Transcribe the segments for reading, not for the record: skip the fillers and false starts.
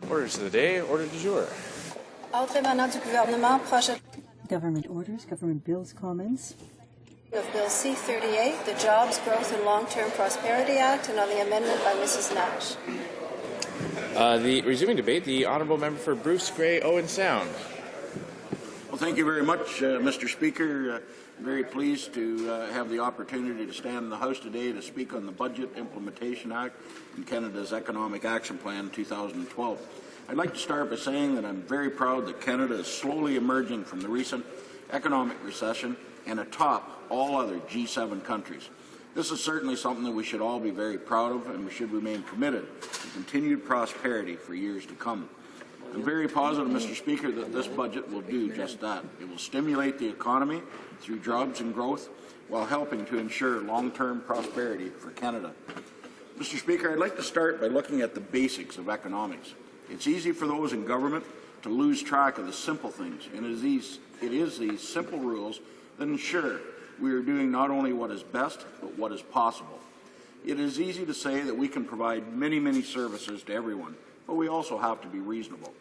Orders of the day, order du jour. Government orders, government bills, comments. Of Bill C-38, the Jobs, Growth and Long-Term Prosperity Act, and on the amendment by Mrs. Nash. The resuming debate, the honourable member for Bruce Grey, Owen Sound. Well, thank you very much, Mr. Speaker. Very pleased to have the opportunity to stand in the House today to speak on the Budget Implementation Act and Canada's Economic Action Plan 2012. I'd like to start by saying that I'm very proud that Canada is slowly emerging from the recent economic recession and atop all other G7 countries. This is certainly something that we should all be very proud of, and we should remain committed to continued prosperity for years to come. I'm very positive, Mr. Speaker, that this budget will do just that. It will stimulate the economy through jobs and growth while helping to ensure long-term prosperity for Canada. Mr. Speaker, I'd like to start by looking at the basics of economics. It's easy for those in government to lose track of the simple things, and it is these simple rules that ensure we are doing not only what is best, but what is possible. It is easy to say that we can provide many, many services to everyone, but we also have to be reasonable.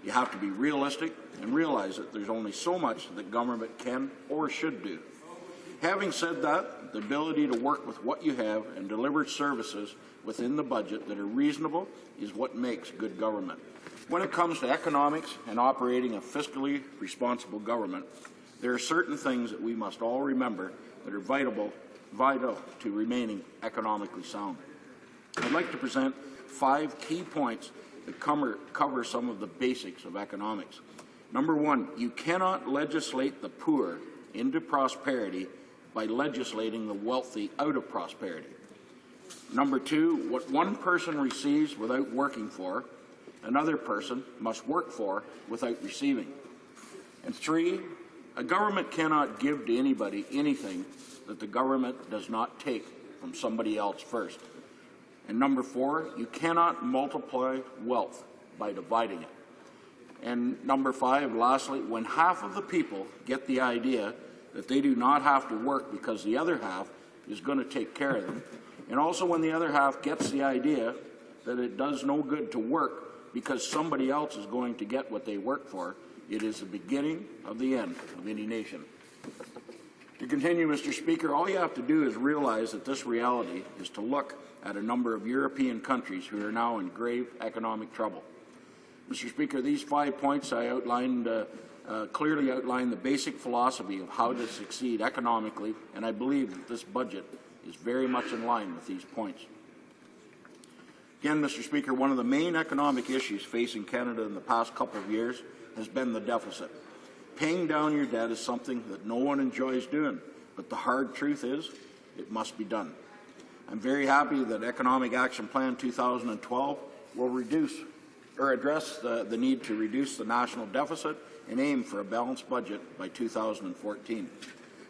You have to be realistic and realize that there's only so much that government can or should do. Having said that, the ability to work with what you have and deliver services within the budget that are reasonable is what makes good government. When it comes to economics and operating a fiscally responsible government, there are certain things that we must all remember that are vital to remaining economically sound. I'd like to present 5 key points that cover some of the basics of economics. Number 1, you cannot legislate the poor into prosperity by legislating the wealthy out of prosperity. Number 2, what one person receives without working for, another person must work for without receiving. And 3, a government cannot give to anybody anything that the government does not take from somebody else first. And number 4, you cannot multiply wealth by dividing it. And number 5, lastly, when half of the people get the idea that they do not have to work because the other half is going to take care of them, and also when the other half gets the idea that it does no good to work because somebody else is going to get what they work for, it is the beginning of the end of any nation. To continue, Mr. Speaker, all you have to do is realize that this reality is to look at a number of European countries who are now in grave economic trouble. Mr. Speaker, these 5 points I outlined clearly outline the basic philosophy of how to succeed economically, and I believe that this budget is very much in line with these points. Again, Mr. Speaker, one of the main economic issues facing Canada in the past couple of years has been the deficit. Paying down your debt is something that no one enjoys doing, but the hard truth is it must be done. I'm very happy that Economic Action Plan 2012 will address the need to reduce the national deficit and aim for a balanced budget by 2014.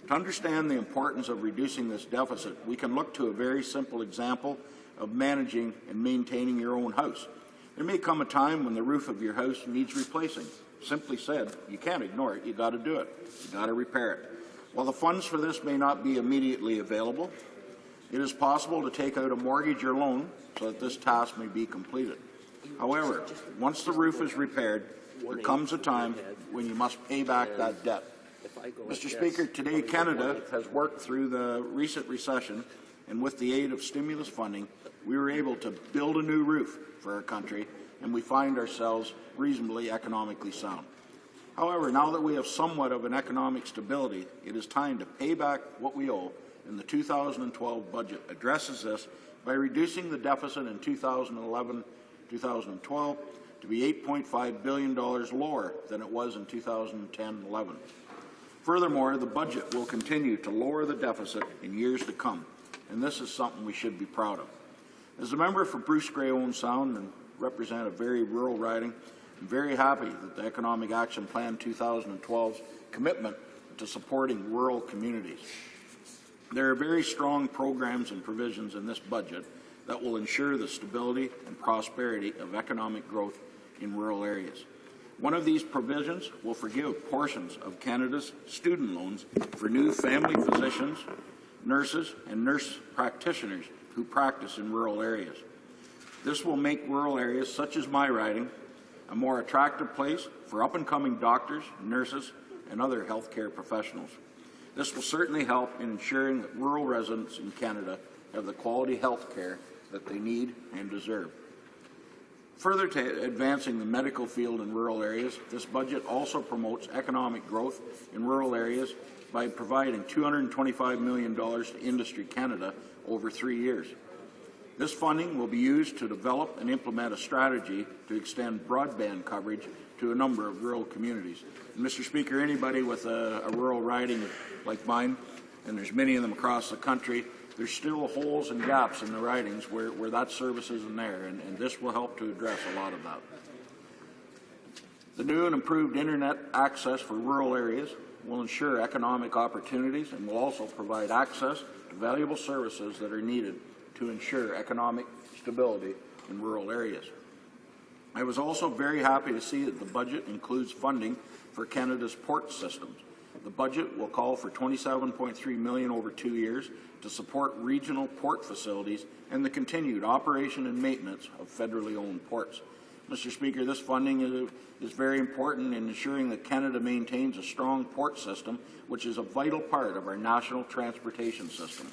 To understand the importance of reducing this deficit, we can look to a very simple example of managing and maintaining your own house. There may come a time when the roof of your house needs replacing. Simply said, you can't ignore it, you got to do it, you got to repair it. While the funds for this may not be immediately available, it is possible to take out a mortgage or loan so that this task may be completed. However, once the roof is repaired, there comes a time when you must pay back that debt. Mr. Speaker, today Canada has worked through the recent recession, and with the aid of stimulus funding, we were able to build a new roof for our country, and we find ourselves reasonably economically sound. However, now that we have somewhat of an economic stability, it is time to pay back what we owe, and the 2012 budget addresses this by reducing the deficit in 2011-2012 to be $8.5 billion lower than it was in 2010-11. Furthermore, the budget will continue to lower the deficit in years to come, and this is something we should be proud of. As a member for Bruce Grey, Owen Sound, and represent a very rural riding, I'm very happy that the Economic Action Plan 2012's commitment to supporting rural communities. There are very strong programs and provisions in this budget that will ensure the stability and prosperity of economic growth in rural areas. One of these provisions will forgive portions of Canada's student loans for new family physicians, nurses, and nurse practitioners who practice in rural areas. This will make rural areas such as my riding a more attractive place for up-and-coming doctors, nurses, and other healthcare professionals. This will certainly help in ensuring that rural residents in Canada have the quality health care that they need and deserve. Further to advancing the medical field in rural areas, this budget also promotes economic growth in rural areas by providing $225 million to Industry Canada over 3 years. This funding will be used to develop and implement a strategy to extend broadband coverage to a number of rural communities. And Mr. Speaker, anybody with a rural riding like mine, and there's many of them across the country, there's still holes and gaps in the ridings where that service isn't there, and this will help to address a lot of that. The new and improved internet access for rural areas will ensure economic opportunities and will also provide access to valuable services that are needed to ensure economic stability in rural areas. I was also very happy to see that the budget includes funding for Canada's port systems. The budget will call for $27.3 million over 2 years to support regional port facilities and the continued operation and maintenance of federally owned ports. Mr. Speaker, this funding is very important in ensuring that Canada maintains a strong port system, which is a vital part of our national transportation system.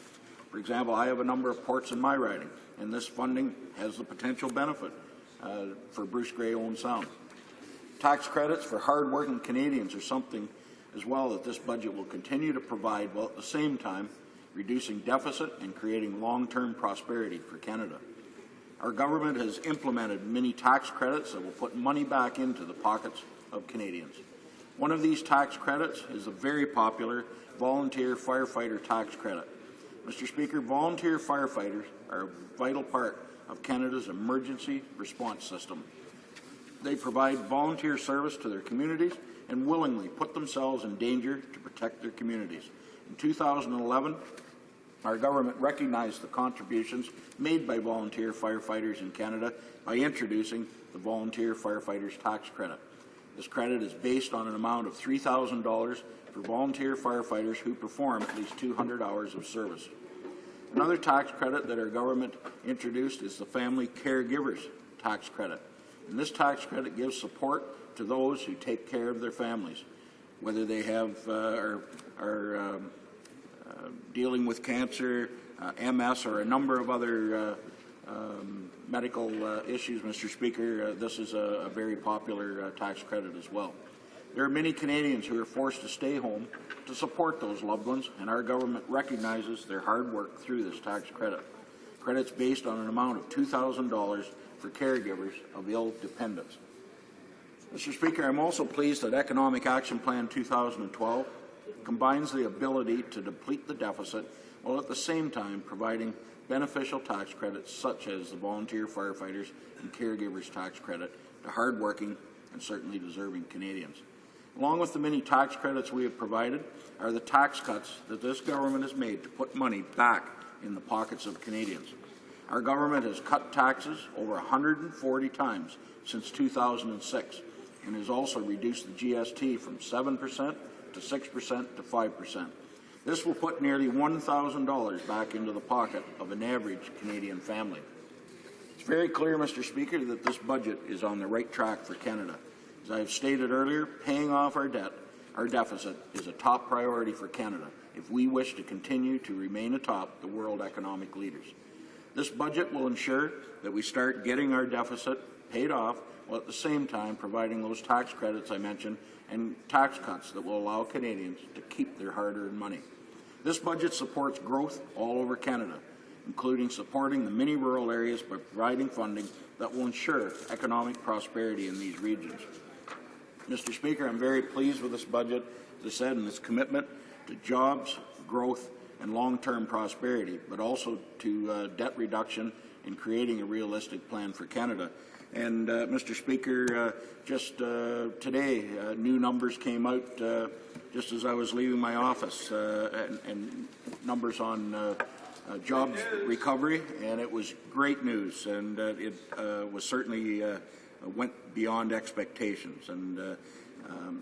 For example, I have a number of ports in my riding, and this funding has the potential benefit for Bruce Grey Owen Sound. Tax credits for hard-working Canadians are something as well that this budget will continue to provide, while at the same time reducing deficit and creating long-term prosperity for Canada. Our government has implemented many tax credits that will put money back into the pockets of Canadians. One of these tax credits is the very popular volunteer firefighter tax credit. Mr. Speaker, volunteer firefighters are a vital part of Canada's emergency response system. They provide volunteer service to their communities and willingly put themselves in danger to protect their communities. In 2011, our government recognized the contributions made by volunteer firefighters in Canada by introducing the Volunteer Firefighters Tax Credit. This credit is based on an amount of $3,000 for volunteer firefighters who perform at least 200 hours of service. Another tax credit that our government introduced is the Family Caregivers Tax Credit. And this tax credit gives support to those who take care of their families, whether they have are dealing with cancer, MS, or a number of other medical issues. Mr. Speaker, this is a very popular tax credit as well. There are many Canadians who are forced to stay home to support those loved ones, and our government recognizes their hard work through this tax credit. Credits based on an amount of $2,000 for caregivers of ill dependents. Mr. Speaker, I'm also pleased that Economic Action Plan 2012 combines the ability to deplete the deficit while at the same time providing beneficial tax credits such as the Volunteer Firefighters and Caregivers Tax Credit to hardworking and certainly deserving Canadians. Along with the many tax credits we have provided are the tax cuts that this government has made to put money back in the pockets of Canadians. Our government has cut taxes over 140 times since 2006 and has also reduced the GST from 7% to 6% to 5%. This will put nearly $1,000 back into the pocket of an average Canadian family. It's very clear, Mr. Speaker, that this budget is on the right track for Canada. As I have stated earlier, paying off our deficit is a top priority for Canada if we wish to continue to remain atop the world economic leaders. This budget will ensure that we start getting our deficit paid off while at the same time providing those tax credits I mentioned and tax cuts that will allow Canadians to keep their hard-earned money. This budget supports growth all over Canada, including supporting the many rural areas by providing funding that will ensure economic prosperity in these regions. Mr. Speaker, I'm very pleased with this budget, as I said, and its commitment to jobs, growth, and long-term prosperity, but also to debt reduction and creating a realistic plan for Canada. And, Mr. Speaker, just today, new numbers came out just as I was leaving my office, and numbers on jobs recovery, and it was great news, and it was certainly went beyond expectations. And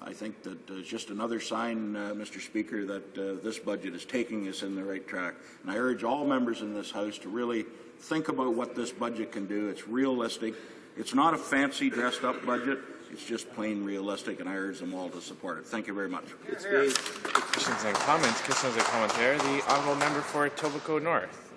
I think that it's just another sign, Mr. Speaker, that this budget is taking us in the right track. And I urge all members in this House to really think about what this budget can do. It's realistic. It's not a fancy dressed-up budget. It's just plain realistic, and I urge them all to support it. Thank you very much. Questions and comments. Questions and commentaire. The honourable member for Etobicoke North.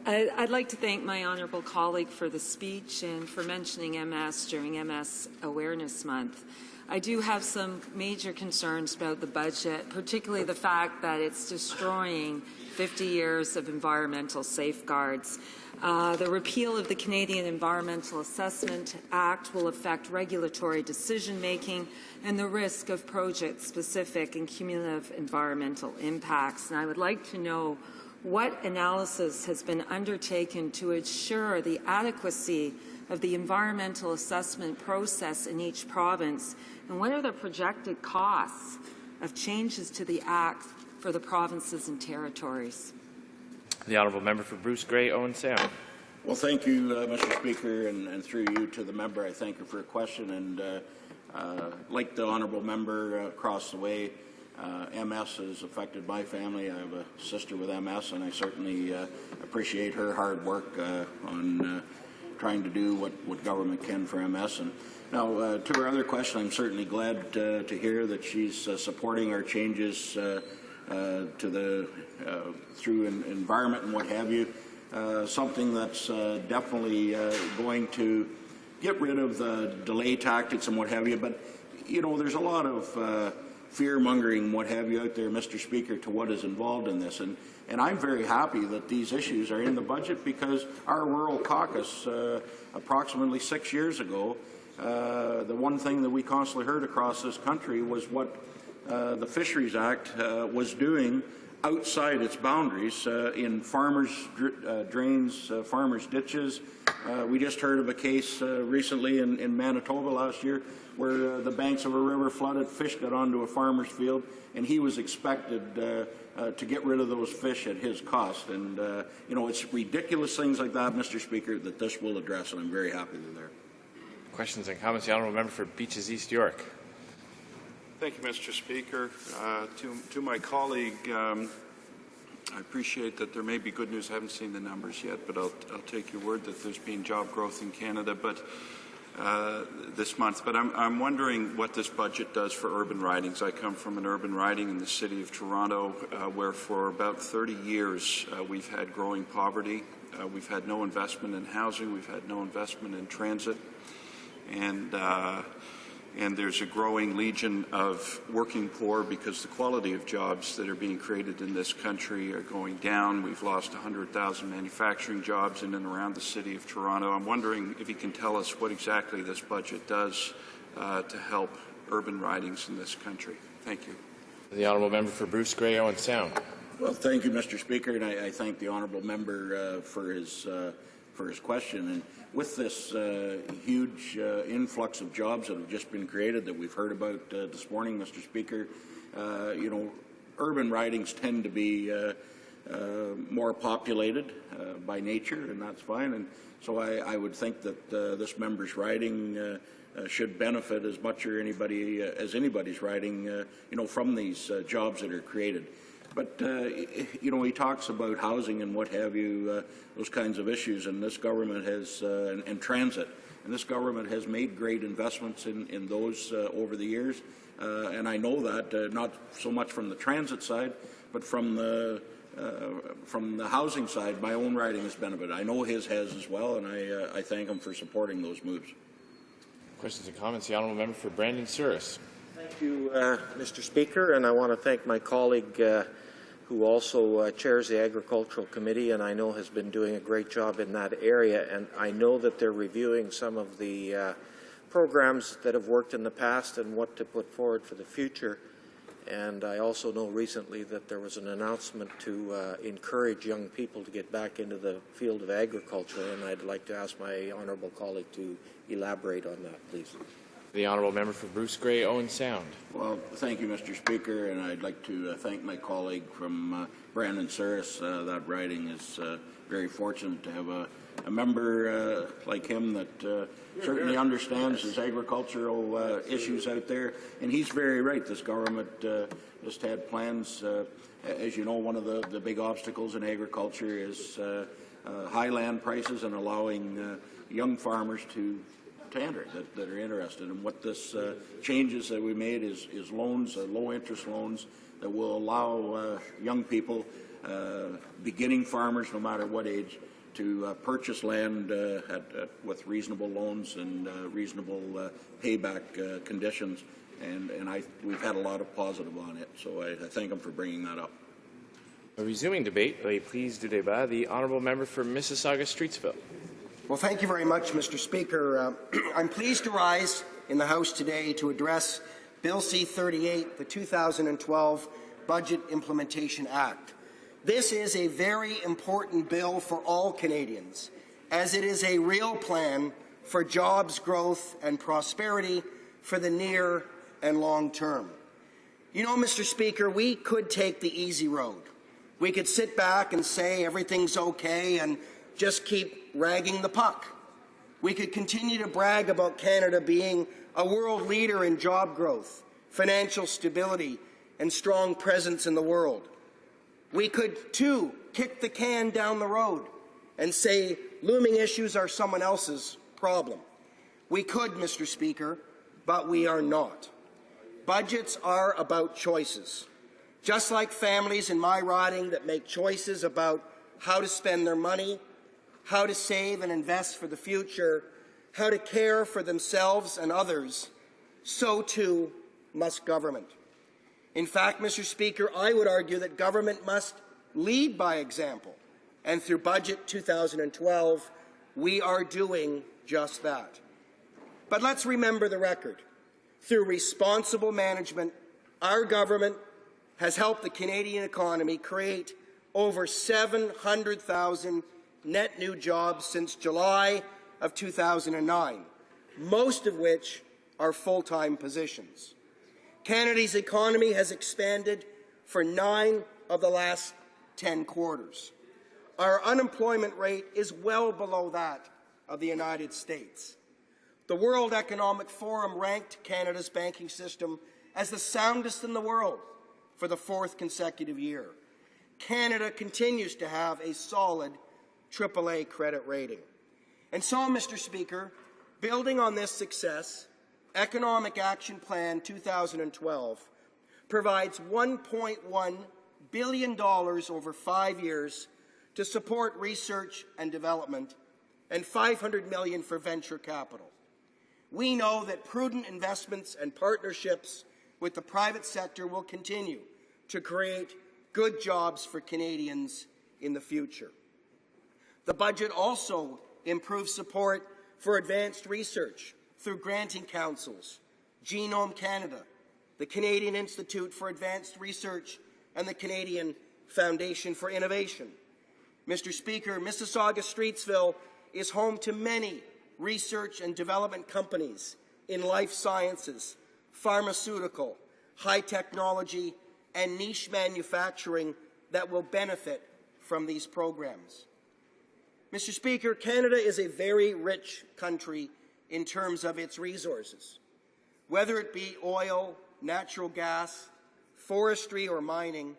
I'd like to thank my honourable colleague for the speech and for mentioning MS during MS Awareness Month. I do have some major concerns about the budget, particularly the fact that it's destroying 50 years of environmental safeguards. The repeal of the Canadian Environmental Assessment Act will affect regulatory decision-making and the risk of project-specific and cumulative environmental impacts. And I would like to know what analysis has been undertaken to ensure the adequacy of the environmental assessment process in each province, and what are the projected costs of changes to the Act for the provinces and territories? The honourable member for Bruce Grey, Owen Sound. Well, thank you, Mr. Speaker, and through you to the member, I thank her for a question. And like the honourable member across the way, MS has affected my family. I have a sister with MS, and I certainly appreciate her hard work on trying to do what government can for MS. And now, to her other question, I'm certainly glad to hear that she's supporting our changes to the through environment and what have you. Something that's definitely going to get rid of the delay tactics and what have you. But you know, there's a lot of fear-mongering, what have you, out there, Mr. Speaker, to what is involved in this. And I'm very happy that these issues are in the budget, because our rural caucus, approximately 6 years ago, the one thing that we constantly heard across this country was what the Fisheries Act was doing outside its boundaries in farmers' drains, farmers' ditches. We just heard of a case recently in Manitoba last year where the banks of a river flooded, fish got onto a farmer's field, and he was expected to get rid of those fish at his cost. And, you know, it's ridiculous things like that, Mr. Speaker, that this will address, and I'm very happy they're there. Questions and comments. The honourable member for Beaches East York. Thank you, Mr. Speaker. To my colleague, I appreciate that there may be good news. I haven't seen the numbers yet, but I'll take your word that there's been job growth in Canada this month. But I'm wondering what this budget does for urban ridings. I come from an urban riding in the city of Toronto where for about 30 years we've had growing poverty. We've had no investment in housing. We've had no investment in transit. And there's a growing legion of working poor because the quality of jobs that are being created in this country are going down. We've lost 100,000 manufacturing jobs in and around the city of Toronto. I'm wondering if you can tell us what exactly this budget does to help urban ridings in this country. Thank you. The honourable member for Bruce Grey, Owen Sound. Well, thank you, Mr. Speaker, and I thank the honourable member for his question. And with this huge influx of jobs that have just been created that we've heard about this morning, Mr. Speaker, you know, urban ridings tend to be more populated by nature, and that's fine. And so I would think that this member's riding should benefit as much or as anybody's riding, you know, from these jobs that are created. But, you know, he talks about housing and what have you, those kinds of issues, and this government has, and transit, and this government has made great investments in those over the years. And I know that, not so much from the transit side, but from the housing side, my own riding has benefited. I know his has as well, and I thank him for supporting those moves. Questions and comments. The honourable member for Brandon Souris. Thank you, Mr. Speaker, and I want to thank my colleague who also chairs the Agricultural Committee, and I know has been doing a great job in that area. And I know that they're reviewing some of the programs that have worked in the past and what to put forward for the future. And I also know recently that there was an announcement to encourage young people to get back into the field of agriculture, and I'd like to ask my honourable colleague to elaborate on that, please. The honourable member for Bruce Grey, Owen Sound. Well, thank you, Mr. Speaker, and I'd like to thank my colleague from Brandon Souris. That riding is very fortunate to have a member like him that certainly understands his agricultural issues out there. And he's very right. This government just had plans. As you know, one of the big obstacles in agriculture is high land prices and allowing young farmers to enter that are interested. And what this changes that we made is loans, low interest loans that will allow young people, beginning farmers, no matter what age, to purchase land with reasonable loans and reasonable payback conditions. And we've had a lot of positive on it. So I thank them for bringing that up. Resuming debate, will you please do débat, the honourable member for Mississauga-Streetsville. Well, thank you very much, Mr. Speaker. I'm pleased to rise in the House today to address Bill C-38, the 2012 Budget Implementation Act. This is a very important bill for all Canadians, as it is a real plan for jobs, growth, and prosperity for the near and long term. You know, Mr. Speaker, we could take the easy road. We could sit back and say everything's okay and just keep ragging the puck. We could continue to brag about Canada being a world leader in job growth, financial stability, and strong presence in the world. We could, too, kick the can down the road and say looming issues are someone else's problem. We could, Mr. Speaker, but we are not. Budgets are about choices. Just like families in my riding that make choices about how to spend their money, how to save and invest for the future, how to care for themselves and others, so too must government. In fact, Mr. Speaker, I would argue that government must lead by example, and through Budget 2012, we are doing just that. But let's remember the record. Through responsible management, our government has helped the Canadian economy create over 700,000 net new jobs since July of 2009, most of which are full-time positions. Canada's economy has expanded for 9 of the last 10 quarters. Our unemployment rate is well below that of the United States. The World Economic Forum ranked Canada's banking system as the soundest in the world for the 4th consecutive year. Canada continues to have a solid AAA credit rating. And so, Mr. Speaker, building on this success, Economic Action Plan 2012 provides $1.1 billion over 5 years to support research and development and $500 million for venture capital. We know that prudent investments and partnerships with the private sector will continue to create good jobs for Canadians in the future. The budget also improves support for advanced research through granting councils, Genome Canada, the Canadian Institute for Advanced Research, and the Canadian Foundation for Innovation. Mr. Speaker, Mississauga-Streetsville is home to many research and development companies in life sciences, pharmaceutical, high technology, and niche manufacturing that will benefit from these programs. Mr. Speaker, Canada is a very rich country in terms of its resources. Whether it be oil, natural gas, forestry, or mining,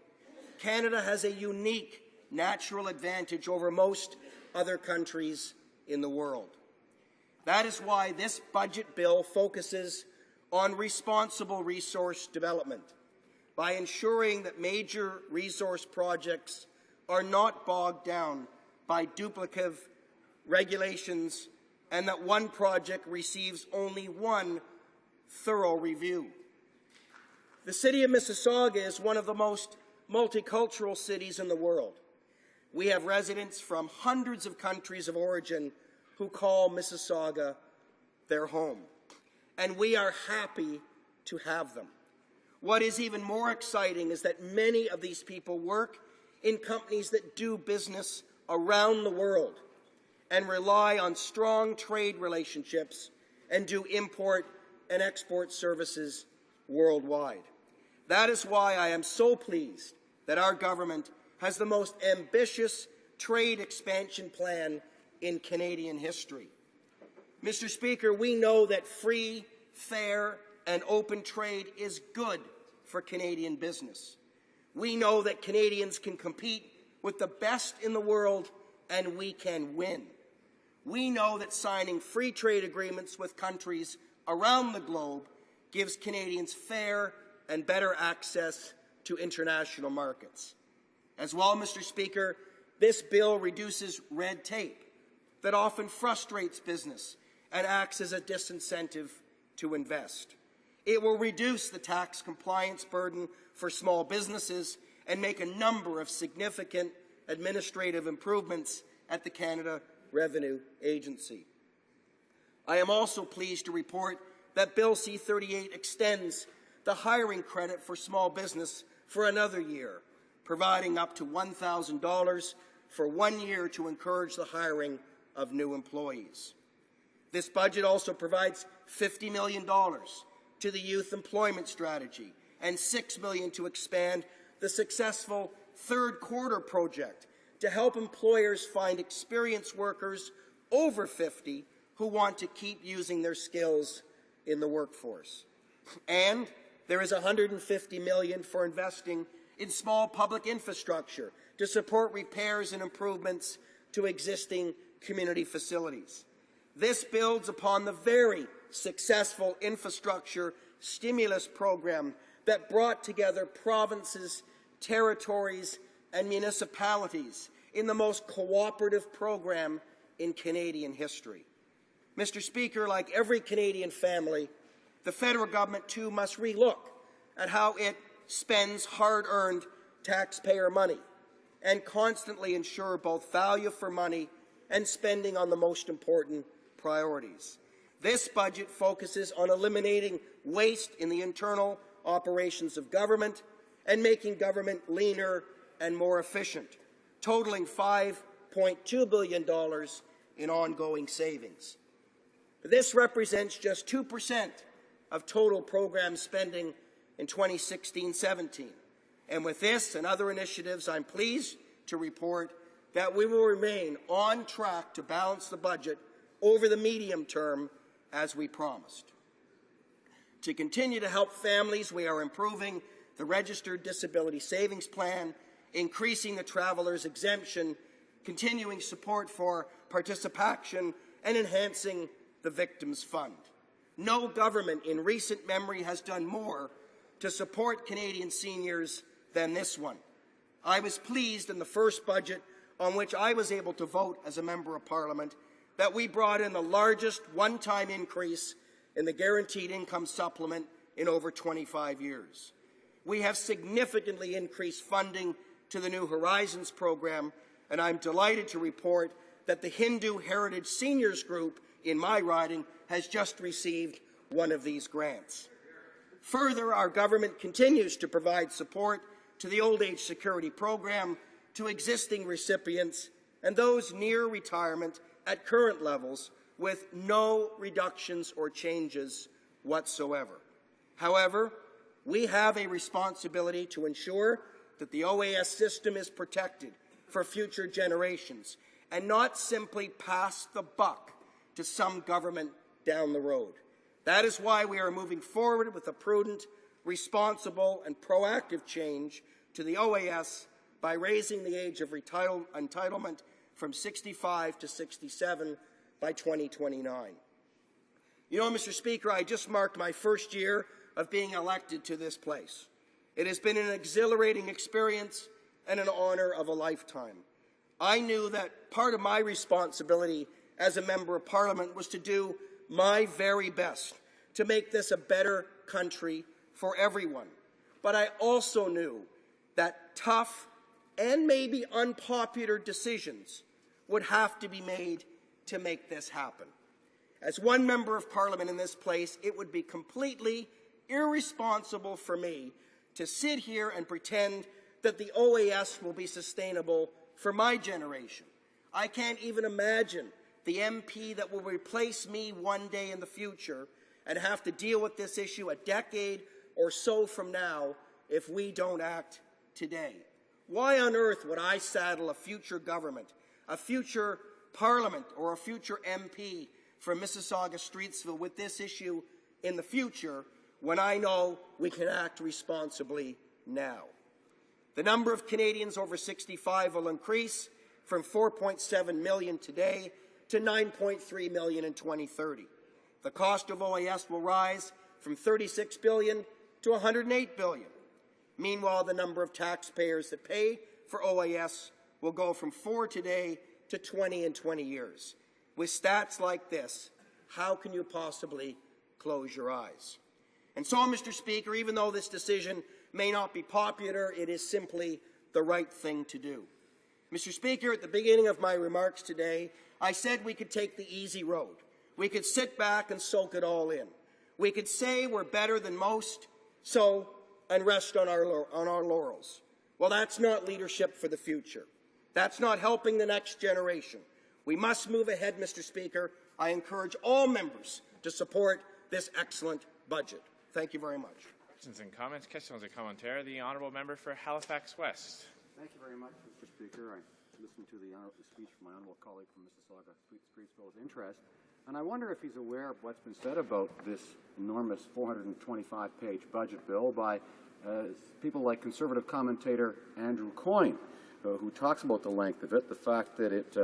Canada has a unique natural advantage over most other countries in the world. That is why this budget bill focuses on responsible resource development by ensuring that major resource projects are not bogged down by duplicative regulations and that one project receives only one thorough review. The city of Mississauga is one of the most multicultural cities in the world. We have residents from hundreds of countries of origin who call Mississauga their home, and we are happy to have them. What is even more exciting is that many of these people work in companies that do business around the world and rely on strong trade relationships and do import and export services worldwide. That is why I am so pleased that our government has the most ambitious trade expansion plan in Canadian history. Mr. Speaker, we know that free, fair, and open trade is good for Canadian business. We know that Canadians can compete with the best in the world and we can win. We know that signing free trade agreements with countries around the globe gives Canadians fair and better access to international markets. As well, Mr. Speaker, this bill reduces red tape that often frustrates business and acts as a disincentive to invest. It will reduce the tax compliance burden for small businesses and make a number of significant administrative improvements at the Canada Revenue Agency. I am also pleased to report that Bill C-38 extends the hiring credit for small business for another year, providing up to $1,000 for 1 year to encourage the hiring of new employees. This budget also provides $50 million to the Youth Employment Strategy and $6 million to expand the successful Third Quarter Project to help employers find experienced workers over 50 who want to keep using their skills in the workforce. And there is $150 million for investing in small public infrastructure to support repairs and improvements to existing community facilities. This builds upon the very successful infrastructure stimulus program that brought together provinces, territories, and municipalities in the most cooperative program in Canadian history. Mr. Speaker, like every Canadian family, the federal government too must relook at how it spends hard-earned taxpayer money and constantly ensure both value for money and spending on the most important priorities. This budget focuses on eliminating waste in the internal operations of government and making government leaner and more efficient, totaling $5.2 billion in ongoing savings. This represents just 2% of total program spending in 2016-17. And with this and other initiatives, I'm pleased to report that we will remain on track to balance the budget over the medium term as we promised. To continue to help families, we are improving the Registered Disability Savings Plan, increasing the traveler's exemption, continuing support for participation, and enhancing the Victims Fund. No government in recent memory has done more to support Canadian seniors than this one. I was pleased in the first budget on which I was able to vote as a Member of Parliament that we brought in the largest one-time increase in the Guaranteed Income Supplement in over 25 years. We have significantly increased funding to the New Horizons program, and I'm delighted to report that the Hindu Heritage Seniors Group in my riding has just received one of these grants. Further, our government continues to provide support to the Old Age Security Program to existing recipients and those near retirement at current levels with no reductions or changes whatsoever. However, we have a responsibility to ensure that the OAS system is protected for future generations and not simply pass the buck to some government down the road. That is why we are moving forward with a prudent, responsible, and proactive change to the OAS by raising the age of entitlement from 65 to 67 by 2029. You know, Mr. Speaker, I just marked my first year of being elected to this place. It has been an exhilarating experience and an honor of a lifetime. I knew that part of my responsibility as a Member of Parliament was to do my very best to make this a better country for everyone. But I also knew that tough and maybe unpopular decisions would have to be made to make this happen. As one Member of Parliament in this place, it would be completely irresponsible for me to sit here and pretend that the OAS will be sustainable for my generation. I can't even imagine the MP that will replace me one day in the future and have to deal with this issue a decade or so from now if we don't act today. Why on earth would I saddle a future government, a future Parliament, or a future MP from Mississauga-Streetsville with this issue in the future when I know we can act responsibly now? The number of Canadians over 65 will increase from 4.7 million today to 9.3 million in 2030. The cost of OAS will rise from 36 billion to 108 billion. Meanwhile, the number of taxpayers that pay for OAS will go from 4 today to 20 in 20 years. With stats like this, how can you possibly close your eyes? And so, Mr. Speaker, even though this decision may not be popular, it is simply the right thing to do. Mr. Speaker, at the beginning of my remarks today, I said we could take the easy road. We could sit back and soak it all in. We could say we're better than most, and rest on our laurels. Well, that's not leadership for the future. That's not helping the next generation. We must move ahead, Mr. Speaker. I encourage all members to support this excellent budget. Thank you very much. Questions and comments. Questions et commentaires. The honourable member for Halifax West. Thank you very much, Mr. Speaker. I listened to the speech from my honourable colleague from Mississauga, Streetsville, with interest, and I wonder if he's aware of what's been said about this enormous 425-page budget bill by people like conservative commentator Andrew Coyne, who talks about the length of it, the fact that it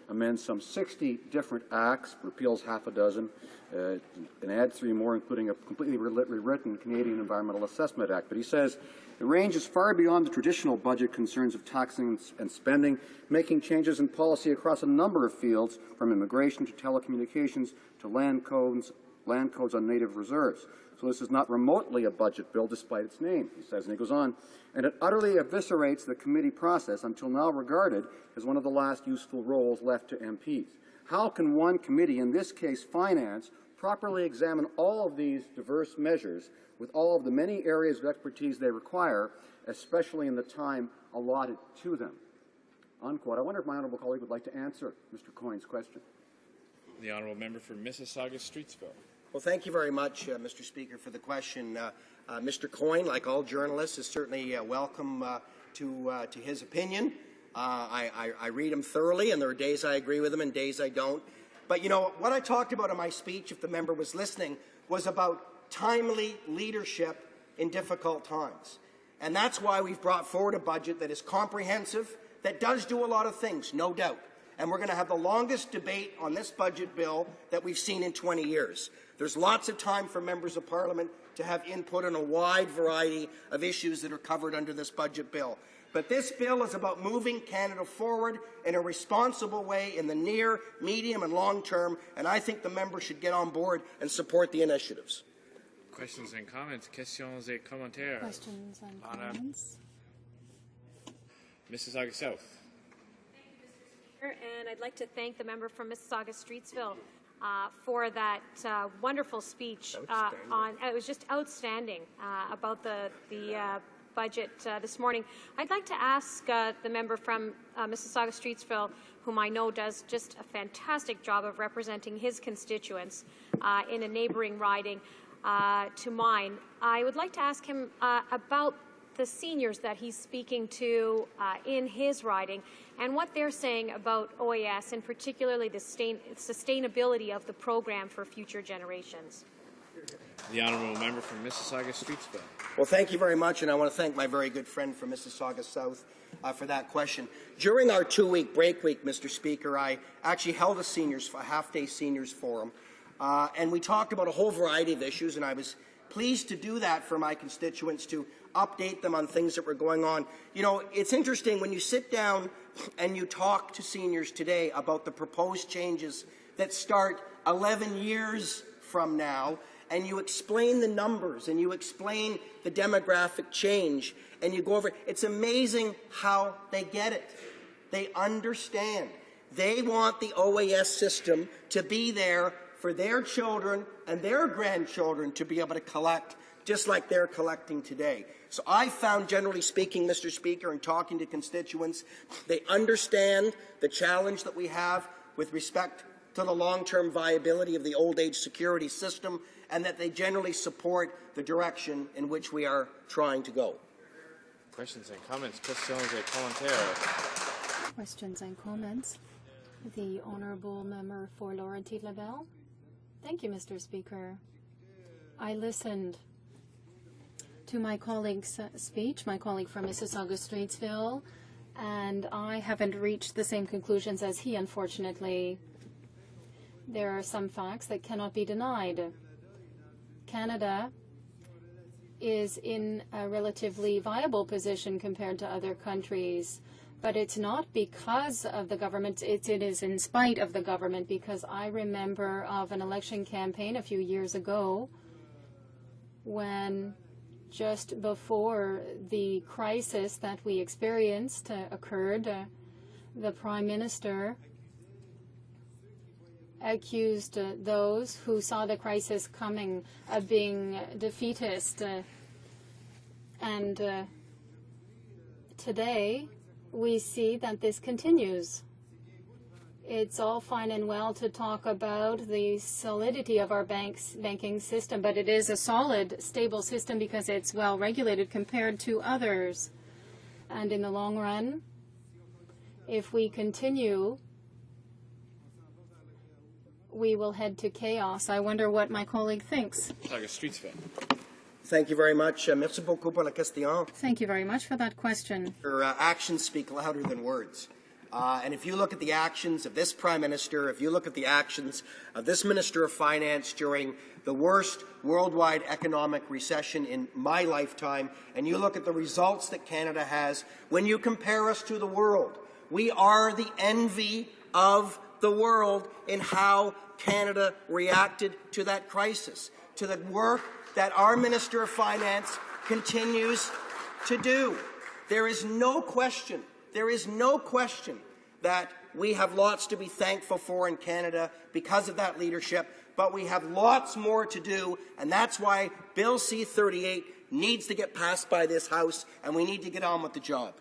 amends some 60 different acts, repeals half a dozen, and adds 3 more, including a completely rewritten Canadian Environmental Assessment Act. But he says it ranges far beyond the traditional budget concerns of taxing and spending, making changes in policy across a number of fields, from immigration to telecommunications to land codes on native reserves. So this is not remotely a budget bill, despite its name, he says. And he goes on, and it utterly eviscerates the committee process, until now regarded as one of the last useful roles left to MPs. How can one committee, in this case Finance, properly examine all of these diverse measures with all of the many areas of expertise they require, especially in the time allotted to them? Unquote. I wonder if my honourable colleague would like to answer Mr. Coyne's question. The honourable member for Mississauga, Streetsville. Well, thank you very much, Mr. Speaker, for the question. Mr. Coyne, like all journalists, is certainly welcome to his opinion. I read him thoroughly, and there are days I agree with him and days I don't. But, you know, what I talked about in my speech, if the member was listening, was about timely leadership in difficult times. And that's why we've brought forward a budget that is comprehensive, that does do a lot of things, no doubt. And we're going to have the longest debate on this budget bill that we've seen in 20 years. There's lots of time for members of Parliament to have input on a wide variety of issues that are covered under this budget bill. But this bill is about moving Canada forward in a responsible way in the near, medium and long term, and I think the member should get on board and support the initiatives. Questions and comments. Questions et commentaires. Questions and comments. Mississauga South. And I'd like to thank the member from Mississauga Streetsville for that wonderful speech. It was just outstanding about the budget this morning. I'd like to ask the member from Mississauga Streetsville, whom I know does just a fantastic job of representing his constituents in a neighbouring riding to mine. I would like to ask him about the seniors that he's speaking to in his riding and what they're saying about OAS and particularly the sustainability of the program for future generations. The honourable member from Mississauga Streetsville. Well, thank you very much, and I want to thank my very good friend from Mississauga South for that question. During our 2-week break week, Mr. Speaker, I actually held a half-day seniors forum, and we talked about a whole variety of issues, and I was pleased to do that for my constituents, to update them on things that were going on. You know, it's interesting when you sit down and you talk to seniors today about the proposed changes that start 11 years from now, and you explain the numbers and you explain the demographic change and you go over it. It's amazing how they get it. They understand. They want the OAS system to be there for their children and their grandchildren to be able to collect just like they're collecting today. So I found, generally speaking, Mr. Speaker, in talking to constituents, they understand the challenge that we have with respect to the long-term viability of the old age security system, and that they generally support the direction in which we are trying to go. Questions and comments. Questions et commentaires. Questions and comments. The Honourable Member for Laurentides-Labelle. Thank you, Mr. Speaker. I listened to my colleague's speech, my colleague from Mississauga Streetsville, and I haven't reached the same conclusions as he, unfortunately. There are some facts that cannot be denied. Canada is in a relatively viable position compared to other countries, but it's not because of the government, it is in spite of the government, because I remember of an election campaign a few years ago when, just before the crisis that we experienced occurred, the Prime Minister accused those who saw the crisis coming of being defeatist. And today we see that this continues. It's all fine and well to talk about the solidity of our banking system, but it is a solid, stable system because it's well regulated compared to others. And in the long run, if we continue, we will head to chaos. I wonder what my colleague thinks. Streetsville. Thank you very much. Merci beaucoup pour la question. Thank you very much for that question. Your actions speak louder than words. And if you look at the actions of this Prime Minister, if you look at the actions of this Minister of Finance during the worst worldwide economic recession in my lifetime, and you look at the results that Canada has, when you compare us to the world, we are the envy of the world in how Canada reacted to that crisis, to the work that our Minister of Finance continues to do. There is no question that we have lots to be thankful for in Canada because of that leadership, but we have lots more to do, and that's why Bill C-38 needs to get passed by this House, and we need to get on with the job.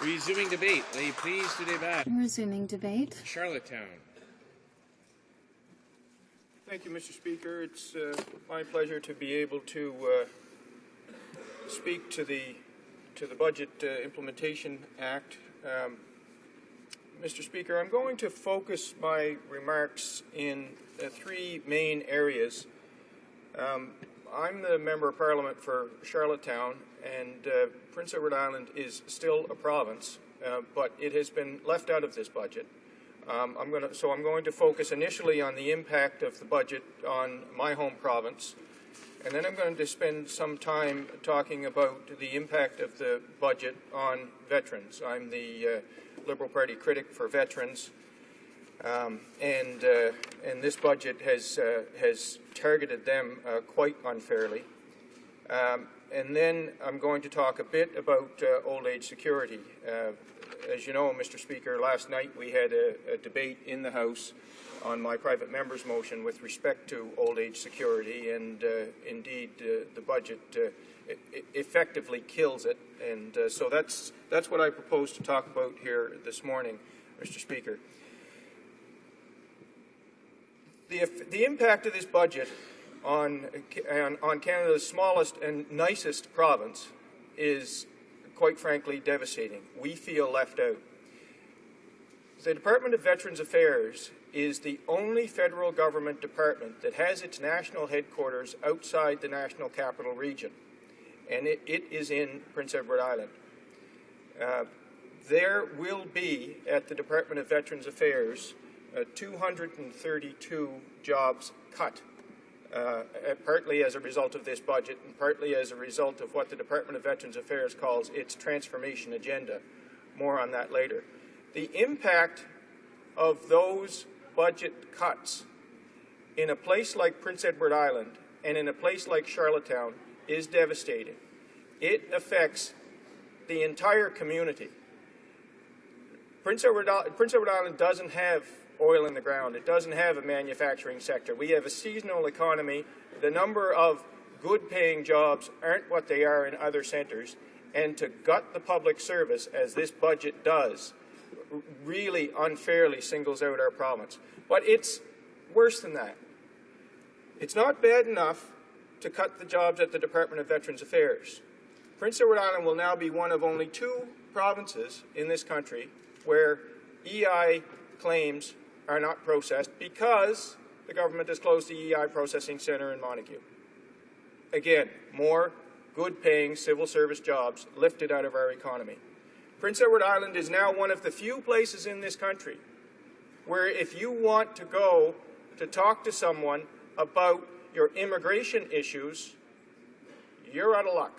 Resuming debate. Will you please do debate? Resuming debate. Charlottetown. Thank you, Mr. Speaker. It's my pleasure to be able to speak to the Budget Implementation Act. Mr. Speaker, I'm going to focus my remarks in three main areas. I'm the Member of Parliament for Charlottetown, and Prince Edward Island is still a province, but it has been left out of this budget. I'm going to focus initially on the impact of the budget on my home province, and then I'm going to spend some time talking about the impact of the budget on veterans. I'm the Liberal Party critic for veterans, and this budget has targeted them quite unfairly. And then I'm going to talk a bit about old age security. As you know, Mr. Speaker, last night we had a debate in the House on my private member's motion with respect to old age security, and indeed the budget effectively kills it. And so that's what I propose to talk about here this morning, Mr. Speaker. The impact of this budget on Canada's smallest and nicest province is, quite frankly, devastating. We feel left out. The Department of Veterans Affairs is the only federal government department that has its national headquarters outside the National Capital Region, and it is in Prince Edward Island. There will be, at the Department of Veterans Affairs, 232 jobs cut, partly as a result of this budget and partly as a result of what the Department of Veterans Affairs calls its transformation agenda. More on that later. The impact of those budget cuts in a place like Prince Edward Island and in a place like Charlottetown is devastating. It affects the entire community. Prince Edward Island doesn't have oil in the ground. It doesn't have a manufacturing sector. We have a seasonal economy. The number of good-paying jobs aren't what they are in other centres. And to gut the public service, as this budget does, really unfairly singles out our province. But it's worse than that. It's not bad enough to cut the jobs at the Department of Veterans Affairs. Prince Edward Island will now be one of only 2 provinces in this country where EI claims are not processed because the government has closed the EI processing centre in Montague. Again, more good-paying civil service jobs lifted out of our economy. Prince Edward Island is now one of the few places in this country where if you want to go to talk to someone about your immigration issues, you're out of luck,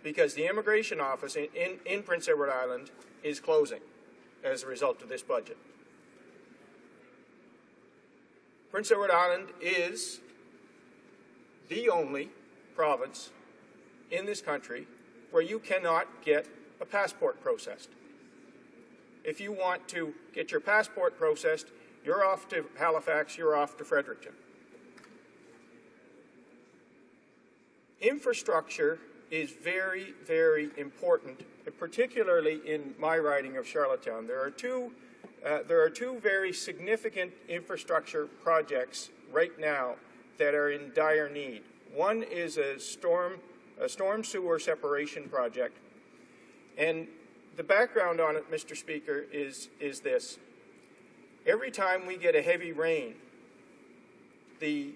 because the immigration office in Prince Edward Island is closing as a result of this budget. Prince Edward Island is the only province in this country where you cannot get a passport processed. If you want to get your passport processed, you're off to Halifax, you're off to Fredericton. Infrastructure is very, very important, particularly in my riding of Charlottetown. There are two very significant infrastructure projects right now that are in dire need. One is a storm sewer separation project, and the background on it, Mr. Speaker, is this. Every time we get a heavy rain, the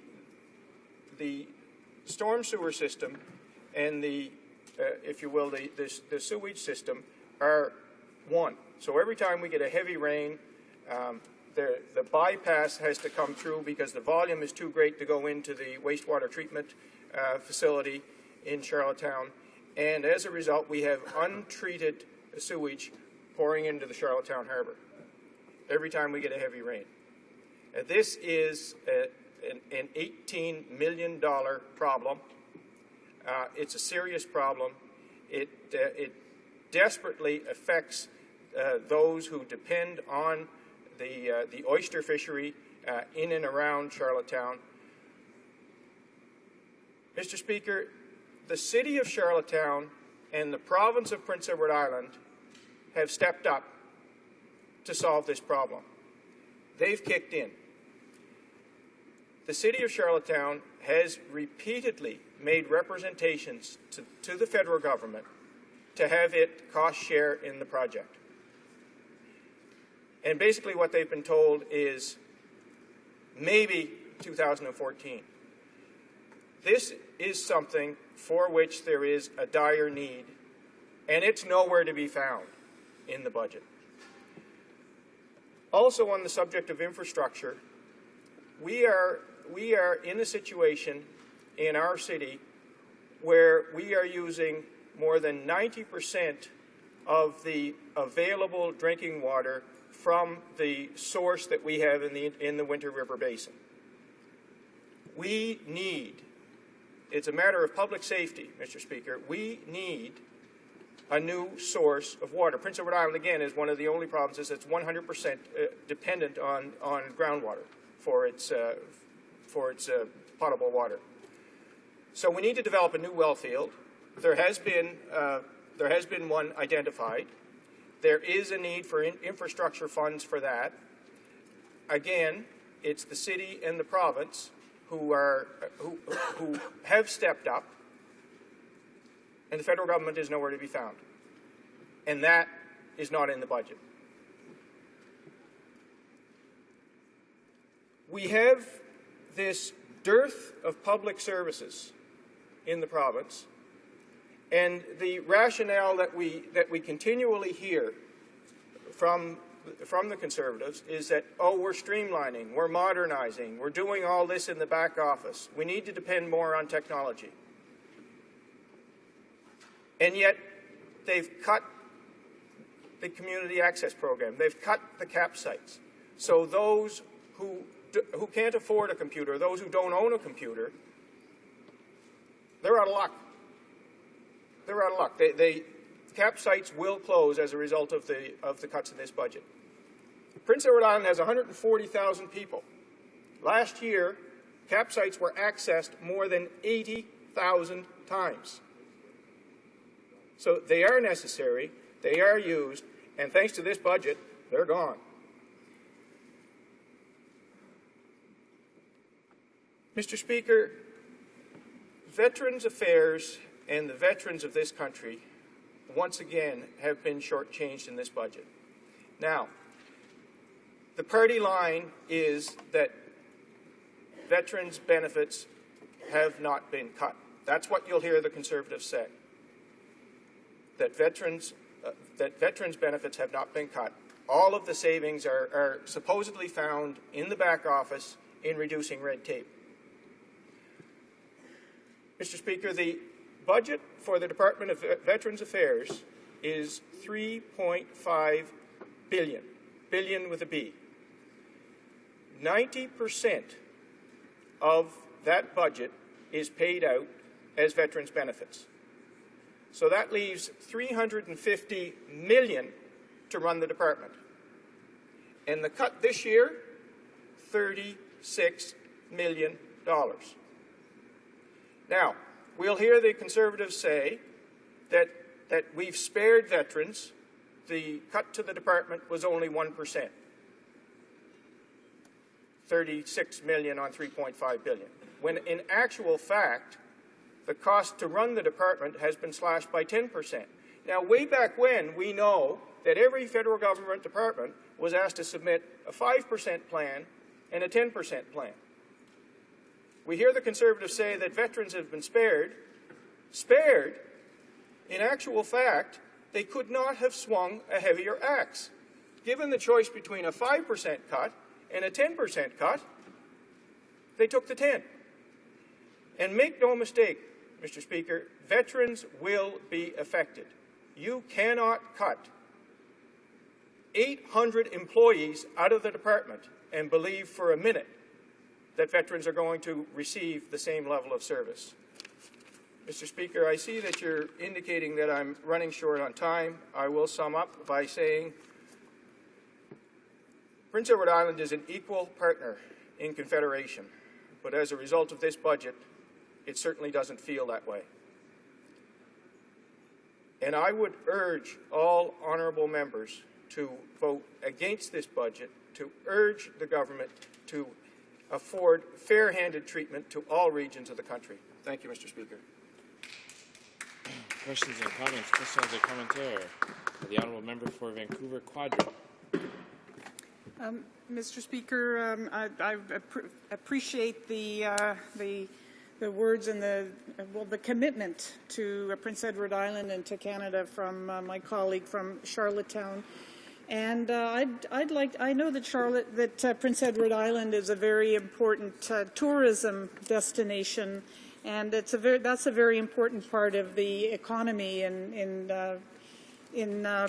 storm sewer system and if you will, the sewage system are one. So every time we get a heavy rain, the bypass has to come through because the volume is too great to go into the wastewater treatment facility in Charlottetown. And as a result, we have untreated sewage pouring into the Charlottetown Harbor every time we get a heavy rain. This is an $18 million problem. It's a serious problem. It desperately affects those who depend on the oyster fishery in and around Charlottetown. Mr. Speaker, the City of Charlottetown and the province of Prince Edward Island have stepped up to solve this problem. They've kicked in. The City of Charlottetown has repeatedly made representations to the federal government to have it cost share in the project. And basically what they've been told is maybe 2014. This is something for which there is a dire need, and it's nowhere to be found in the budget. Also, on the subject of infrastructure, we are in a situation in our city where we are using more than 90% of the available drinking water from the source that we have in the Winter River Basin. We need, it's a matter of public safety, Mr. Speaker, we need a new source of water. Prince Edward Island, again, is one of the only provinces that's 100% dependent on groundwater for its potable water. So we need to develop a new well field. There has been one identified. There is a need for infrastructure funds for that. Again, it's the city and the province who have stepped up, and the federal government is nowhere to be found. And that is not in the budget. We have this dearth of public services in the province, and the rationale that we continually hear from the Conservatives is that, oh, we're streamlining, we're modernizing, we're doing all this in the back office. We need to depend more on technology. And yet, they've cut the community access program. They've cut the CAP sites. So those who can't afford a computer, those who don't own a computer, they're out of luck. They're out of luck. CAP sites will close as a result of the cuts in this budget. Prince Edward Island has 140,000 people. Last year, CAP sites were accessed more than 80,000 times. So they are necessary, they are used, and thanks to this budget, they're gone. Mr. Speaker, Veterans Affairs and the veterans of this country, once again, have been shortchanged in this budget. Now, the party line is that veterans' benefits have not been cut. That's what you'll hear the Conservatives say, that veterans' that veterans' benefits have not been cut. All of the savings are supposedly found in the back office in reducing red tape. Mr. Speaker, the budget for the Department of Veterans Affairs is $3.5 billion, billion with a B. 90% of that budget is paid out as veterans benefits. So that leaves $350 million to run the department. And the cut this year, $36 million. Now, we'll hear the Conservatives say that we've spared veterans. The cut to the department was only 1%. 36 million on 3.5 billion. When in actual fact, the cost to run the department has been slashed by 10%. Now, way back when, we know that every federal government department was asked to submit a 5% plan and a 10% plan. We hear the Conservatives say that veterans have been spared. Spared? In actual fact, they could not have swung a heavier axe. Given the choice between a 5% cut and a 10% cut, they took the 10. And make no mistake, Mr. Speaker, veterans will be affected. You cannot cut 800 employees out of the department and believe for a minute that veterans are going to receive the same level of service. Mr. Speaker, I see that you're indicating that I'm running short on time. I will sum up by saying Prince Edward Island is an equal partner in Confederation, but as a result of this budget, it certainly doesn't feel that way. And I would urge all honourable members to vote against this budget, to urge the government to afford fair-handed treatment to all regions of the country. Thank you, Mr. Speaker. Questions and comments. Questions and commentaire. The honourable member for Vancouver Quadri. Mr. Speaker, I appreciate the words and the commitment to Prince Edward Island and to Canada from my colleague from Charlottetown. And I know that Prince Edward Island is a very important tourism destination, and that's a very important part of the economy in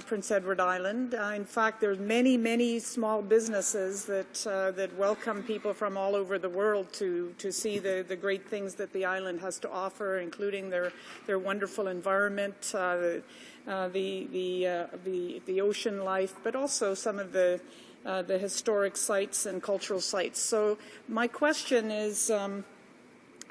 Prince Edward Island. In fact, there's many small businesses that welcome people from all over the world to see the great things that the island has to offer, including their wonderful environment, the ocean life, but also some of the historic sites and cultural sites. So my question is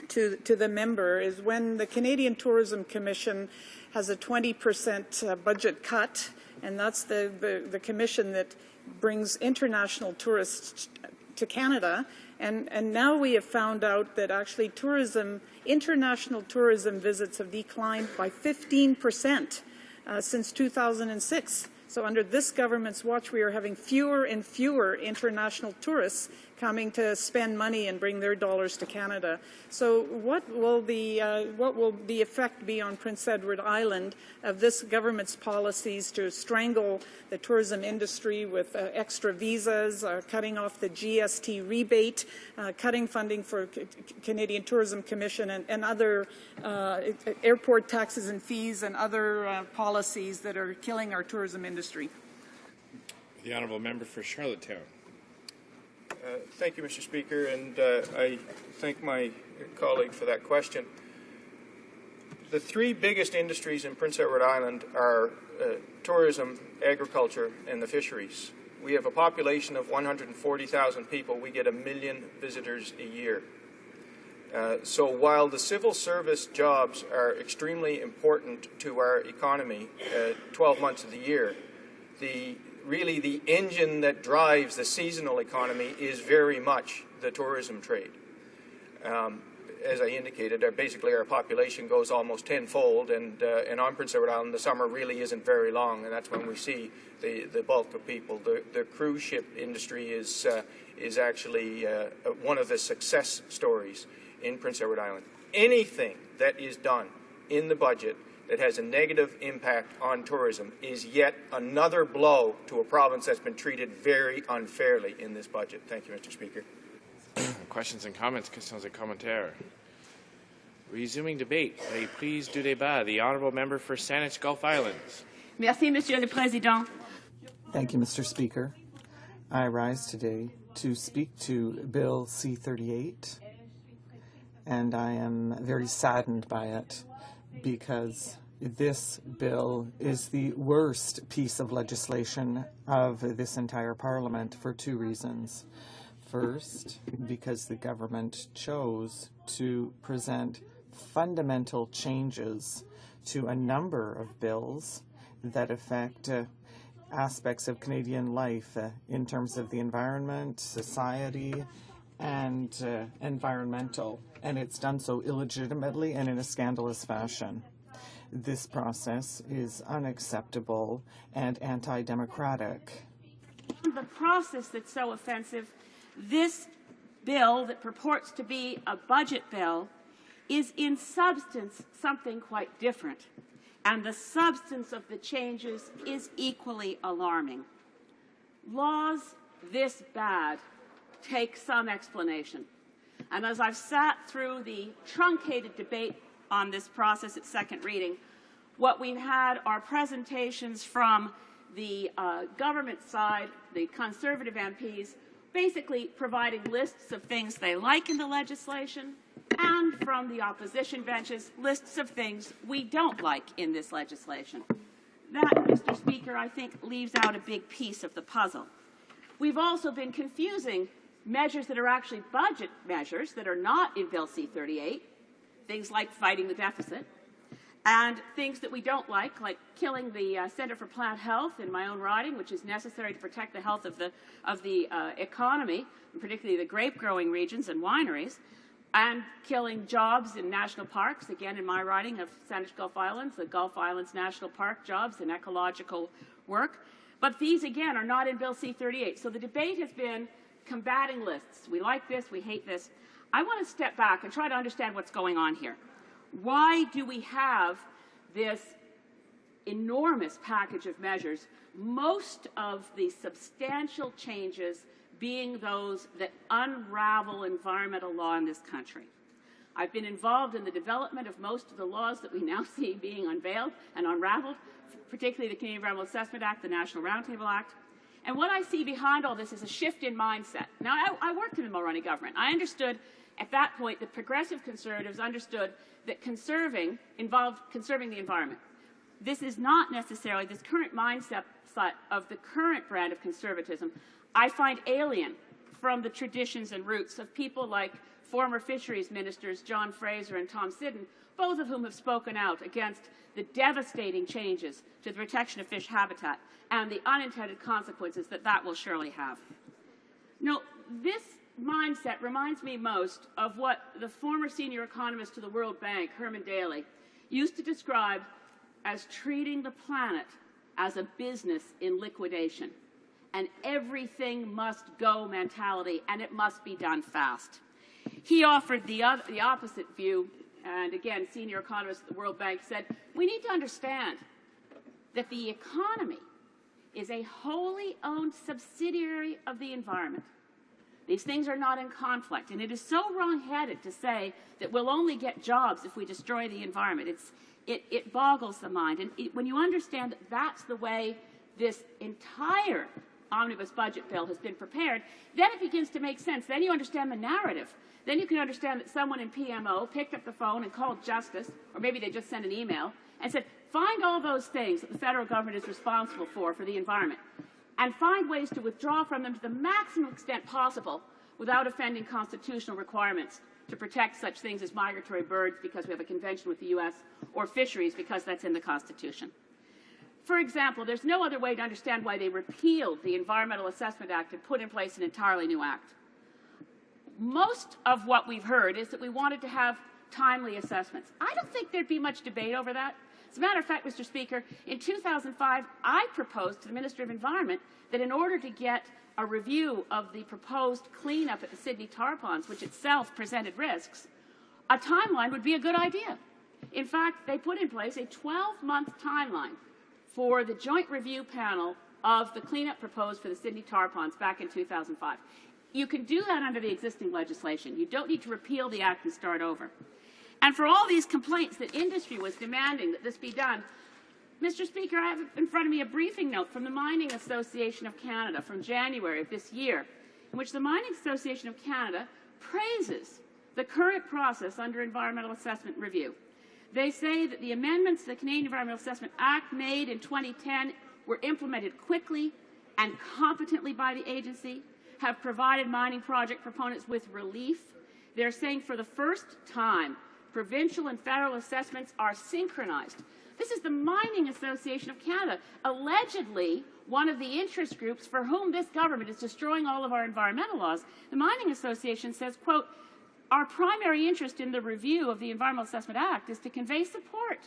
to the member is, when the Canadian Tourism Commission has a 20% budget cut, and that's the commission that brings international tourists to Canada, and now we have found out that actually international tourism visits have declined by 15% since 2006. So under this government's watch, we are having fewer and fewer international tourists coming to spend money and bring their dollars to Canada. So what will the effect be on Prince Edward Island of this government's policies to strangle the tourism industry with extra visas, cutting off the GST rebate, cutting funding for Canadian Tourism Commission and other airport taxes and fees and other policies that are killing our tourism industry? The honourable member for Charlottetown. Thank you, Mr. Speaker, and I thank my colleague for that question. The three biggest industries in Prince Edward Island are tourism, agriculture, and the fisheries. We have a population of 140,000 people. We get 1 million visitors a year. So while the civil service jobs are extremely important to our economy 12 months of the year, really the engine that drives the seasonal economy is very much the tourism trade. As I indicated, basically our population goes almost tenfold, and on Prince Edward Island the summer really isn't very long, and that's when we see the bulk of people. The cruise ship industry is actually one of the success stories in Prince Edward Island. Anything that is done in the budget that has a negative impact on tourism is yet another blow to a province that's been treated very unfairly in this budget. Thank you, Mr. Speaker. Questions and comments, questions et commentaires. Resuming debate, veuillez prise du débat. The honourable member for Saanich Gulf Islands. Merci, Monsieur le Président. Thank you, Mr. Speaker. I rise today to speak to Bill C-38, and I am very saddened by it because this bill is the worst piece of legislation of this entire Parliament for two reasons. First, because the government chose to present fundamental changes to a number of bills that affect aspects of Canadian life in terms of the environment, society, and environmental, and it's done so illegitimately and in a scandalous fashion. This process is unacceptable and anti-democratic. The process that's so offensive, this bill that purports to be a budget bill is in substance something quite different, and the substance of the changes is equally alarming. Laws this bad take some explanation, and as I've sat through the truncated debate on this process at second reading, what we've had are presentations from the government side, the Conservative MPs, basically providing lists of things they like in the legislation, and from the opposition benches, lists of things we don't like in this legislation. That, Mr. Speaker, I think leaves out a big piece of the puzzle. We've also been confusing measures that are actually budget measures that are not in Bill C-38, things like fighting the deficit, and things that we don't like killing the Centre for Plant Health in my own riding, which is necessary to protect the health of the economy, and particularly the grape-growing regions and wineries, and killing jobs in national parks, again in my riding of Saanich Gulf Islands, the Gulf Islands National Park jobs and ecological work. But these, again, are not in Bill C-38. So the debate has been combating lists. We like this, we hate this. I want to step back and try to understand what's going on here. Why do we have this enormous package of measures, most of the substantial changes being those that unravel environmental law in this country? I've been involved in the development of most of the laws that we now see being unveiled and unraveled, particularly the Canadian Environmental Assessment Act, the National Roundtable Act. And what I see behind all this is a shift in mindset. Now, I worked in the Mulroney government. I understood at that point that progressive Conservatives understood that conserving involved conserving the environment. This is not necessarily, this current mindset of the current brand of conservatism, I find alien from the traditions and roots of people like former fisheries ministers John Fraser and Tom Siddon, both of whom have spoken out against the devastating changes to the protection of fish habitat and the unintended consequences that that will surely have. No, this mindset reminds me most of what the former senior economist to the World Bank, Herman Daly, used to describe as treating the planet as a business in liquidation. An everything must go mentality, and it must be done fast. He offered the opposite view, and again, senior economist at the World Bank said, we need to understand that the economy is a wholly owned subsidiary of the environment. These things are not in conflict, and it is so wrong-headed to say that we'll only get jobs if we destroy the environment. It boggles the mind. And when you understand that that's the way this entire omnibus budget bill has been prepared, then it begins to make sense. Then you understand the narrative. Then you can understand that someone in PMO picked up the phone and called Justice, or maybe they just sent an email, and said, find all those things that the federal government is responsible for the environment, and find ways to withdraw from them to the maximum extent possible without offending constitutional requirements to protect such things as migratory birds because we have a convention with the U.S., or fisheries because that's in the Constitution. For example, there's no other way to understand why they repealed the Environmental Assessment Act and put in place an entirely new act. Most of what we've heard is that we wanted to have timely assessments. I don't think there'd be much debate over that. As a matter of fact, Mr. Speaker, in 2005, I proposed to the Minister of Environment that in order to get a review of the proposed cleanup at the Sydney tar ponds, which itself presented risks, a timeline would be a good idea. In fact, they put in place a 12-month timeline for the joint review panel of the cleanup proposed for the Sydney tar ponds back in 2005. You can do that under the existing legislation. You don't need to repeal the Act and start over. And for all these complaints that industry was demanding that this be done, Mr. Speaker, I have in front of me a briefing note from the Mining Association of Canada from January of this year, in which the Mining Association of Canada praises the current process under environmental assessment review. They say that the amendments to the Canadian Environmental Assessment Act made in 2010 were implemented quickly and competently by the agency, have provided mining project proponents with relief. They're saying for the first time, provincial and federal assessments are synchronized. This is the Mining Association of Canada, allegedly one of the interest groups for whom this government is destroying all of our environmental laws. The Mining Association says, quote, our primary interest in the review of the Environmental Assessment Act is to convey support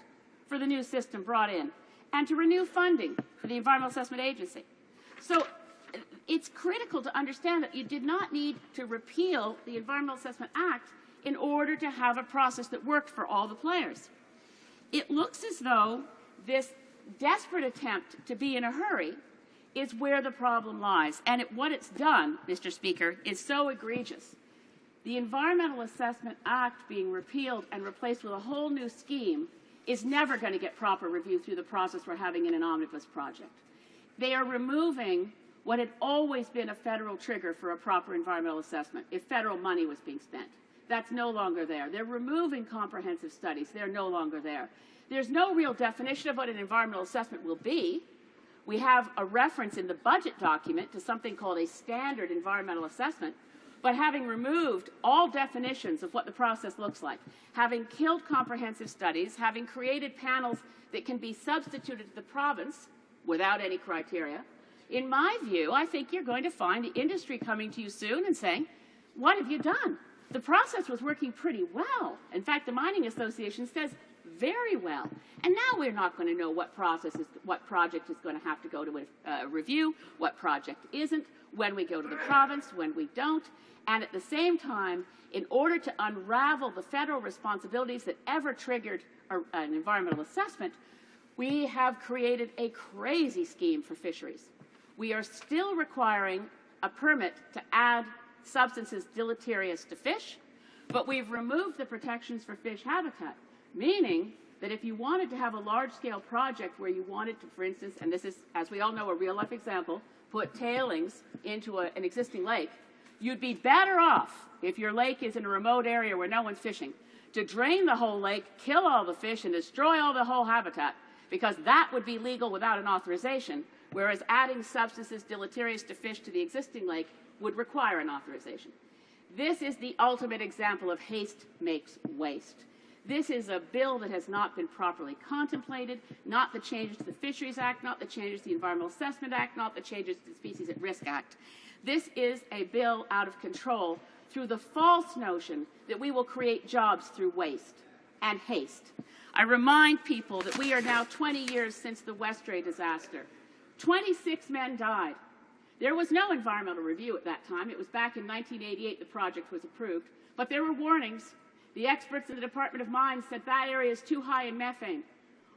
for the new system brought in and to renew funding for the Environmental Assessment Agency. So it's critical to understand that you did not need to repeal the Environmental Assessment Act in order to have a process that worked for all the players. It looks as though this desperate attempt to be in a hurry is where the problem lies. And what it's done, Mr. Speaker, is so egregious. The Environmental Assessment Act being repealed and replaced with a whole new scheme is never going to get proper review through the process we're having in an omnibus project. They are removing what had always been a federal trigger for a proper environmental assessment if federal money was being spent. That's no longer there. They're removing comprehensive studies. They're no longer there. There's no real definition of what an environmental assessment will be. We have a reference in the budget document to something called a standard environmental assessment, but having removed all definitions of what the process looks like, having killed comprehensive studies, having created panels that can be substituted to the province without any criteria, in my view, I think you're going to find the industry coming to you soon and saying, what have you done? The process was working pretty well. In fact, the Mining Association says very well. And now we're not going to know what project is going to have to go to a review, what project isn't, when we go to the province, when we don't. And at the same time, in order to unravel the federal responsibilities that ever triggered an environmental assessment, we have created a crazy scheme for fisheries. We are still requiring a permit to add substances deleterious to fish, but we've removed the protections for fish habitat, meaning that if you wanted to have a large-scale project where you wanted to, for instance, and this is, as we all know, a real-life example, put tailings into an existing lake, you'd be better off, if your lake is in a remote area where no one's fishing, to drain the whole lake, kill all the fish, and destroy all the whole habitat, because that would be legal without an authorization, whereas adding substances deleterious to fish to the existing lake would require an authorization. This is the ultimate example of haste makes waste. This is a bill that has not been properly contemplated, not the changes to the Fisheries Act, not the changes to the Environmental Assessment Act, not the changes to the Species at Risk Act. This is a bill out of control through the false notion that we will create jobs through waste and haste. I remind people that we are now 20 years since the Westray disaster. 26 men died. There was no environmental review at that time. It was back in 1988 the project was approved. But there were warnings. The experts in the Department of Mines said that area is too high in methane.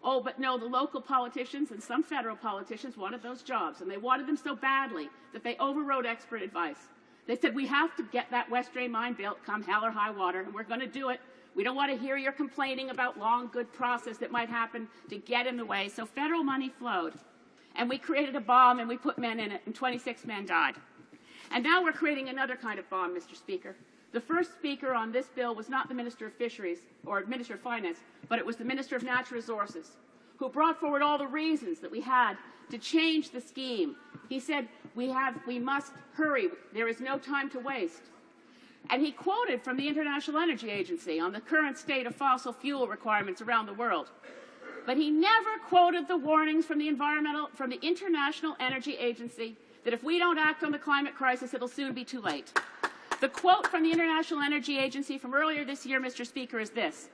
Oh, but no, the local politicians and some federal politicians wanted those jobs, and they wanted them so badly that they overrode expert advice. They said, we have to get that Westray mine built come hell or high water, and we're going to do it. We don't want to hear your complaining about long, good process that might happen to get in the way. So federal money flowed. And we created a bomb, and we put men in it, and 26 men died. And now we're creating another kind of bomb, Mr. Speaker. The first speaker on this bill was not the Minister of Fisheries or Minister of Finance, but it was the Minister of Natural Resources, who brought forward all the reasons that we had to change the scheme. He said, we must hurry. There is no time to waste. And he quoted from the International Energy Agency on the current state of fossil fuel requirements around the world. But he never quoted the warnings from the International Energy Agency that if we don't act on the climate crisis, it'll soon be too late. The quote from the International Energy Agency from earlier this year, Mr. Speaker, is this,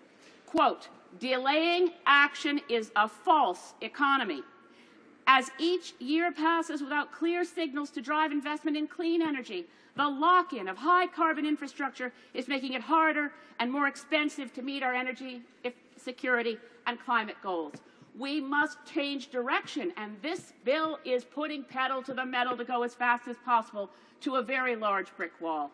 quote, delaying action is a false economy. As each year passes without clear signals to drive investment in clean energy, the lock-in of high-carbon infrastructure is making it harder and more expensive to meet our energy security and climate goals. We must change direction, and this bill is putting pedal to the metal to go as fast as possible to a very large brick wall.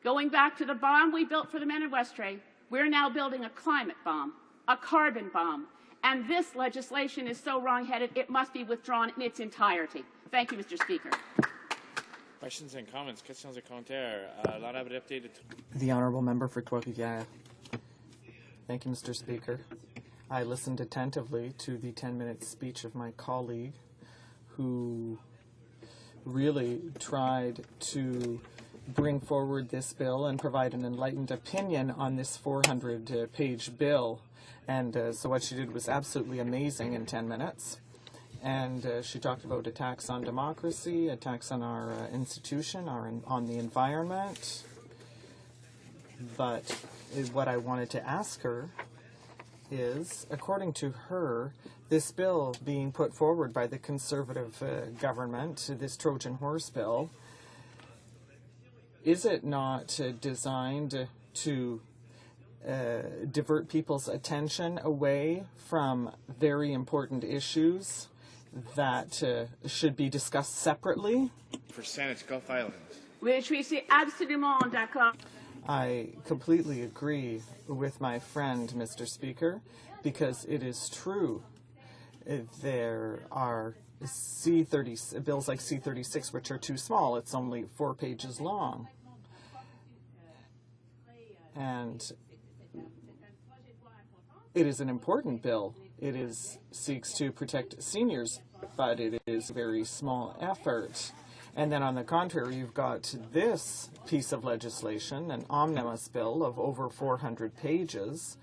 Going back to the bomb we built for the men in Westray, we're now building a climate bomb, a carbon bomb, and this legislation is so wrong-headed it must be withdrawn in its entirety. Thank you, Mr. Speaker. Questions and comments. Questions et commentaires. L'honorable député de... The Honourable Member for Trois-Rivières. Thank you, Mr. Speaker. I listened attentively to the 10-minute speech of my colleague, who really tried to bring forward this bill and provide an enlightened opinion on this 400-page bill. And so what she did was absolutely amazing in 10 minutes. And she talked about attacks on democracy, attacks on our institution, on the environment. But what I wanted to ask her is, according to her, this bill being put forward by the Conservative government, this Trojan horse bill, is it not designed to divert people's attention away from very important issues that should be discussed separately? For Saanich Gulf Islands. Oui, je suis absolument d'accord. I completely agree with my friend, Mr. Speaker, because it is true. There are bills like C-36, which are too small. It's only 4 pages long. And it is an important bill. It seeks to protect seniors, but it is a very small effort. And then on the contrary, you've got this piece of legislation, an omnibus bill of over 400 pages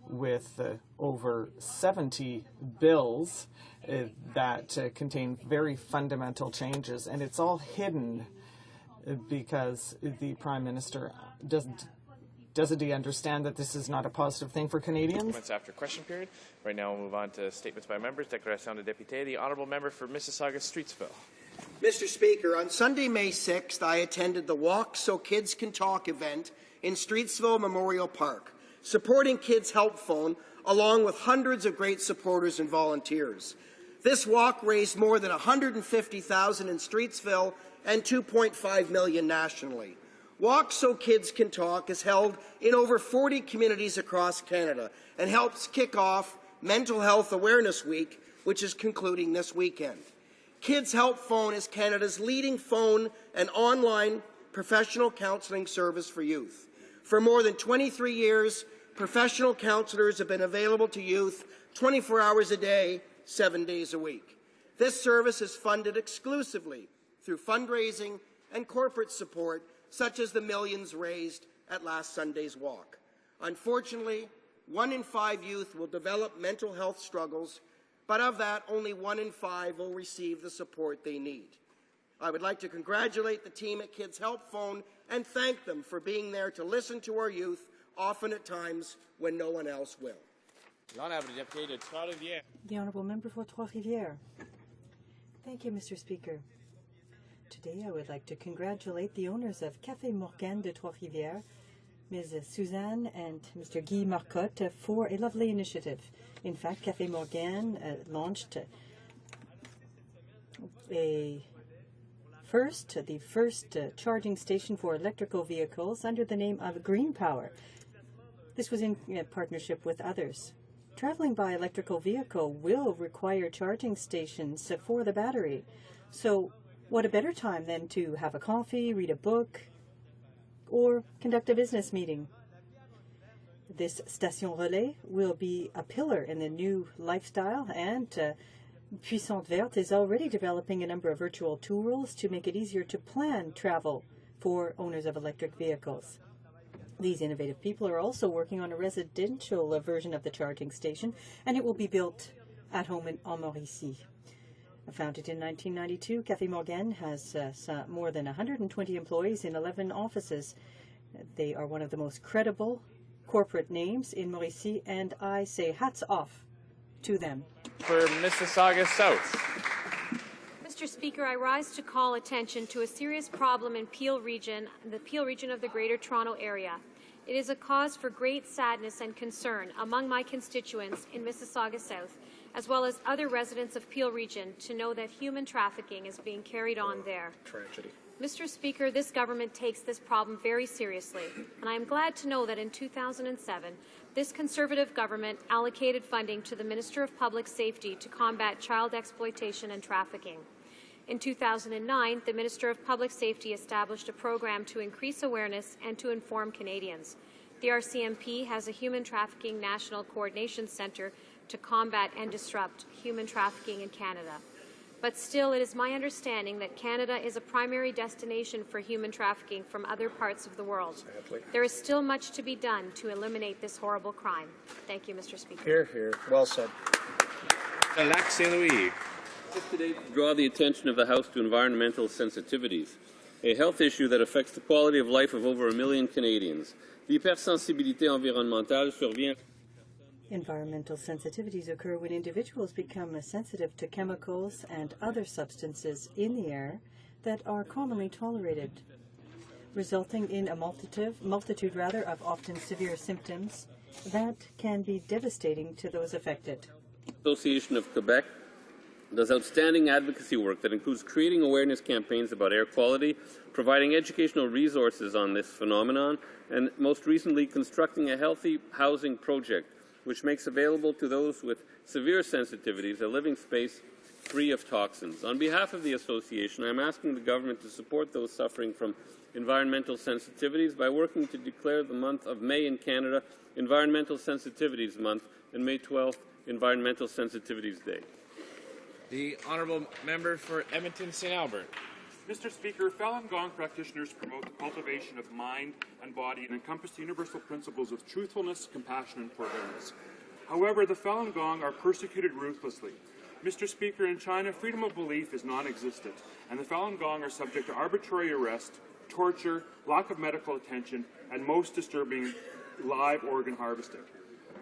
with over 70 bills that contain very fundamental changes. And it's all hidden because the Prime Minister doesn't he understand that this is not a positive thing for Canadians? After question period. Right now we'll move on to statements by members. Déclaration de député. The Honourable Member for Mississauga-Streetsville. Mr. Speaker, on Sunday, May 6th, I attended the Walk So Kids Can Talk event in Streetsville Memorial Park, supporting Kids Help Phone, along with hundreds of great supporters and volunteers. This walk raised more than $150,000 in Streetsville and $2.5 million nationally. Walk So Kids Can Talk is held in over 40 communities across Canada and helps kick off Mental Health Awareness Week, which is concluding this weekend. Kids Help Phone is Canada's leading phone and online professional counselling service for youth. For more than 23 years, professional counsellors have been available to youth 24 hours a day, 7 days a week. This service is funded exclusively through fundraising and corporate support, such as the millions raised at last Sunday's walk. Unfortunately, 1 in 5 youth will develop mental health struggles, but of that, only 1 in 5 will receive the support they need. I would like to congratulate the team at Kids Help Phone and thank them for being there to listen to our youth, often at times when no one else will. The Honourable Député de Trois-Rivières. The Honourable Member for Trois-Rivières. Thank you, Mr. Speaker. Today I would like to congratulate the owners of Café Morgan de Trois-Rivières, Ms. Suzanne and Mr. Guy Marcotte, for a lovely initiative. In fact, Café Morgan launched the first charging station for electrical vehicles under the name of Green Power. This was in partnership with others. Traveling by electrical vehicle will require charging stations for the battery. So what a better time than to have a coffee, read a book, or conduct a business meeting. This Station Relais will be a pillar in the new lifestyle, and Puissante Verte is already developing a number of virtual tools to make it easier to plan travel for owners of electric vehicles. These innovative people are also working on a residential version of the charging station, and it will be built at home in Mauricie. Founded in 1992, Café Morgan has more than 120 employees in 11 offices. They are one of the most credible corporate names in Mauricie, and I say hats off to them. For Mississauga South. Speaker, I rise to call attention to a serious problem in Peel region, the Peel region of the Greater Toronto Area. It is a cause for great sadness and concern among my constituents in Mississauga South, as well as other residents of Peel region, to know that human trafficking is being carried on there. Tragedy. Mr. Speaker, this government takes this problem very seriously, and I am glad to know that in 2007, this Conservative government allocated funding to the Minister of Public Safety to combat child exploitation and trafficking. In 2009, the Minister of Public Safety established a program to increase awareness and to inform Canadians. The RCMP has a Human Trafficking National Coordination Centre to combat and disrupt human trafficking in Canada. But still, it is my understanding that Canada is a primary destination for human trafficking from other parts of the world. Sadly. There is still much to be done to eliminate this horrible crime. Thank you, Mr. Speaker. Hear, hear. Well said. The Lac St. Louis. Today to draw the attention of the House to environmental sensitivities, a health issue that affects the quality of life of over 1 million Canadians. L'hypersensibilité environnementale survient. Environmental sensitivities occur when individuals become sensitive to chemicals and other substances in the air that are commonly tolerated, resulting in a multitude of often severe symptoms that can be devastating to those affected. Association of Quebec does outstanding advocacy work that includes creating awareness campaigns about air quality, providing educational resources on this phenomenon, and most recently constructing a healthy housing project which makes available to those with severe sensitivities a living space free of toxins. On behalf of the association, I am asking the government to support those suffering from environmental sensitivities by working to declare the month of May in Canada Environmental Sensitivities Month and May 12th Environmental Sensitivities Day. The Honourable Member for Edmonton St. Albert. Mr. Speaker, Falun Gong practitioners promote the cultivation of mind and body and encompass the universal principles of truthfulness, compassion, and forbearance. However, the Falun Gong are persecuted ruthlessly. Mr. Speaker, in China, freedom of belief is non-existent, and the Falun Gong are subject to arbitrary arrest, torture, lack of medical attention, and most disturbing, live organ harvesting.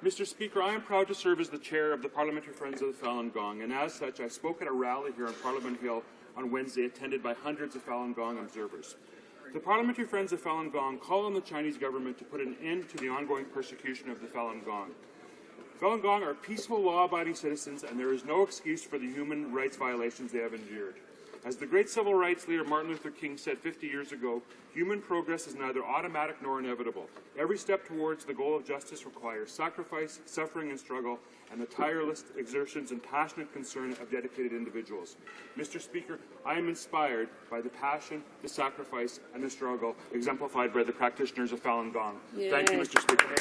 Mr. Speaker, I am proud to serve as the chair of the Parliamentary Friends of the Falun Gong, and as such, I spoke at a rally here on Parliament Hill on Wednesday, attended by hundreds of Falun Gong observers. The Parliamentary Friends of Falun Gong call on the Chinese government to put an end to the ongoing persecution of the Falun Gong. Falun Gong are peaceful, law-abiding citizens, and there is no excuse for the human rights violations they have endured. As the great civil rights leader Martin Luther King said 50 years ago, human progress is neither automatic nor inevitable. Every step towards the goal of justice requires sacrifice, suffering, and struggle, and the tireless exertions and passionate concern of dedicated individuals. Mr. Speaker, I am inspired by the passion, the sacrifice, and the struggle exemplified by the practitioners of Falun Gong. Yeah. Thank you, Mr. Speaker.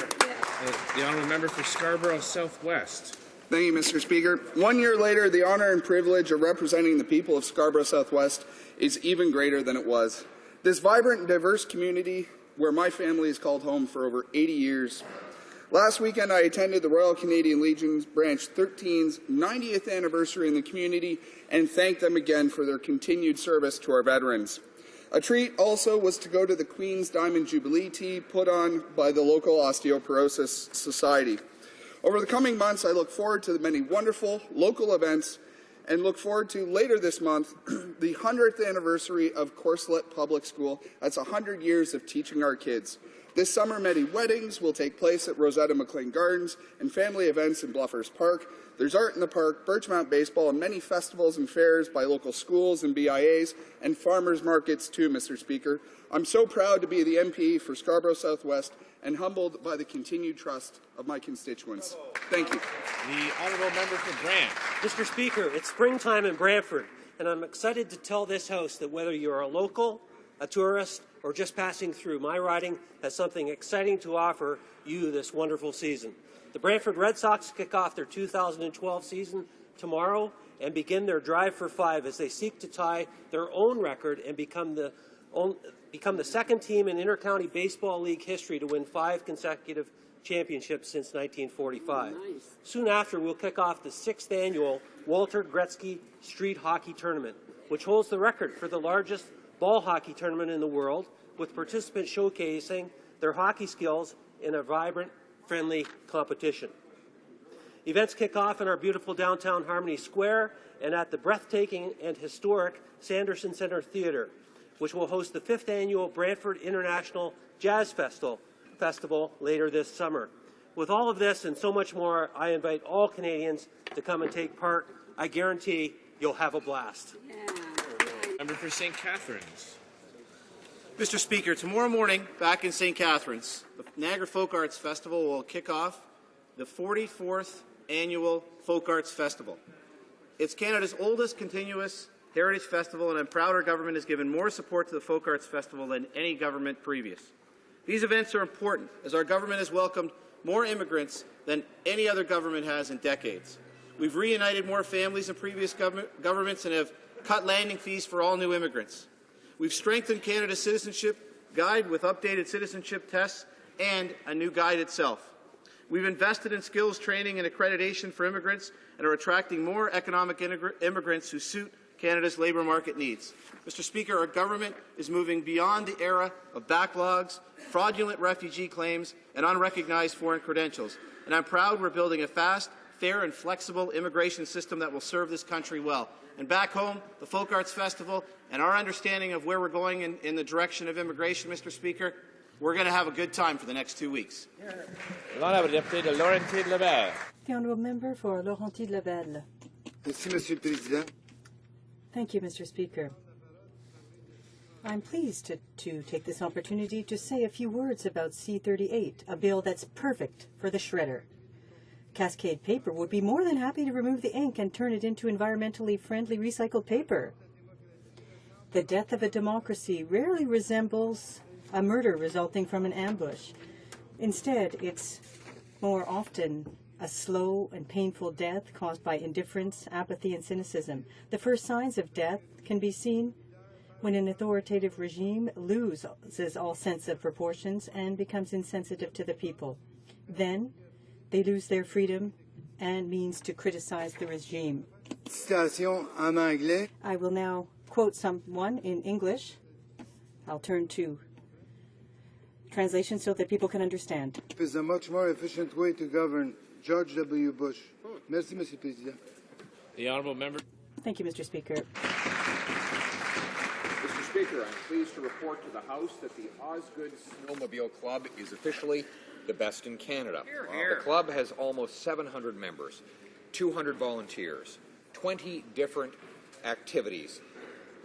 The Honourable Member for Scarborough Southwest. Thank you, Mr. Speaker. 1 year later, the honour and privilege of representing the people of Scarborough Southwest is even greater than it was. This vibrant and diverse community, where my family has called home for over 80 years. Last weekend, I attended the Royal Canadian Legion's Branch 13's 90th anniversary in the community and thanked them again for their continued service to our veterans. A treat also was to go to the Queen's Diamond Jubilee tea put on by the local Osteoporosis Society. Over the coming months, I look forward to the many wonderful local events and look forward to later this month the 100th anniversary of Courcelet Public School. That's 100 years of teaching our kids. This summer, many weddings will take place at Rosetta McLean Gardens and family events in Bluffers Park. There's art in the park, Birchmount Baseball, and many festivals and fairs by local schools and BIAs and farmers markets too, Mr. Speaker. I'm so proud to be the MP for Scarborough Southwest and humbled by the continued trust of my constituents. Thank you. The Honourable Member for Brant. Mr. Speaker, it's springtime in Brantford, and I'm excited to tell this House that whether you're a local, a tourist, or just passing through, my riding has something exciting to offer you this wonderful season. The Brantford Red Sox kick off their 2012 season tomorrow and begin their drive for 5 as they seek to tie their own record and become the second team in Intercounty Baseball League history to win 5 consecutive championships since 1945. Nice. Soon after, we'll kick off the 6th annual Walter Gretzky Street Hockey Tournament, which holds the record for the largest ball hockey tournament in the world, with participants showcasing their hockey skills in a vibrant, friendly competition. Events kick off in our beautiful downtown Harmony Square and at the breathtaking and historic Sanderson Centre Theatre, which will host the 5th annual Brantford International Jazz Festival later this summer. With all of this and so much more, I invite all Canadians to come and take part. I guarantee you'll have a blast. Member for St. Catharines. Mr. Speaker, tomorrow morning, back in St. Catharines, the Niagara Folk Arts Festival will kick off the 44th Annual Folk Arts Festival. It's Canada's oldest continuous heritage festival, and I'm proud our government has given more support to the Folk Arts Festival than any government previous. These events are important, as our government has welcomed more immigrants than any other government has in decades. We've reunited more families than previous governments and have cut landing fees for all new immigrants. We've strengthened Canada's citizenship guide with updated citizenship tests and a new guide itself. We've invested in skills training and accreditation for immigrants and are attracting more economic immigrants who suit Canada's labour market needs. Mr. Speaker, our government is moving beyond the era of backlogs, fraudulent refugee claims, and unrecognized foreign credentials. And I'm proud we're building a fast, fair, and flexible immigration system that will serve this country well. And back home, the Folk Arts Festival and our understanding of where we're going in the direction of immigration, Mr. Speaker, we're going to have a good time for the next 2 weeks. The Honourable Member for Laurentides-Labelle. Thank you, Mr. Speaker. I'm pleased to take this opportunity to say a few words about C-38, a bill that's perfect for the shredder. Cascade Paper would be more than happy to remove the ink and turn it into environmentally friendly recycled paper. The death of a democracy rarely resembles a murder resulting from an ambush. Instead, it's more often a slow and painful death caused by indifference, apathy, and cynicism. The first signs of death can be seen when an authoritative regime loses all sense of proportions and becomes insensitive to the people. Then they lose their freedom and means to criticize the regime. Citation en anglais. I will now quote someone in English. I'll turn to translation so that people can understand. Is a much more efficient way to govern. George W. Bush. Merci, Monsieur le Président. The Honourable Member. Thank you, Mr. Speaker. Mr. Speaker, I'm pleased to report to the House that the Osgood Snowmobile Club is officially the best in Canada. The club has almost 700 members, 200 volunteers, 20 different activities,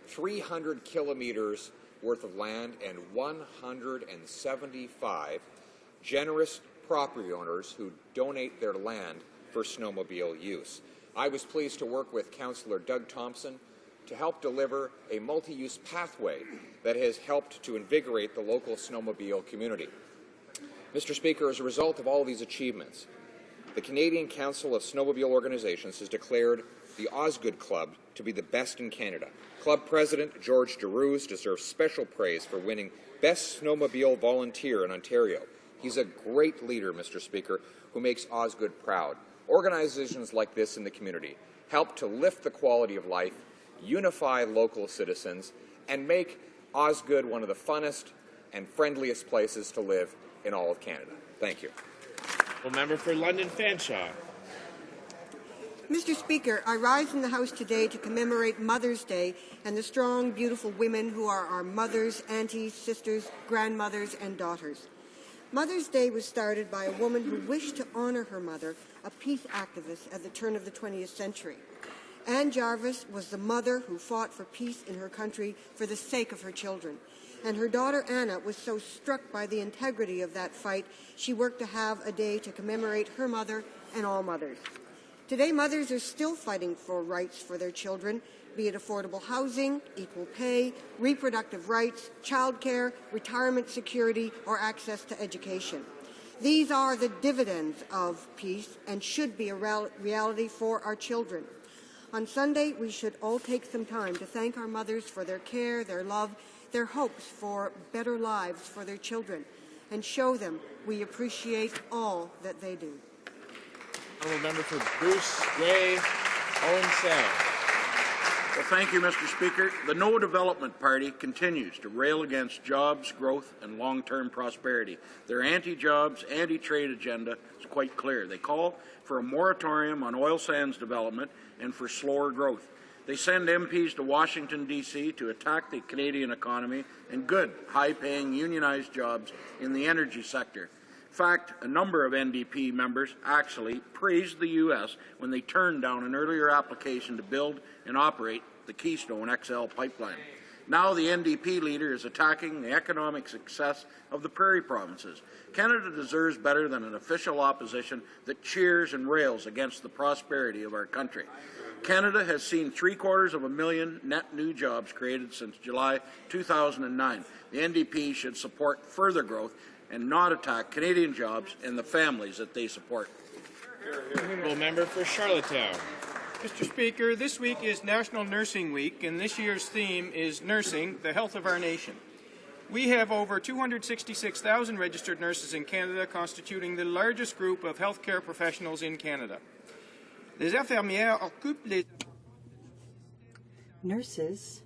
300 kilometers worth of land, and 175 generous property owners who donate their land for snowmobile use. I was pleased to work with Councillor Doug Thompson to help deliver a multi-use pathway that has helped to invigorate the local snowmobile community. Mr. Speaker, as a result of all these achievements, the Canadian Council of Snowmobile Organizations has declared the Osgood Club to be the best in Canada. Club President George DeRuse deserves special praise for winning Best Snowmobile Volunteer in Ontario. He's a great leader, Mr. Speaker, who makes Osgood proud. Organizations like this in the community help to lift the quality of life, unify local citizens, and make Osgood one of the funnest and friendliest places to live in all of Canada. Thank you. Well, Member for London Fanshawe. Mr. Speaker, I rise in the House today to commemorate Mother's Day and the strong, beautiful women who are our mothers, aunties, sisters, grandmothers, and daughters. Mother's Day was started by a woman who wished to honor her mother, a peace activist at the turn of the 20th century. Anne Jarvis was the mother who fought for peace in her country for the sake of her children. And her daughter Anna was so struck by the integrity of that fight, she worked to have a day to commemorate her mother and all mothers. Today, mothers are still fighting for rights for their children, be it affordable housing, equal pay, reproductive rights, childcare, retirement security, or access to education. These are the dividends of peace and should be a reality for our children. On Sunday, we should all take some time to thank our mothers for their care, their love, their hopes for better lives for their children, and show them we appreciate all that they do. Honourable Member for Bruce Gray, Owen Sound. Well, thank you, Mr. Speaker. The No Development Party continues to rail against jobs, growth, and long-term prosperity. Their anti-jobs, anti-trade agenda is quite clear. They call for a moratorium on oil sands development and for slower growth. They send MPs to Washington, D.C. to attack the Canadian economy and good, high-paying, unionized jobs in the energy sector. In fact, a number of NDP members actually praised the U.S. when they turned down an earlier application to build and operate the Keystone XL pipeline. Now the NDP leader is attacking the economic success of the prairie provinces. Canada deserves better than an official opposition that cheers and rails against the prosperity of our country. Canada has seen 750,000 net new jobs created since July 2009. The NDP should support further growth and not attack Canadian jobs and the families that they support. Honourable member for Charlottetown. Mr. Speaker, this week is National Nursing Week, and this year's theme is Nursing, the Health of Our Nation. We have over 266,000 registered nurses in Canada, constituting the largest group of healthcare professionals in Canada. Les infirmières occupent les... Nurses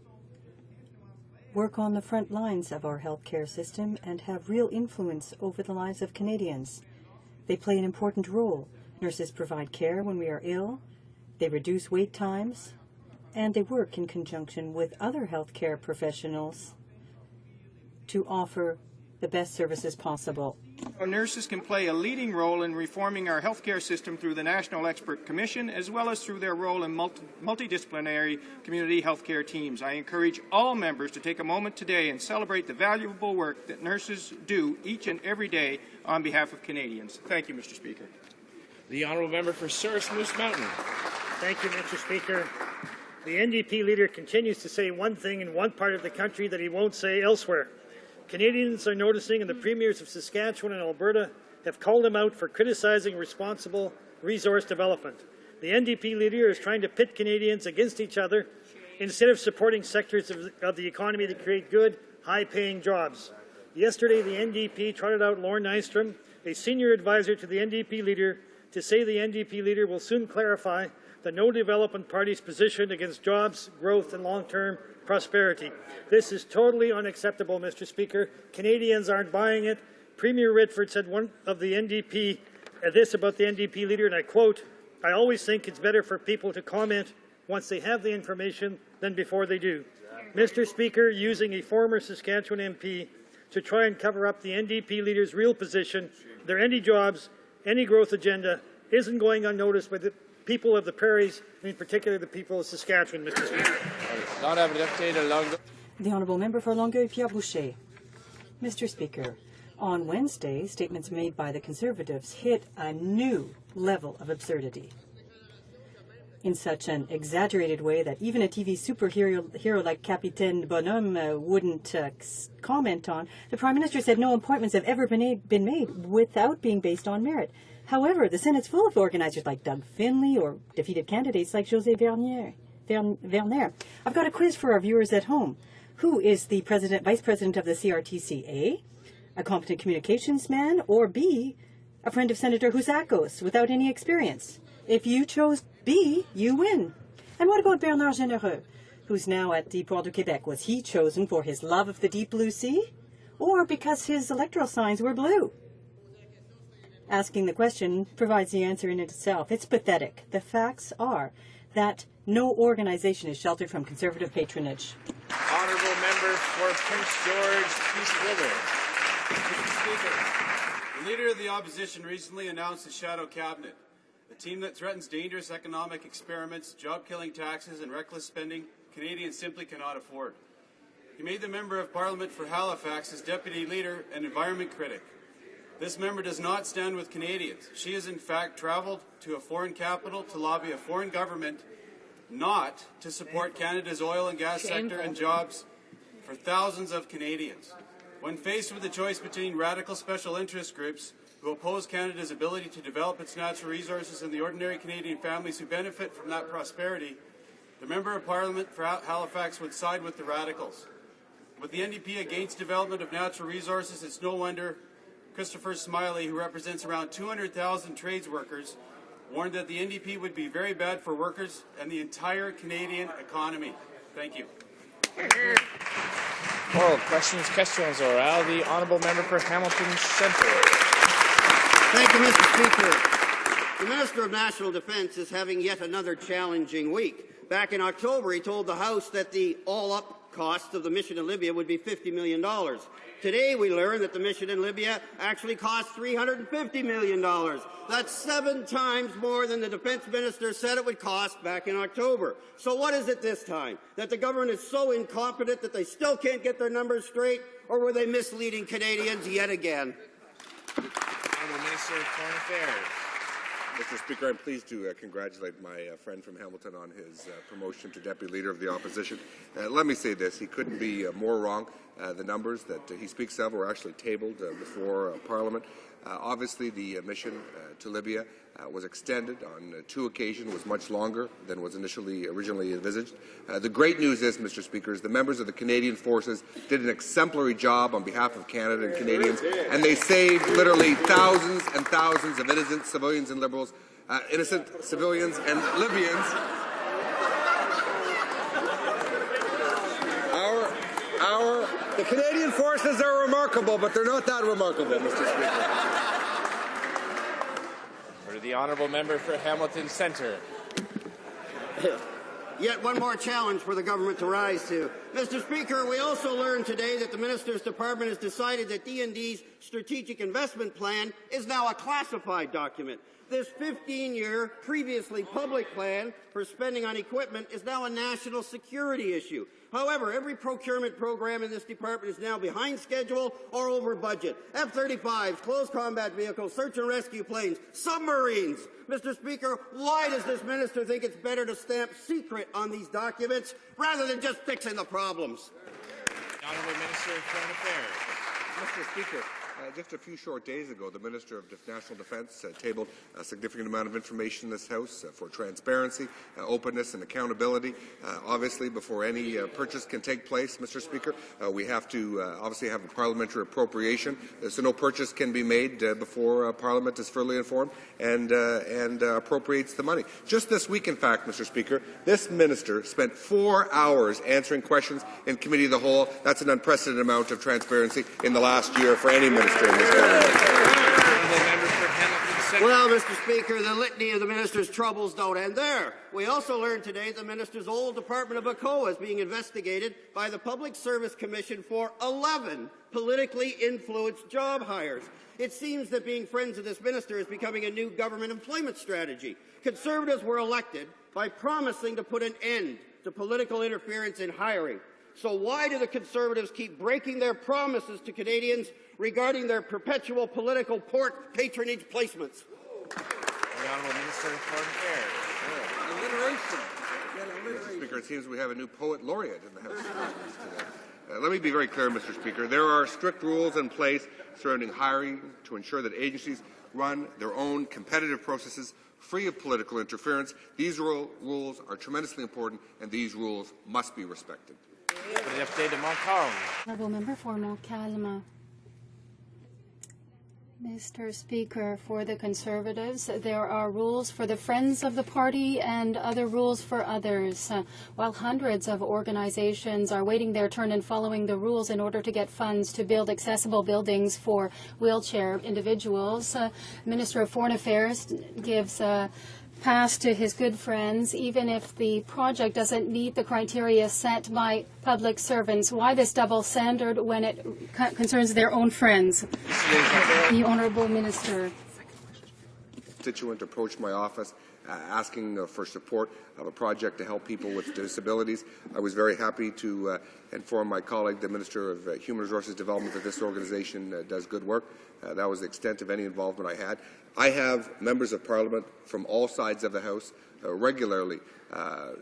work on the front lines of our healthcare system and have real influence over the lives of Canadians. They play an important role. Nurses provide care when we are ill, they reduce wait times, and they work in conjunction with other healthcare professionals to offer the best services possible. Our nurses can play a leading role in reforming our healthcare system through the National Expert Commission, as well as through their role in multidisciplinary community healthcare teams. I encourage all members to take a moment today and celebrate the valuable work that nurses do each and every day on behalf of Canadians. Thank you, Mr. Speaker. The honourable member for Souris Moose Mountain. Thank you, Mr. Speaker. The NDP leader continues to say one thing in one part of the country that he won't say elsewhere. Canadians are noticing, and the premiers of Saskatchewan and Alberta have called him out for criticizing responsible resource development. The NDP leader is trying to pit Canadians against each other instead of supporting sectors of the economy that create good, high-paying jobs. Yesterday, the NDP trotted out Lorne Nystrom, a senior advisor to the NDP leader, to say the NDP leader will soon clarify the No Development Party's position against jobs, growth, and long-term prosperity. This is totally unacceptable, Mr. Speaker. Canadians aren't buying it. Premier Redford said this about the NDP leader, and I quote, "I always think it's better for people to comment once they have the information than before they do." Mr. Speaker, using a former Saskatchewan MP to try and cover up the NDP leader's real position, their anti-jobs, anti-growth agenda isn't going unnoticed by the people of the prairies, and in particular the people of Saskatchewan, Mr. Speaker. The Honourable Member for Longueuil-Pierre Boucher. Mr. Speaker, on Wednesday, statements made by the Conservatives hit a new level of absurdity. In such an exaggerated way that even a TV superhero like Capitaine Bonhomme wouldn't comment on, the Prime Minister said no appointments have ever been made without being based on merit. However, the Senate's full of organizers like Doug Finley or defeated candidates like José Vernier. I've got a quiz for our viewers at home. Who is the vice president of the CRTC? A, a competent communications man, or B, a friend of Senator Huzakos without any experience? If you chose B, you win. And what about Bernard Généreux, who's now at the Port du Québec? Was he chosen for his love of the deep blue sea, or because his electoral signs were blue? Asking the question provides the answer in itself. It's pathetic. The facts are that no organization is sheltered from Conservative patronage. Honourable member for Prince George, East River. Mr. Speaker, the Leader of the Opposition recently announced a shadow cabinet, a team that threatens dangerous economic experiments, job-killing taxes, and reckless spending Canadians simply cannot afford. He made the Member of Parliament for Halifax his deputy leader and environment critic. This member does not stand with Canadians. She has in fact travelled to a foreign capital to lobby a foreign government not to support Canada's oil and gas sector and jobs for thousands of Canadians. When faced with the choice between radical special interest groups who oppose Canada's ability to develop its natural resources and the ordinary Canadian families who benefit from that prosperity, the Member of Parliament for Halifax would side with the radicals. With the NDP against development of natural resources, it's no wonder Christopher Smiley, who represents around 200,000 trades workers, warned that the NDP would be very bad for workers and the entire Canadian economy. Thank you. Oral questions orales. The honourable member for Hamilton Centre. Thank you, Mr. Speaker. The Minister of National Defence is having yet another challenging week. Back in October, he told the House that the all-up cost of the mission in Libya would be $50 million. Today, we learn that the mission in Libya actually cost $350 million. That's 7 times more than the defence minister said it would cost back in October. So what is it this time? That the government is so incompetent that they still can't get their numbers straight, or were they misleading Canadians yet again? Honourable Minister of Foreign Affairs. Mr. Speaker, I'm pleased to congratulate my friend from Hamilton on his promotion to Deputy Leader of the Opposition. Let me say this, he couldn't be more wrong. The numbers that he speaks of were actually tabled before Parliament. Obviously, the mission to Libya was extended on 2 occasions, was much longer than was originally envisaged. The great news is, Mr. Speaker, is the members of the Canadian Forces did an exemplary job on behalf of Canada and Canadians, and they saved literally thousands and thousands of innocent civilians and Liberals, innocent civilians and Libyans. The Canadian Forces are remarkable, but they're not that remarkable, Mr. Speaker. For the honourable member for Hamilton Centre. Yet one more challenge for the government to rise to. Mr. Speaker, we also learned today that the Minister's Department has decided that DND's strategic investment plan is now a classified document. This 15-year, previously public plan for spending on equipment is now a national security issue. However, every procurement program in this department is now behind schedule or over budget. F-35s, close combat vehicles, search and rescue planes, submarines. Mr. Speaker, why does this minister think it's better to stamp secret on these documents rather than just fixing the problems? The Honourable Minister of Foreign Affairs. Mr. Speaker, just a few short days ago, the Minister of National Defence tabled a significant amount of information in this House for transparency, openness and accountability. Obviously, before any purchase can take place, Mr. Speaker, we have to obviously have a parliamentary appropriation, so no purchase can be made before Parliament is fully informed and appropriates the money. Just this week, in fact, Mr. Speaker, this Minister spent 4 hours answering questions in Committee of the Whole. That's an unprecedented amount of transparency in the last year for any minister. Well, Mr. Speaker, the litany of the minister's troubles don't end there. We also learned today the minister's old department of HoC is being investigated by the Public Service Commission for 11 politically influenced job hires. It seems that being friends of this minister is becoming a new government employment strategy. Conservatives were elected by promising to put an end to political interference in hiring. So why do the Conservatives keep breaking their promises to Canadians regarding their perpetual political port patronage placements? The Honourable Minister of Foreign Affairs. Mr. Speaker, it seems we have a new poet laureate in the House today. Let me be very clear, Mr. Speaker. There are strict rules in place surrounding hiring to ensure that agencies run their own competitive processes free of political interference. These rules are tremendously important, and these rules must be respected. Honourable member for Montcalm. Mr. Speaker, for the Conservatives, there are rules for the friends of the party and other rules for others. While hundreds of organizations are waiting their turn and following the rules in order to get funds to build accessible buildings for wheelchair individuals, Minister of Foreign Affairs gives pass to his good friends, even if the project doesn't meet the criteria set by public servants. Why this double standard when it concerns their own friends? The Honourable Minister. Constituent approached my office asking for support of a project to help people with disabilities. I was very happy to inform my colleague, the Minister of Human Resources Development, that this organization does good work. That was the extent of any involvement I had. I have members of Parliament from all sides of the House regularly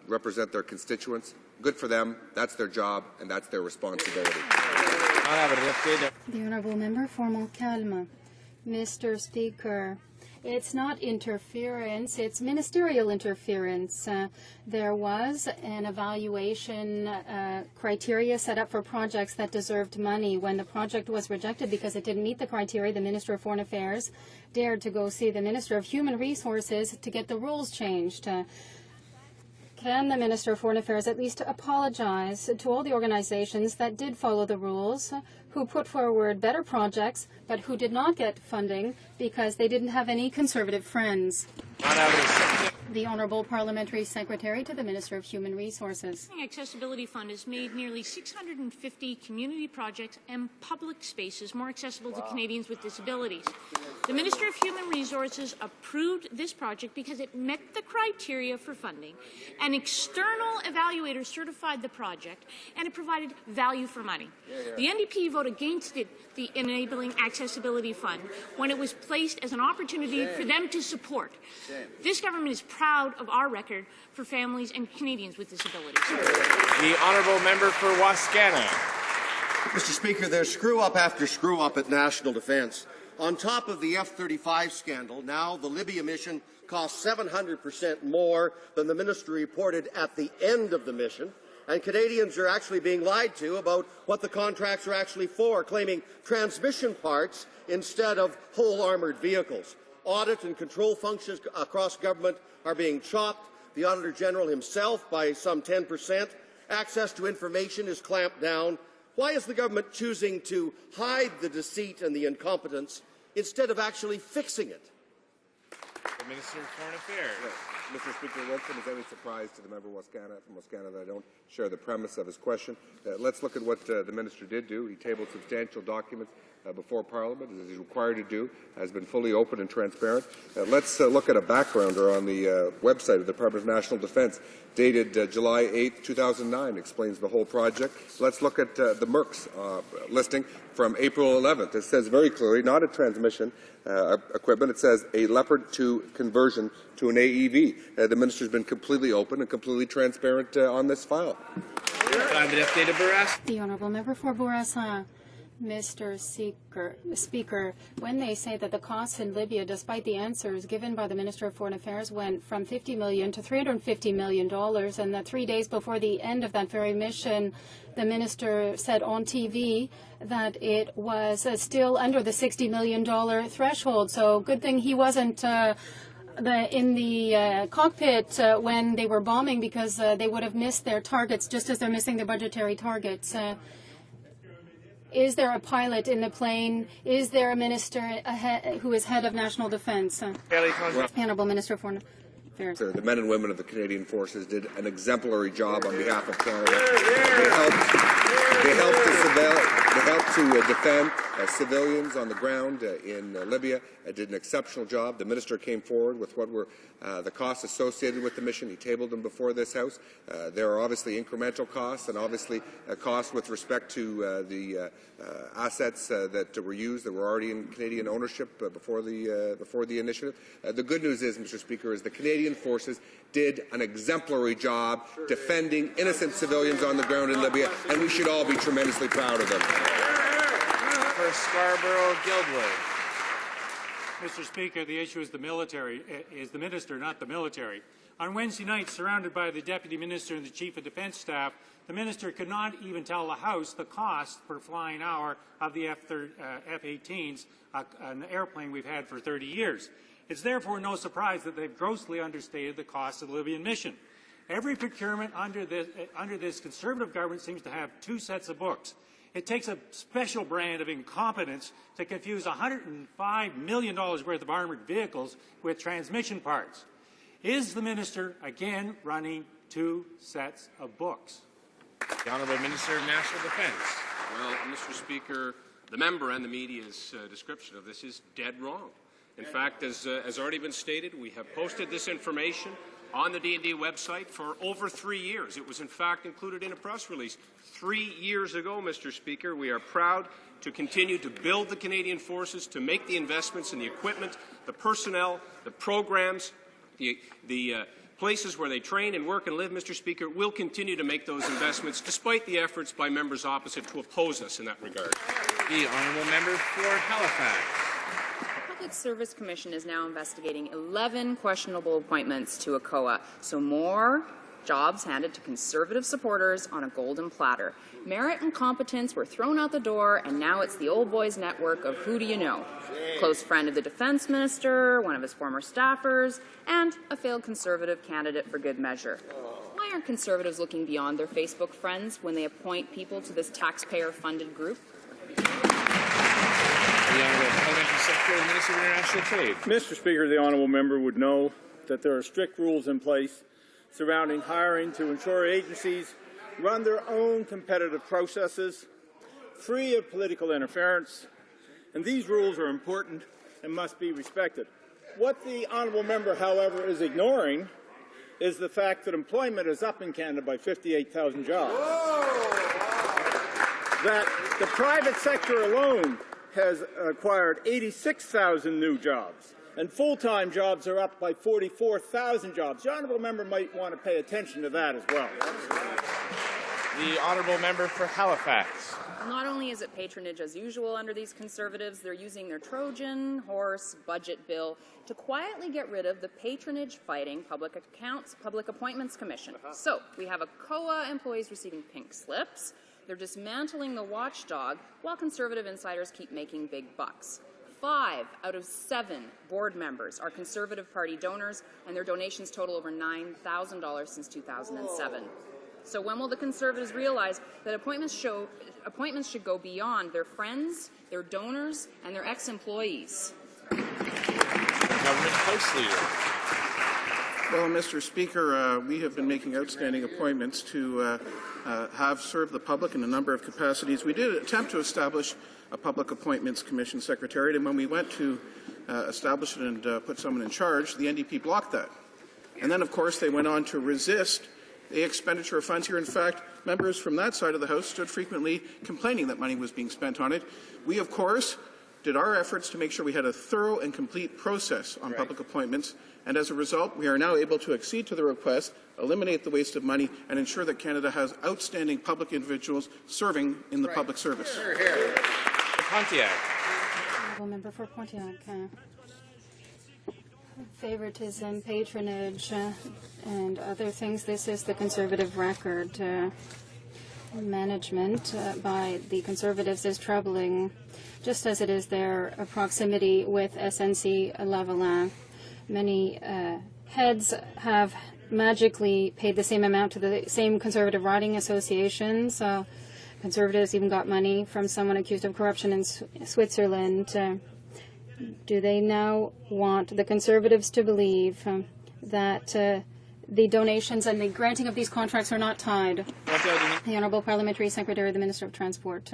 represent their constituents. Good for them. That's their job, and that's their responsibility. The Honourable Member for Montcalm. Mr. Speaker, It's not interference, it's ministerial interference. There was an evaluation criteria set up for projects that deserved money. When the project was rejected because it didn't meet the criteria, the Minister of Foreign Affairs dared to go see the Minister of Human Resources to get the rules changed. Can the Minister of Foreign Affairs at least apologize to all the organizations that did follow the rules, who put forward better projects, but who did not get funding because they didn't have any Conservative friends? The Honourable Parliamentary Secretary to the Minister of Human Resources. The Accessibility Fund has made nearly 650 community projects and public spaces more accessible to Canadians with disabilities. The Minister of Human Resources approved this project because it met the criteria for funding. An external evaluator certified the project, and it provided value for money. The NDP voted against it, the Enabling Accessibility Fund, when it was placed as an opportunity for them to support. This government is proud of our record for families and Canadians with disabilities. The honourable member for Wascana. Mr. Speaker, there's screw-up after screw-up at National Defence. On top of the F-35 scandal, now the Libya mission costs 700% more than the minister reported at the end of the mission, and Canadians are actually being lied to about what the contracts are actually for, claiming transmission parts instead of whole armoured vehicles. Audit and control functions across government are being chopped, the Auditor General himself by some 10%. Access to information is clamped down. Why is the government choosing to hide the deceit and the incompetence instead of actually fixing it? The Minister of Foreign Affairs. Yes. Mr. Speaker, it won't come as any surprise to the member from Wascana that I don't share the premise of his question. Let's look at what the minister did do. He tabled substantial documents before Parliament, as he's required to do, has been fully open and transparent. Let's look at a backgrounder on the website of the Department of National Defence, dated July 8, 2009, explains the whole project. Let's look at the Merck's listing from April 11th. It says very clearly, not a transmission equipment, it says a Leopard 2 conversion to an AEV. The minister's been completely open and completely transparent on this file. The honourable member for Bourassa. Mr. Speaker, when they say that the costs in Libya, despite the answers given by the Minister of Foreign Affairs, went from $50 million to $350 million, and that 3 days before the end of that very mission, the minister said on TV that it was still under the $60 million threshold. So good thing he wasn't in the cockpit when they were bombing, because they would have missed their targets, just as they're missing their budgetary targets. Is there a pilot in the plane? Is there a minister who is head of national defence? Honourable Minister of Foreign Affairs. The men and women of the Canadian Forces did an exemplary job on behalf of Canada. They helped to defend civilians on the ground in Libya. Did an exceptional job. The minister came forward with what were the costs associated with the mission. He tabled them before this House. There are obviously incremental costs and obviously costs with respect to the assets that were used that were already in Canadian ownership before the initiative. The good news is, Mr. Speaker, is the Canadian Forces did an exemplary job defending innocent civilians on the ground in Libya, and we should all be tremendously proud of them. For Scarborough, Guildwood. Mr. Speaker, the issue is the military, is the minister, not the military. On Wednesday night, surrounded by the Deputy Minister and the Chief of Defence Staff, the minister could not even tell the House the cost per flying hour of the F-18s, an airplane we've had for 30 years. It's therefore no surprise that they've grossly understated the cost of the Libyan mission. Every procurement under this Conservative government seems to have two sets of books. It takes a special brand of incompetence to confuse $105 million worth of armoured vehicles with transmission parts. Is the minister again running two sets of books? The Honourable Minister of National Defence. Well, Mr. Speaker, the member and the media's description of this is dead wrong. In fact, as already been stated, we have posted this information on the D&D website for over 3 years. It was, in fact, included in a press release 3 years ago, Mr. Speaker. We are proud to continue to build the Canadian Forces, to make the investments in the equipment, the personnel, the programs, the places where they train and work and live, Mr. Speaker. We'll continue to make those investments, despite the efforts by members opposite to oppose us in that regard. The honourable member for Halifax. Public Service Commission is now investigating 11 questionable appointments to a COA, so more jobs handed to Conservative supporters on a golden platter. Merit and competence were thrown out the door, and now it's the old boys network of who do you know? Close friend of the Defence Minister, one of his former staffers, and a failed Conservative candidate for good measure. Why aren't Conservatives looking beyond their Facebook friends when they appoint people to this taxpayer-funded group? The Honourable Parliamentary Secretary and Minister of International Trade. Mr. Speaker, the honourable member would know that there are strict rules in place surrounding hiring to ensure agencies run their own competitive processes, free of political interference, and these rules are important and must be respected. What the honourable member, however, is ignoring is the fact that employment is up in Canada by 58,000 jobs. That the private sector alone has acquired 86,000 new jobs, and full-time jobs are up by 44,000 jobs. The honourable member might want to pay attention to that as well. The honourable member for Halifax. Not only is it patronage as usual under these Conservatives, they're using their Trojan horse budget bill to quietly get rid of the patronage-fighting Public Appointments Commission. So we have a COA employees receiving pink slips. They're dismantling the watchdog while Conservative insiders keep making big bucks. 5 out of 7 board members are Conservative Party donors, and their donations total over $9,000 since 2007. So when will the Conservatives realize that appointments should go beyond their friends, their donors, and their ex-employees? Government House Leader. Well, Mr. Speaker, we have been making outstanding appointments to have served the public in a number of capacities. We did attempt to establish a Public Appointments Commission Secretariat, and when we went to establish it and put someone in charge, the NDP blocked that. And then, of course, they went on to resist the expenditure of funds here. In fact, members from that side of the House stood frequently complaining that money was being spent on it. We, of course, did our efforts to make sure we had a thorough and complete process on public appointments, and as a result, we are now able to accede to the request, eliminate the waste of money, and ensure that Canada has outstanding public individuals serving in the public service. Here, here. Pontiac. Honourable member for Pontiac. Favoritism, patronage, and other things. This is the Conservative record. Management by the Conservatives is troubling, just as it is their proximity with SNC-Lavalin. Many heads have magically paid the same amount to the same Conservative riding associations. Conservatives even got money from someone accused of corruption in Switzerland. Do they now want the Conservatives to believe that the donations and the granting of these contracts are not tied? The Honourable Parliamentary Secretary, the Minister of Transport.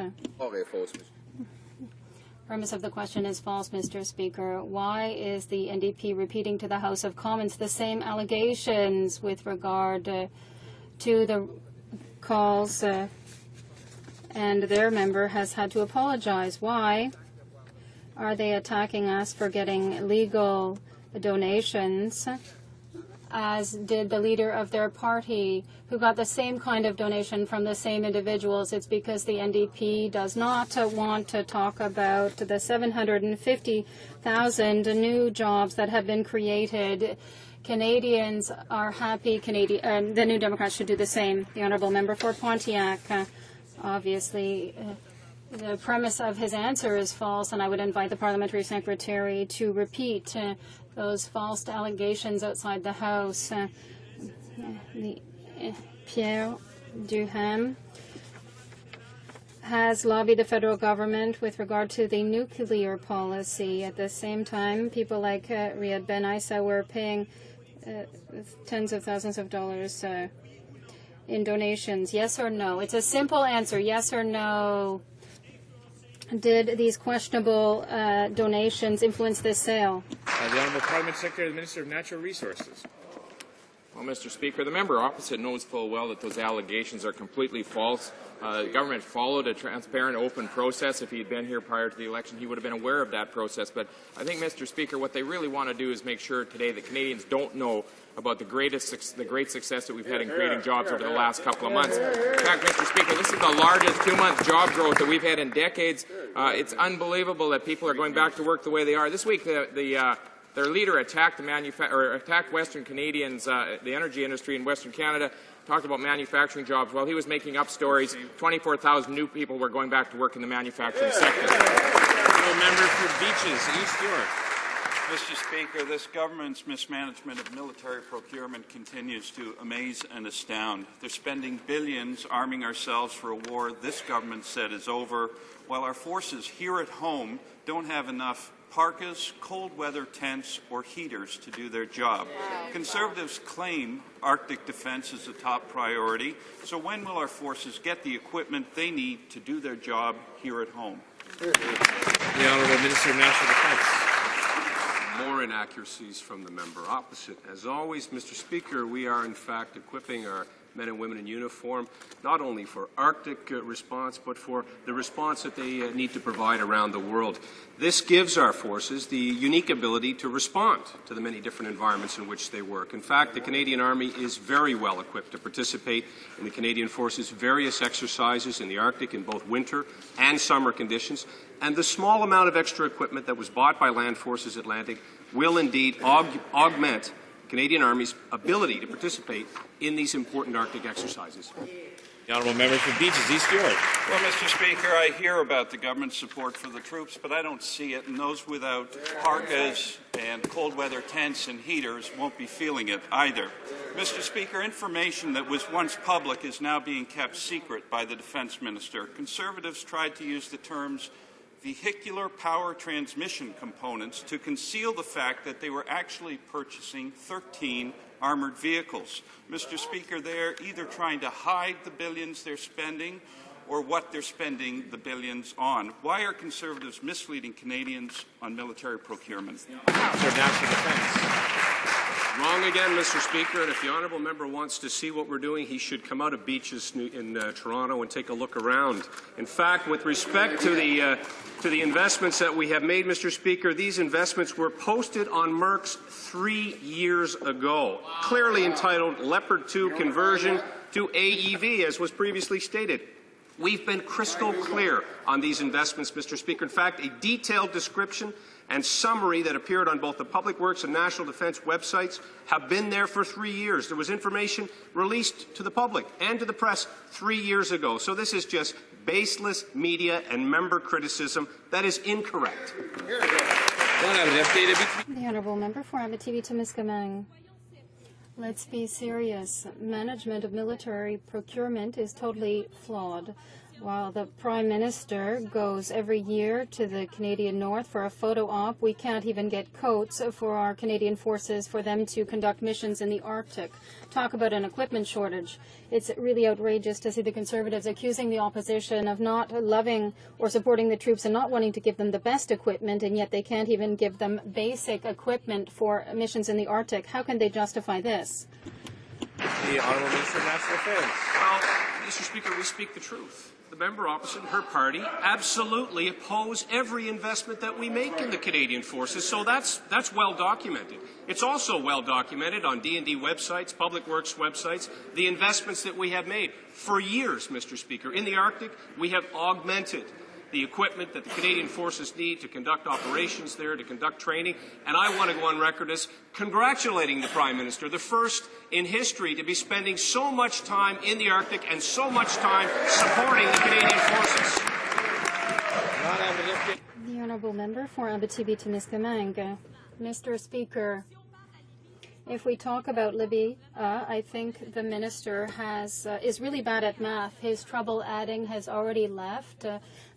Premise of the question is false, Mr. Speaker. Why is the NDP repeating to the House of Commons the same allegations with regard to the calls and their member has had to apologize? Why are they attacking us for getting legal donations, as did the leader of their party, who got the same kind of donation from the same individuals? It's because the NDP does not want to talk about the 750,000 new jobs that have been created. Canadians are happy. The New Democrats should do the same. The honourable member for Pontiac, obviously, the premise of his answer is false, and I would invite the Parliamentary Secretary to repeat those false allegations outside the House. Pierre Duham has lobbied the federal government with regard to the nuclear policy. At the same time, people like Riyad Ben Issa were paying tens of thousands of dollars in donations. Yes or no? It's a simple answer, yes or no. Did these questionable donations influence this sale? The Honourable Parliament Secretary, the Minister of Natural Resources. Well, Mr. Speaker, the member opposite knows full well that those allegations are completely false. The government followed a transparent, open process. If he had been here prior to the election, he would have been aware of that process. But I think, Mr. Speaker, what they really want to do is make sure today that Canadians don't know about the great success that we've had in creating jobs over the last couple of months. In fact, Mr. Speaker, this is the largest 2-month job growth that we've had in decades. It's unbelievable that people are going back to work the way they are. This week, their leader attacked attacked Western Canadians, the energy industry in Western Canada, talked about manufacturing jobs. While he was making up stories, 24,000 new people were going back to work in the manufacturing sector. Member for Beaches, East York. Mr. Speaker, this government's mismanagement of military procurement continues to amaze and astound. They're spending billions arming ourselves for a war this government said is over, while our forces here at home don't have enough parkas, cold weather tents, or heaters to do their job. Conservatives claim Arctic defense is a top priority, so when will our forces get the equipment they need to do their job here at home? The Honourable Minister of National Defence. More inaccuracies from the member opposite. As always, Mr. Speaker, we are in fact equipping our men and women in uniform not only for Arctic response, but for the response that they need to provide around the world. This gives our forces the unique ability to respond to the many different environments in which they work. In fact, the Canadian Army is very well equipped to participate in the Canadian Forces' various exercises in the Arctic in both winter and summer conditions. And the small amount of extra equipment that was bought by Land Forces Atlantic will indeed augment Canadian Army's ability to participate in these important Arctic exercises. The Honourable Member for Beaches, East York. Well, Mr. Speaker, I hear about the government's support for the troops, but I don't see it, and those without parkas and cold weather tents and heaters won't be feeling it either. Mr. Speaker, information that was once public is now being kept secret by the Defence Minister. Conservatives tried to use the terms vehicular power transmission components to conceal the fact that they were actually purchasing 13 armoured vehicles. Mr. Speaker, they're either trying to hide the billions they're spending or what they're spending the billions on. Why are Conservatives misleading Canadians on military procurement? National Defence. Wrong again, Mr. Speaker, and if the honourable member wants to see what we're doing, he should come out of Beaches in Toronto and take a look around. In fact, with respect to the investments that we have made, Mr. Speaker, these investments were posted on Merck's 3 years ago, clearly entitled Leopard 2 Conversion to AEV, as was previously stated. We've been crystal clear on these investments, Mr. Speaker. In fact, a detailed description and summary that appeared on both the Public Works and National Defence websites have been there for 3 years. There was information released to the public and to the press 3 years ago. So this is just baseless media and member criticism that is incorrect. The Honourable Member for Abitibi-Témiscamingue. Let's be serious. Management of military procurement is totally flawed. While the Prime Minister goes every year to the Canadian North for a photo op, we can't even get coats for our Canadian forces for them to conduct missions in the Arctic. Talk about an equipment shortage. It's really outrageous to see the Conservatives accusing the opposition of not loving or supporting the troops and not wanting to give them the best equipment, and yet they can't even give them basic equipment for missions in the Arctic. How can they justify this? The Honourable Minister of National Defence. Well, Mr. Speaker, we speak the truth. The member opposite and her party absolutely oppose every investment that we make in the Canadian Forces, so that's well documented. It's also well documented on D&D websites, Public Works websites, the investments that we have made for years, Mr. Speaker. In the Arctic, we have augmented the equipment that the Canadian Forces need to conduct operations there, to conduct training, and I want to go on record as congratulating the Prime Minister, the first in history to be spending so much time in the Arctic and so much time supporting the Canadian Forces. The Honourable Member for Abitibi-Témiscamingue. Mr. Speaker, if we talk about Libya, I think the minister is really bad at math. His trouble adding has already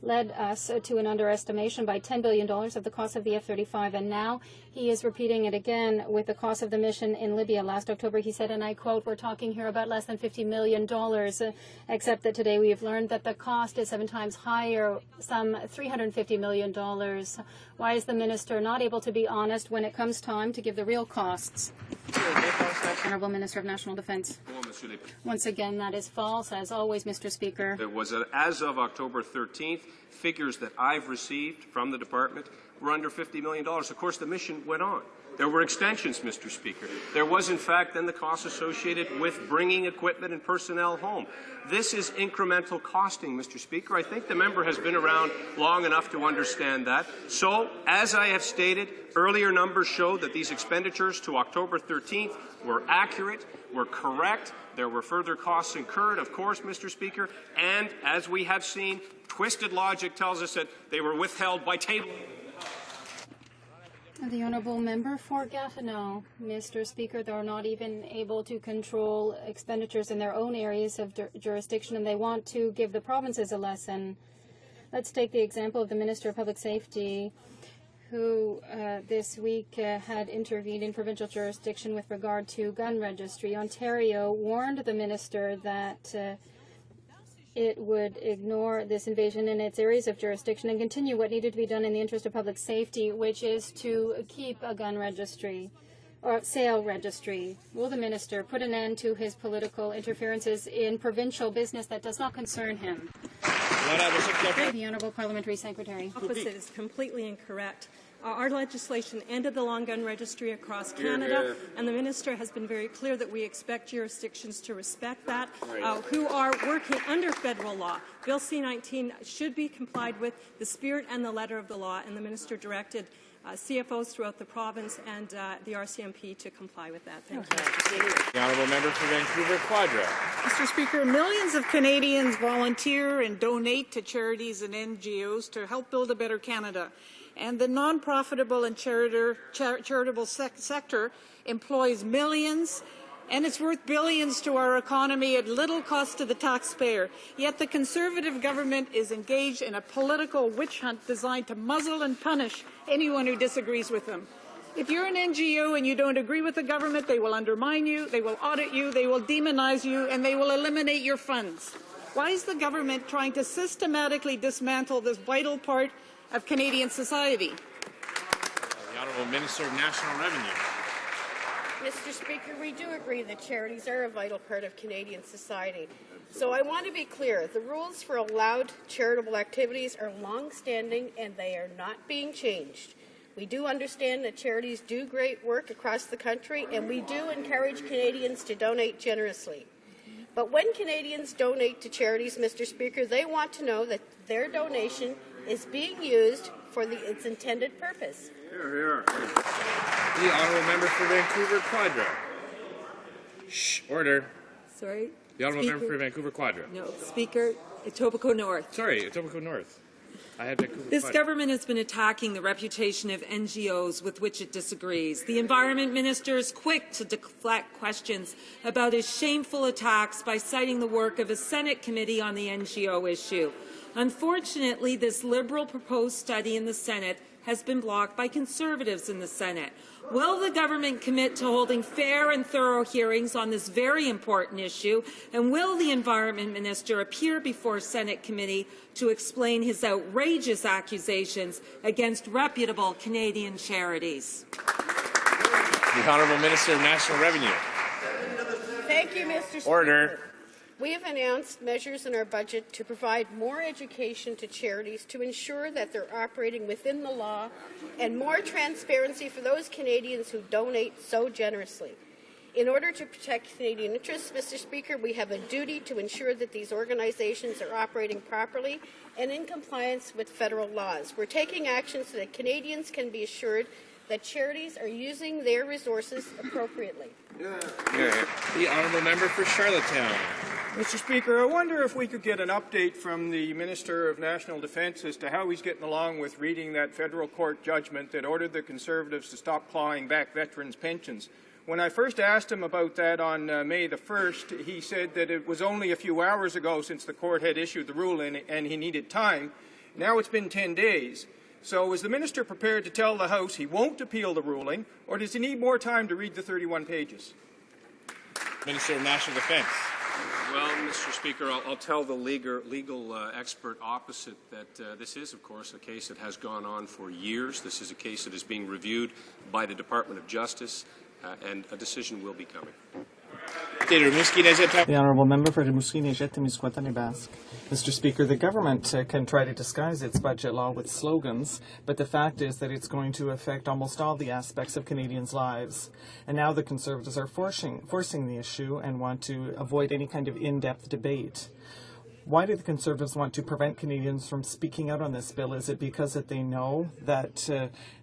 led us to an underestimation by $10 billion of the cost of the F-35, and now he is repeating it again with the cost of the mission in Libya. Last October he said, and I quote, "We're talking here about less than $50 million, except that today we have learned that the cost is 7 times higher, some $350 million. Why is the minister not able to be honest when it comes time to give the real costs?" Honourable Minister of National Defence. Once again, that is false, as always, Mr. Speaker. It was, as of October 13th, figures that I've received from the Department were under $50 million. Of course, the mission went on. There were extensions, Mr. Speaker. There was, in fact, then the cost associated with bringing equipment and personnel home. This is incremental costing, Mr. Speaker. I think the member has been around long enough to understand that. So, as I have stated, earlier numbers show that these expenditures to October 13th were accurate, were correct. There were further costs incurred, of course, Mr. Speaker, and as we have seen, twisted logic tells us that they were withheld by table. The honourable member for Gatineau. Mr. Speaker, they're not even able to control expenditures in their own areas of jurisdiction, and they want to give the provinces a lesson. Let's take the example of the Minister of Public Safety, who this week had intervened in provincial jurisdiction with regard to gun registry. Ontario warned the minister that it would ignore this invasion in its areas of jurisdiction and continue what needed to be done in the interest of public safety, which is to keep a gun registry or sale registry. Will the minister put an end to his political interferences in provincial business that does not concern him? The Honourable Parliamentary Secretary. Opposite is completely incorrect. Our legislation ended the long gun registry across Canada, and the minister has been very clear that we expect jurisdictions to respect that, who are working under federal law. Bill C-19 should be complied with, the spirit and the letter of the law, and the minister directed CFOs throughout the province and the RCMP to comply with that. Thank you. The honourable member for Vancouver Quadra. Mr. Speaker, millions of Canadians volunteer and donate to charities and NGOs to help build a better Canada. And the non-profitable and charitable sector employs millions, and it's worth billions to our economy at little cost to the taxpayer. Yet the Conservative government is engaged in a political witch hunt designed to muzzle and punish anyone who disagrees with them. If you're an NGO and you don't agree with the government, they will undermine you, they will audit you, they will demonize you, and they will eliminate your funds. Why is the government trying to systematically dismantle this vital part of Canadian society? The Honourable Minister of National Revenue. Mr. Speaker, we do agree that charities are a vital part of Canadian society. So I want to be clear, the rules for allowed charitable activities are long-standing and they are not being changed. We do understand that charities do great work across the country, and we do encourage Canadians to donate generously. But when Canadians donate to charities, Mr. Speaker, they want to know that their donation is being used for its intended purpose. Here. The honourable member for Vancouver Quadra. Shh, order. Sorry? The honourable member for Vancouver Quadra. No, Speaker, Etobicoke North. Sorry, Etobicoke North. I had Vancouver This Quadra. government has been attacking the reputation of NGOs with which it disagrees. The Environment Minister is quick to deflect questions about his shameful attacks by citing the work of a Senate committee on the NGO issue. Unfortunately, this Liberal proposed study in the Senate has been blocked by Conservatives in the Senate. Will the government commit to holding fair and thorough hearings on this very important issue? And will the Environment Minister appear before Senate committee to explain his outrageous accusations against reputable Canadian charities? The Honourable Minister of National Revenue. Thank you, Mr. Speaker. Order. We have announced measures in our budget to provide more education to charities to ensure that they're operating within the law and more transparency for those Canadians who donate so generously. In order to protect Canadian interests, Mr. Speaker, we have a duty to ensure that these organizations are operating properly and in compliance with federal laws. We're taking action so that Canadians can be assured that charities are using their resources appropriately. The honourable member for Charlottetown. Mr. Speaker, I wonder if we could get an update from the Minister of National Defence as to how he's getting along with reading that federal court judgment that ordered the Conservatives to stop clawing back veterans' pensions. When I first asked him about that on May the 1st, he said that it was only a few hours ago since the court had issued the ruling and he needed time. Now it's been 10 days. So is the minister prepared to tell the House he won't appeal the ruling, or does he need more time to read the 31 pages? Minister of National Defence. Well, Mr. Speaker, I'll tell the legal expert opposite that this is, of course, a case that has gone on for years. This is a case that is being reviewed by the Department of Justice, and a decision will be coming. The Honourable Member for Rimouski-Neigette-Témiscouata Basque. Mr. Speaker, the government can try to disguise its budget law with slogans, but the fact is that it's going to affect almost all the aspects of Canadians' lives. And now the Conservatives are forcing the issue and want to avoid any kind of in-depth debate. Why do the Conservatives want to prevent Canadians from speaking out on this bill? Is it because that they know that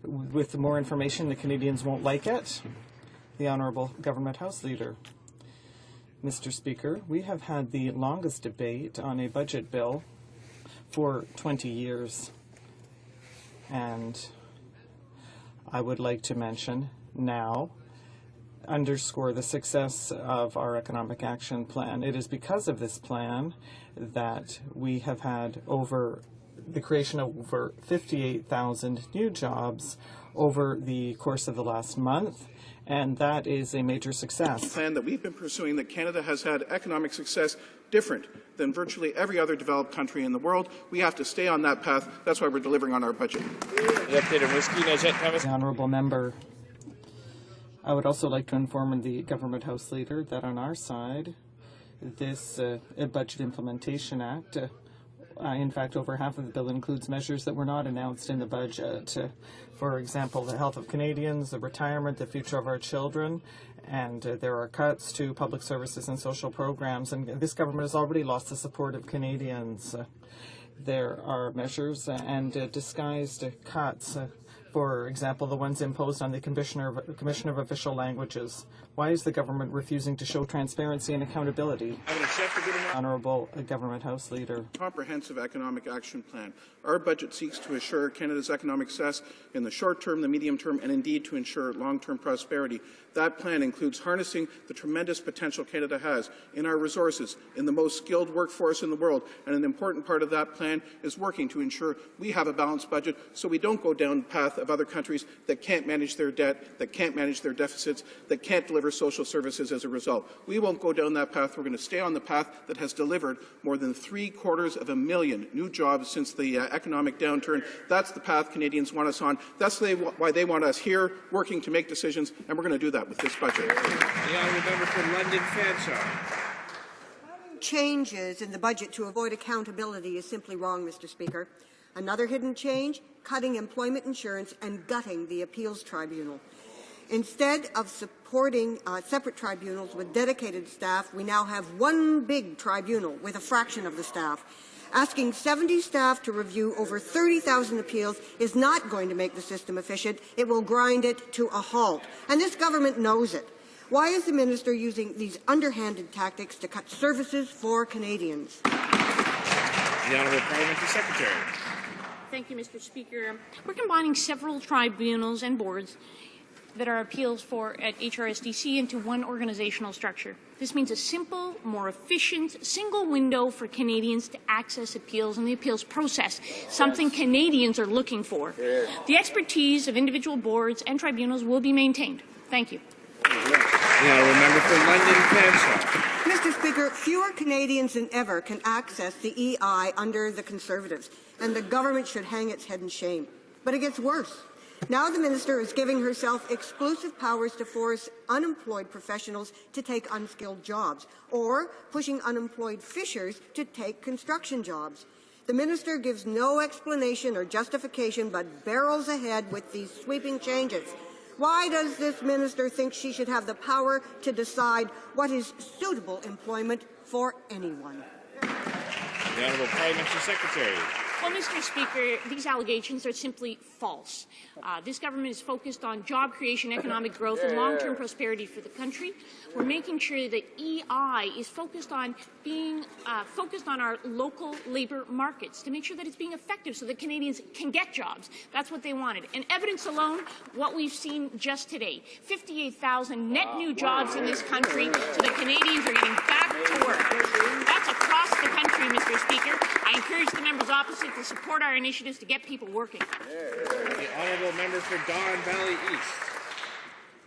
with more information the Canadians won't like it? The Honourable Government House Leader. Mr. Speaker, we have had the longest debate on a budget bill for 20 years. And I would like to mention now, underscore the success of our economic action plan. It is because of this plan that we have had the creation of over 58,000 new jobs over the course of the last month, and that is a major success. Plan that we've been pursuing, that Canada has had economic success different than virtually every other developed country in the world. We have to stay on that path. That's why we're delivering on our budget. The Honourable Member. I would also like to inform the Government House Leader that on our side, this Budget Implementation Act, in fact, over half of the bill includes measures that were not announced in the budget. For example, the health of Canadians, the retirement, the future of our children, and there are cuts to public services and social programs. And this government has already lost the support of Canadians. There are measures and disguised cuts. For example, the ones imposed on the Commissioner of Official Languages. Why is the government refusing to show transparency and accountability? Honourable Government House Leader. Comprehensive economic action plan. Our budget seeks to assure Canada's economic success in the short term, the medium term, and indeed to ensure long-term prosperity. That plan includes harnessing the tremendous potential Canada has in our resources, in the most skilled workforce in the world, and an important part of that plan is working to ensure we have a balanced budget so we don't go down the path of other countries that can't manage their debt, that can't manage their deficits, that can't deliver social services as a result. We won't go down that path. We're going to stay on the path that has delivered more than 750,000 new jobs since the economic downturn. That's the path Canadians want us on. That's why they want us here working to make decisions, and we're going to do that with this budget. The Honourable Member for London Fanshawe. Changes in the budget to avoid accountability is simply wrong, Mr. Speaker. Another hidden change, cutting employment insurance and gutting the appeals tribunal. Instead of supporting separate tribunals with dedicated staff, we now have one big tribunal with a fraction of the staff. Asking 70 staff to review over 30,000 appeals is not going to make the system efficient. It will grind it to a halt. And this government knows it. Why is the minister using these underhanded tactics to cut services for Canadians? The Honourable Parliamentary Secretary. Thank you, Mr. Speaker. We're combining several tribunals and boards that are appeals for at HRSDC into one organizational structure. This means a simple, more efficient, single window for Canadians to access appeals and the appeals process, something Canadians are looking for. The expertise of individual boards and tribunals will be maintained. Thank you. The Honourable Member for London Fanshawe. Mr. Speaker, fewer Canadians than ever can access the EI under the Conservatives, and the government should hang its head in shame. But it gets worse. Now the minister is giving herself exclusive powers to force unemployed professionals to take unskilled jobs, or pushing unemployed fishers to take construction jobs. The minister gives no explanation or justification but barrels ahead with these sweeping changes. Why does this minister think she should have the power to decide what is suitable employment for anyone? The Honourable Parliamentary Secretary. Well, Mr. Speaker, these allegations are simply false. This government is focused on job creation, economic growth, and long-term prosperity for the country. We're making sure that EI is focused on being focused on our local labour markets to make sure that it's being effective so that Canadians can get jobs. That's what they wanted. And evidence alone, what we've seen just today, 58,000 net new jobs in this country so that Canadians are getting back to work. That's across the country, Mr. Speaker. I encourage the members opposite to support our initiatives to get people working. The Honourable Member for Don Valley East.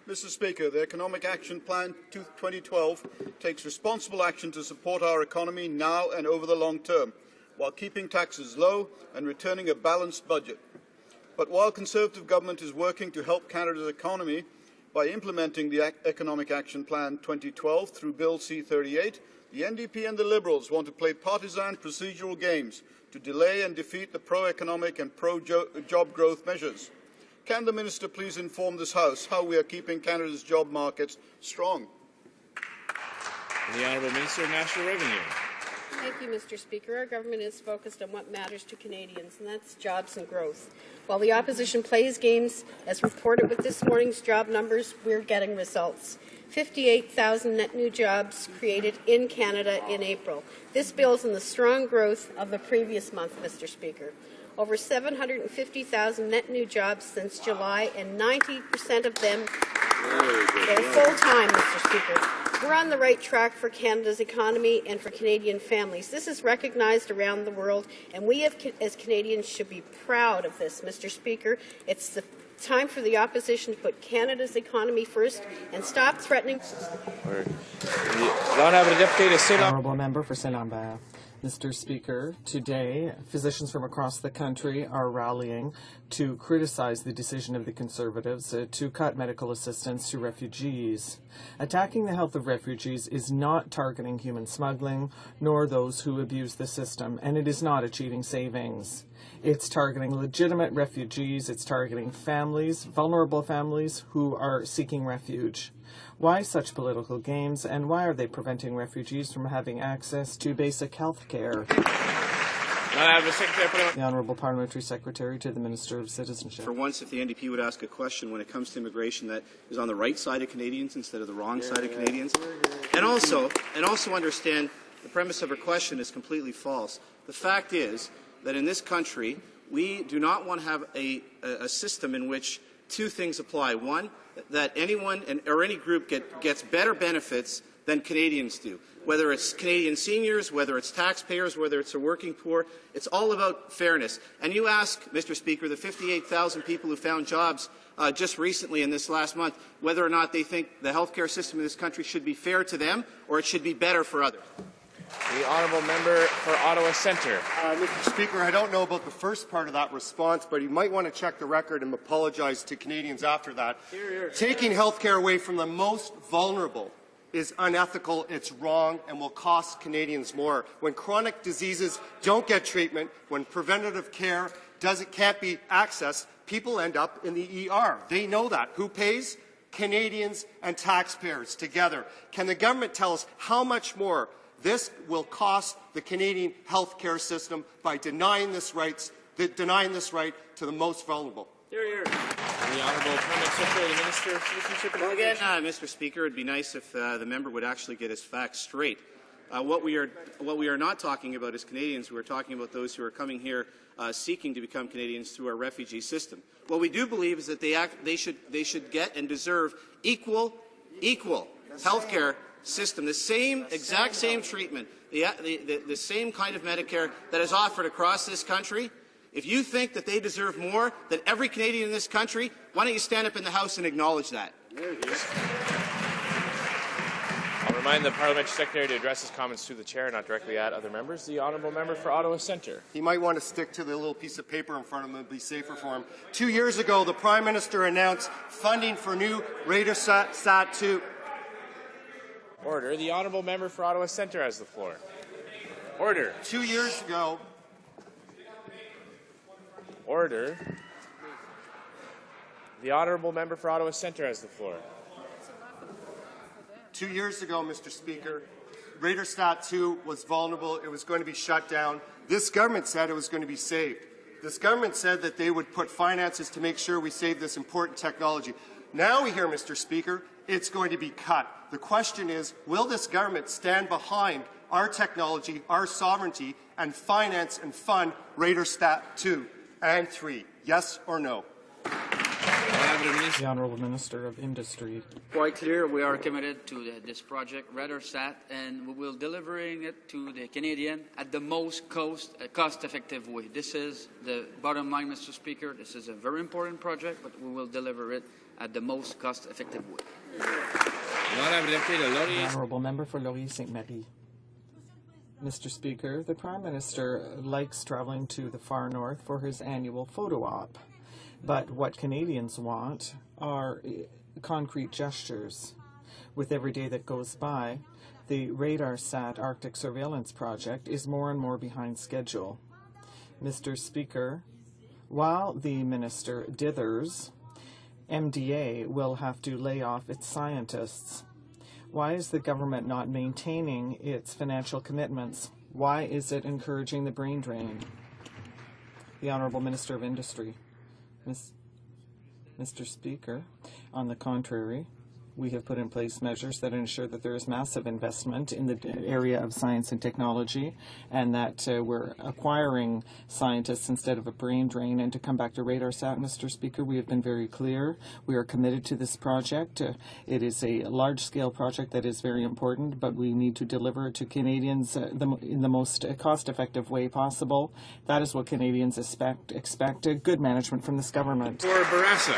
Mr. Speaker, the Economic Action Plan 2012 takes responsible action to support our economy now and over the long term, while keeping taxes low and returning a balanced budget. But while Conservative government is working to help Canada's economy By implementing the Economic Action Plan 2012 through Bill C-38, the NDP and the Liberals want to play partisan procedural games to delay and defeat the pro-economic and pro-job growth measures. Can the Minister please inform this House how we are keeping Canada's job markets strong? The Honourable Minister of National Revenue. Thank you, Mr. Speaker. Our government is focused on what matters to Canadians, and that's jobs and growth. While the opposition plays games, as reported with this morning's job numbers, we're getting results. 58,000 net new jobs created in Canada in April. This builds on the strong growth of the previous month, Mr. Speaker. Over 750,000 net new jobs since July, and 90% of them are full-time, Mr. Speaker. We're on the right track for Canada's economy and for Canadian families. This is recognized around the world, and we as Canadians should be proud of this, Mr. Speaker. It's the time for the opposition to put Canada's economy first and stop threatening. Honourable Member for Saint-Lambert. Mr. Speaker, today, physicians from across the country are rallying to criticize the decision of the Conservatives to cut medical assistance to refugees. Attacking the health of refugees is not targeting human smuggling, nor those who abuse the system, and it is not achieving savings. It's targeting legitimate refugees, it's targeting families, vulnerable families who are seeking refuge. Why such political games, and why are they preventing refugees from having access to basic health care? The Honourable Parliamentary Secretary to the Minister of Citizenship. For once, if the NDP would ask a question when it comes to immigration that is on the right side of Canadians instead of the wrong side of Canadians, and also understand the premise of her question is completely false. The fact is that in this country, we do not want to have a system in which two things apply. One, that anyone or any group gets better benefits than Canadians do. Whether it's Canadian seniors, whether it's taxpayers, whether it's the working poor, it's all about fairness. And you ask, Mr. Speaker, the 58,000 people who found jobs just recently in this last month, whether or not they think the healthcare system in this country should be fair to them or it should be better for others. The Honourable Member for Ottawa Centre. Mr. Speaker, I don't know about the first part of that response, but you might want to check the record and apologize to Canadians after that. Taking health care away from the most vulnerable is unethical, it's wrong, and will cost Canadians more. When chronic diseases don't get treatment, when preventative care can't be accessed, people end up in the ER. They know that. Who pays? Canadians and taxpayers together. Can the government tell us how much more this will cost the Canadian health care system by denying this right to the most vulnerable? The Honourable Permanent Secretary of the Minister of Citizenship and Immigration. Mr. Speaker, it would be nice if the member would actually get his facts straight. What we are not talking about is Canadians. We're talking about those who are coming here seeking to become Canadians through our refugee system. What we do believe is that they should get and deserve equal health care system, the exact same treatment, the same kind of Medicare that is offered across this country. If you think that they deserve more than every Canadian in this country, why don't you stand up in the House and acknowledge that? I'll remind the Parliamentary Secretary to address his comments to the Chair, not directly at other members. The Honourable Member for Ottawa Centre. He might want to stick to the little piece of paper in front of him. It would be safer for him. 2 years ago, the Prime Minister announced funding for new Radiosat 2. Order. The Honourable Member for Ottawa Centre has the floor. Order. 2 years ago. Order. The Honourable Member for Ottawa Centre has the floor. 2 years ago, Mr. Speaker, Radiosat 2 was vulnerable. It was going to be shut down. This government said it was going to be saved. This government said that they would put finances to make sure we save this important technology. Now we hear, Mr. Speaker, it's going to be cut. The question is, will this government stand behind our technology, our sovereignty, and finance and fund Radiosat 2 and 3? Yes or no? The Honourable Minister of Industry. Quite clear, we are committed to this project, Radiosat, and we will delivering it to the Canadian at the most cost-effective way. This is the bottom line, Mr. Speaker. This is a very important project, but we will deliver it at the most cost-effective way. The Honourable Member for Laurier-Sainte-Marie. Mr. Speaker, the Prime Minister likes travelling to the far north for his annual photo op. But what Canadians want concrete gestures. With every day that goes by, the RadarSat Arctic Surveillance Project is more and more behind schedule. Mr. Speaker, while the minister dithers, MDA will have to lay off its scientists. Why is the government not maintaining its financial commitments? Why is it encouraging the brain drain? The Honourable Minister of Industry. Mr. Speaker, on the contrary, we have put in place measures that ensure that there is massive investment in the area of science and technology, and that we're acquiring scientists instead of a brain drain. And to come back to RadarSat, Mr. Speaker, we have been very clear. We are committed to this project. It is a large-scale project that is very important, but we need to deliver it to Canadians in the most cost-effective way possible. That is what Canadians expect good management from this government. For Barassa.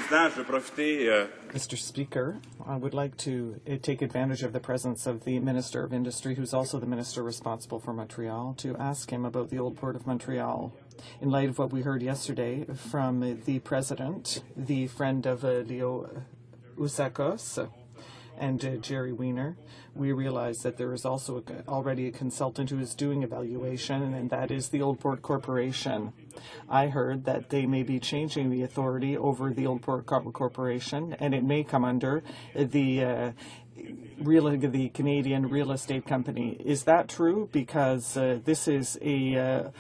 Mr. Speaker, I would like to take advantage of the presence of the Minister of Industry, who's also the Minister responsible for Montreal, to ask him about the Old Port of Montreal. In light of what we heard yesterday from the President, the friend of Leo Usakos, and Jerry Weiner, we realize that there is also already a consultant who is doing evaluation, and that is the Old Port Corporation. I heard that they may be changing the authority over the Old Port Corporation, and it may come under the Canadian Real Estate Company. Is that true? Because this is a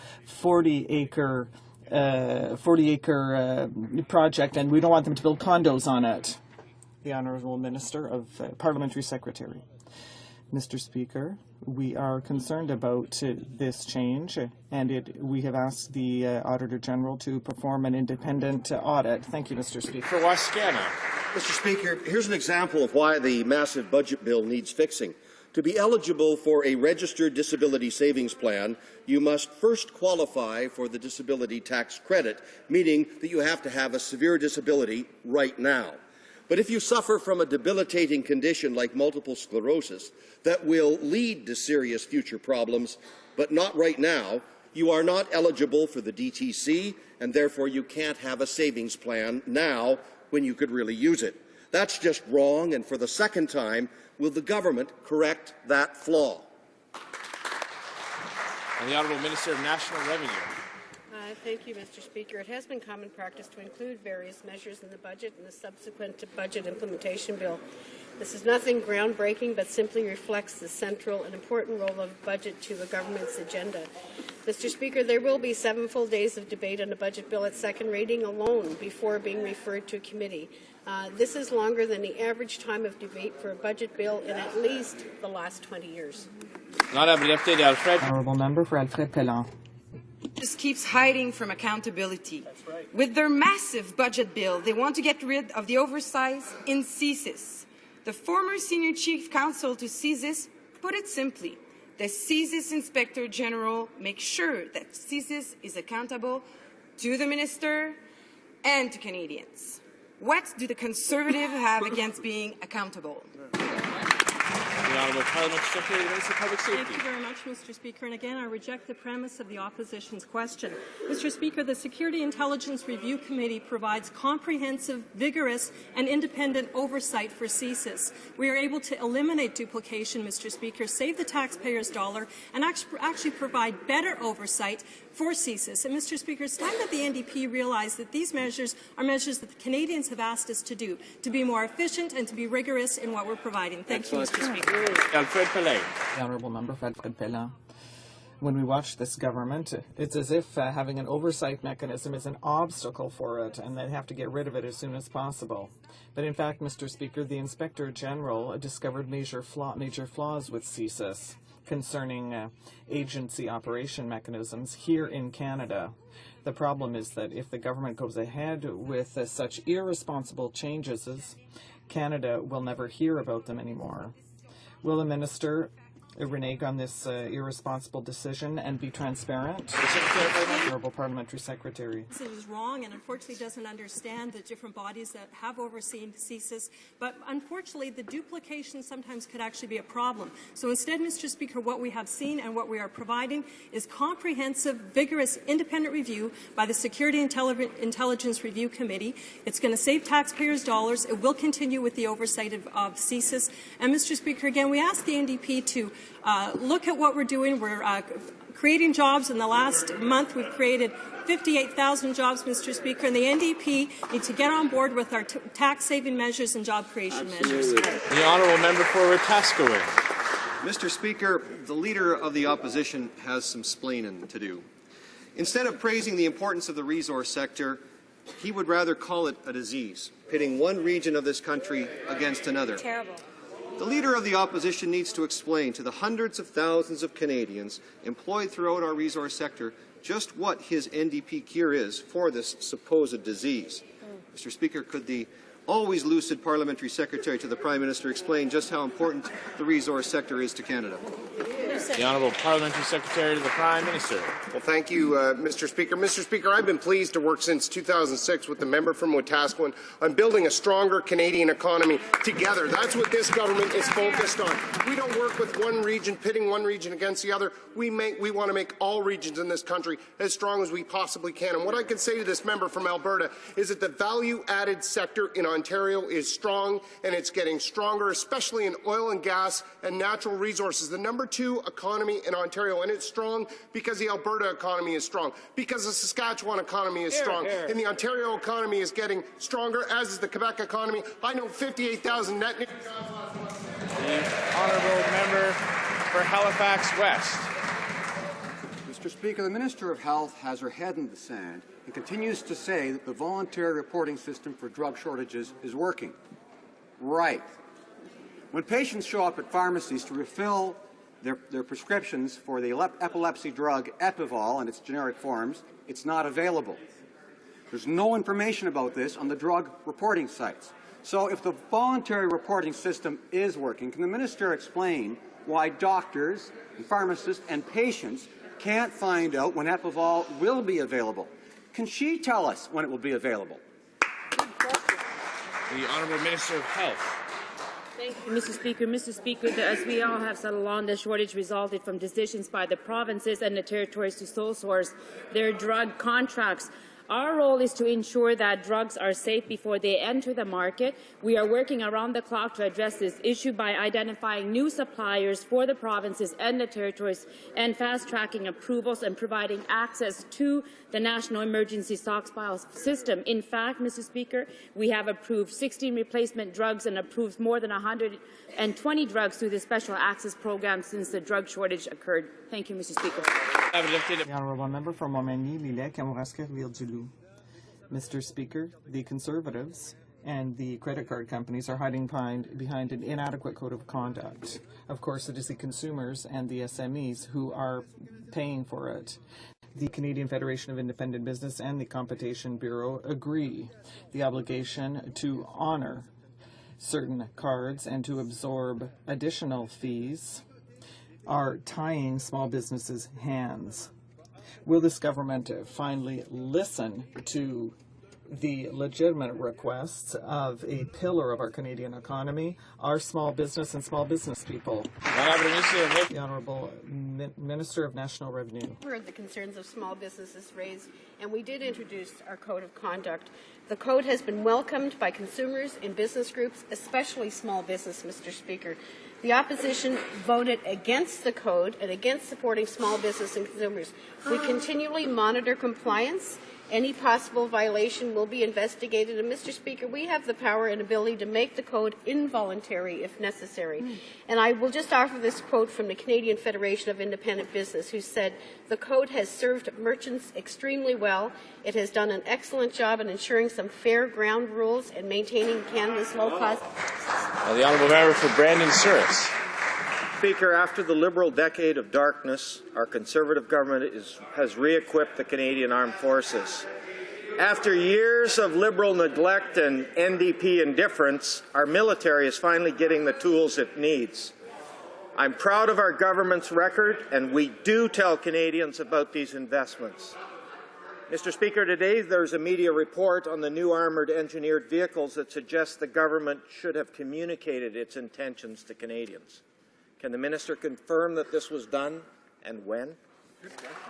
40-acre project, and we don't want them to build condos on it. The Honourable Minister of Parliamentary Secretary. Mr. Speaker, we are concerned about this change, and we have asked the Auditor General to perform an independent audit. Thank you, Mr. Speaker. For Wascana. Mr. Speaker, here's an example of why the massive budget bill needs fixing. To be eligible for a registered disability savings plan, you must first qualify for the disability tax credit, meaning that you have to have a severe disability right now. But if you suffer from a debilitating condition like multiple sclerosis that will lead to serious future problems, but not right now, you are not eligible for the DTC, and therefore you can't have a savings plan now when you could really use it. That's just wrong, and for the second time, will the government correct that flaw? And the Honourable Minister of National Revenue. Thank you, Mr. Speaker. It has been common practice to include various measures in the budget and the subsequent budget implementation bill. This is nothing groundbreaking, but simply reflects the central and important role of budget to the government's agenda. Mr. Speaker, there will be 7 full days of debate on a budget bill at second reading alone before being referred to committee. This is longer than the average time of debate for a budget bill in at least the last 20 years. Honourable Member for Alfred Pellant. Just keeps hiding from accountability. Right. With their massive budget bill, they want to get rid of the oversight in CSIS. The former senior chief counsel to CSIS put it simply: the CSIS Inspector General makes sure that CSIS is accountable to the minister and to Canadians. What do the Conservatives have against being accountable? The Honourable Parliamentary Secretary of Public Safety. Thank you very much, Mr. Speaker. And again, I reject the premise of the opposition's question. Mr. Speaker, the Security Intelligence Review Committee provides comprehensive, vigorous, and independent oversight for CSIS. We are able to eliminate duplication, Mr. Speaker, save the taxpayers' dollar, and actually provide better oversight for CSIS. And, Mr. Speaker, it's time that the NDP realize that these measures are measures that the Canadians have asked us to do, to be more efficient and to be rigorous in what we're providing. Thank you, Mr. Speaker. Alfred Pellet. The Honourable Member for Alfred Pellant. When we watch this government, it's as if having an oversight mechanism is an obstacle for it, and they have to get rid of it as soon as possible. But in fact, Mr. Speaker, the Inspector General discovered major flaws with CSIS concerning agency operation mechanisms here in Canada. The problem is that if the government goes ahead with such irresponsible changes, Canada will never hear about them anymore. Will the minister renege on this irresponsible decision and be transparent? Honourable Parliamentary Secretary. It is wrong and unfortunately doesn't understand the different bodies that have overseen CSIS, but unfortunately the duplication sometimes could actually be a problem. So instead, Mr. Speaker, what we have seen and what we are providing is comprehensive, vigorous, independent review by the Security Intelligence Review Committee. It's going to save taxpayers' dollars. It will continue with the oversight of CSIS. And Mr. Speaker, again, we ask the NDP to look at what we're doing. We're creating jobs. In the last month, we've created 58,000 jobs, Mr. Speaker, and the NDP need to get on board with our tax-saving measures and job creation measures. The honourable member for Wetaskiwin. Mr. Speaker, the Leader of the Opposition has some splaining to do. Instead of praising the importance of the resource sector, he would rather call it a disease, pitting one region of this country against another. Terrible. The Leader of the Opposition needs to explain to the hundreds of thousands of Canadians employed throughout our resource sector just what his NDP cure is for this supposed disease. Mr. Speaker, could the always lucid Parliamentary Secretary to the Prime Minister explain just how important the resource sector is to Canada? The Honourable Parliamentary Secretary to the Prime Minister. Well, thank you, Mr. Speaker. Mr. Speaker, I've been pleased to work since 2006 with the member from Wetaskiwin on building a stronger Canadian economy together. That's what this government is focused on. We don't work with one region, pitting one region against the other. We want to make all regions in this country as strong as we possibly can. And what I can say to this member from Alberta is that the value-added sector in Ontario is strong, and it's getting stronger, especially in oil and gas and natural resources. The number 2 economy in Ontario, and it's strong because the Alberta economy is strong, because the Saskatchewan economy is strong, and the Ontario economy is getting stronger, as is the Quebec economy. I know 58,000 net new jobs last month. The honourable member for Halifax West. Mr. Speaker, the Minister of Health has her head in the sand and continues to say that the voluntary reporting system for drug shortages is working. Right. When patients show up at pharmacies to refill their prescriptions for the epilepsy drug Epival and its generic forms, it's not available. There's no information about this on the drug reporting sites. So if the voluntary reporting system is working, can the Minister explain why doctors and pharmacists and patients can't find out when Epival will be available? Can she tell us when it will be available? The Honourable Minister of Health. Thank you, Mr. Speaker. Mr. Speaker, as we all have settled on, the shortage resulted from decisions by the provinces and the territories to sole source their drug contracts. Our role is to ensure that drugs are safe before they enter the market. We are working around the clock to address this issue by identifying new suppliers for the provinces and the territories and fast-tracking approvals and providing access to the National Emergency Stockpile System. In fact, Mr. Speaker, we have approved 16 replacement drugs and approved more than 120 drugs through the Special Access Program since the drug shortage occurred. Thank you, Mr. Speaker. The honourable member from Montmagny, Lillet, Kamouraska, Rivière-du-Loup. Mr. Speaker, the Conservatives and the credit card companies are hiding behind an inadequate code of conduct. Of course, it is the consumers and the SMEs who are paying for it. The Canadian Federation of Independent Business and the Competition Bureau agree the obligation to honour certain cards and to absorb additional fees are tying small businesses' hands. Will this government finally listen to the legitimate requests of a pillar of our Canadian economy, our small business and small business people? The Honourable Minister of National Revenue. We heard the concerns of small businesses raised, and we did introduce our Code of Conduct. The Code has been welcomed by consumers and business groups, especially small business, Mr. Speaker. The opposition voted against the Code and against supporting small business and consumers. We continually monitor compliance. Any possible violation will be investigated. And, Mr. Speaker, we have the power and ability to make the Code involuntary if necessary. And I will just offer this quote from the Canadian Federation of Independent Business, who said, "The Code has served merchants extremely well. It has done an excellent job in ensuring some fair ground rules and maintaining Canada's low-cost." The honourable member for Brandon Souris. Speaker, after the Liberal decade of darkness, our Conservative government has re-equipped the Canadian Armed Forces. After years of Liberal neglect and NDP indifference, our military is finally getting the tools it needs. I'm proud of our government's record, and we do tell Canadians about these investments. Mr. Speaker, today there's a media report on the new armoured engineered vehicles that suggests the government should have communicated its intentions to Canadians. Can the minister confirm that this was done, and when?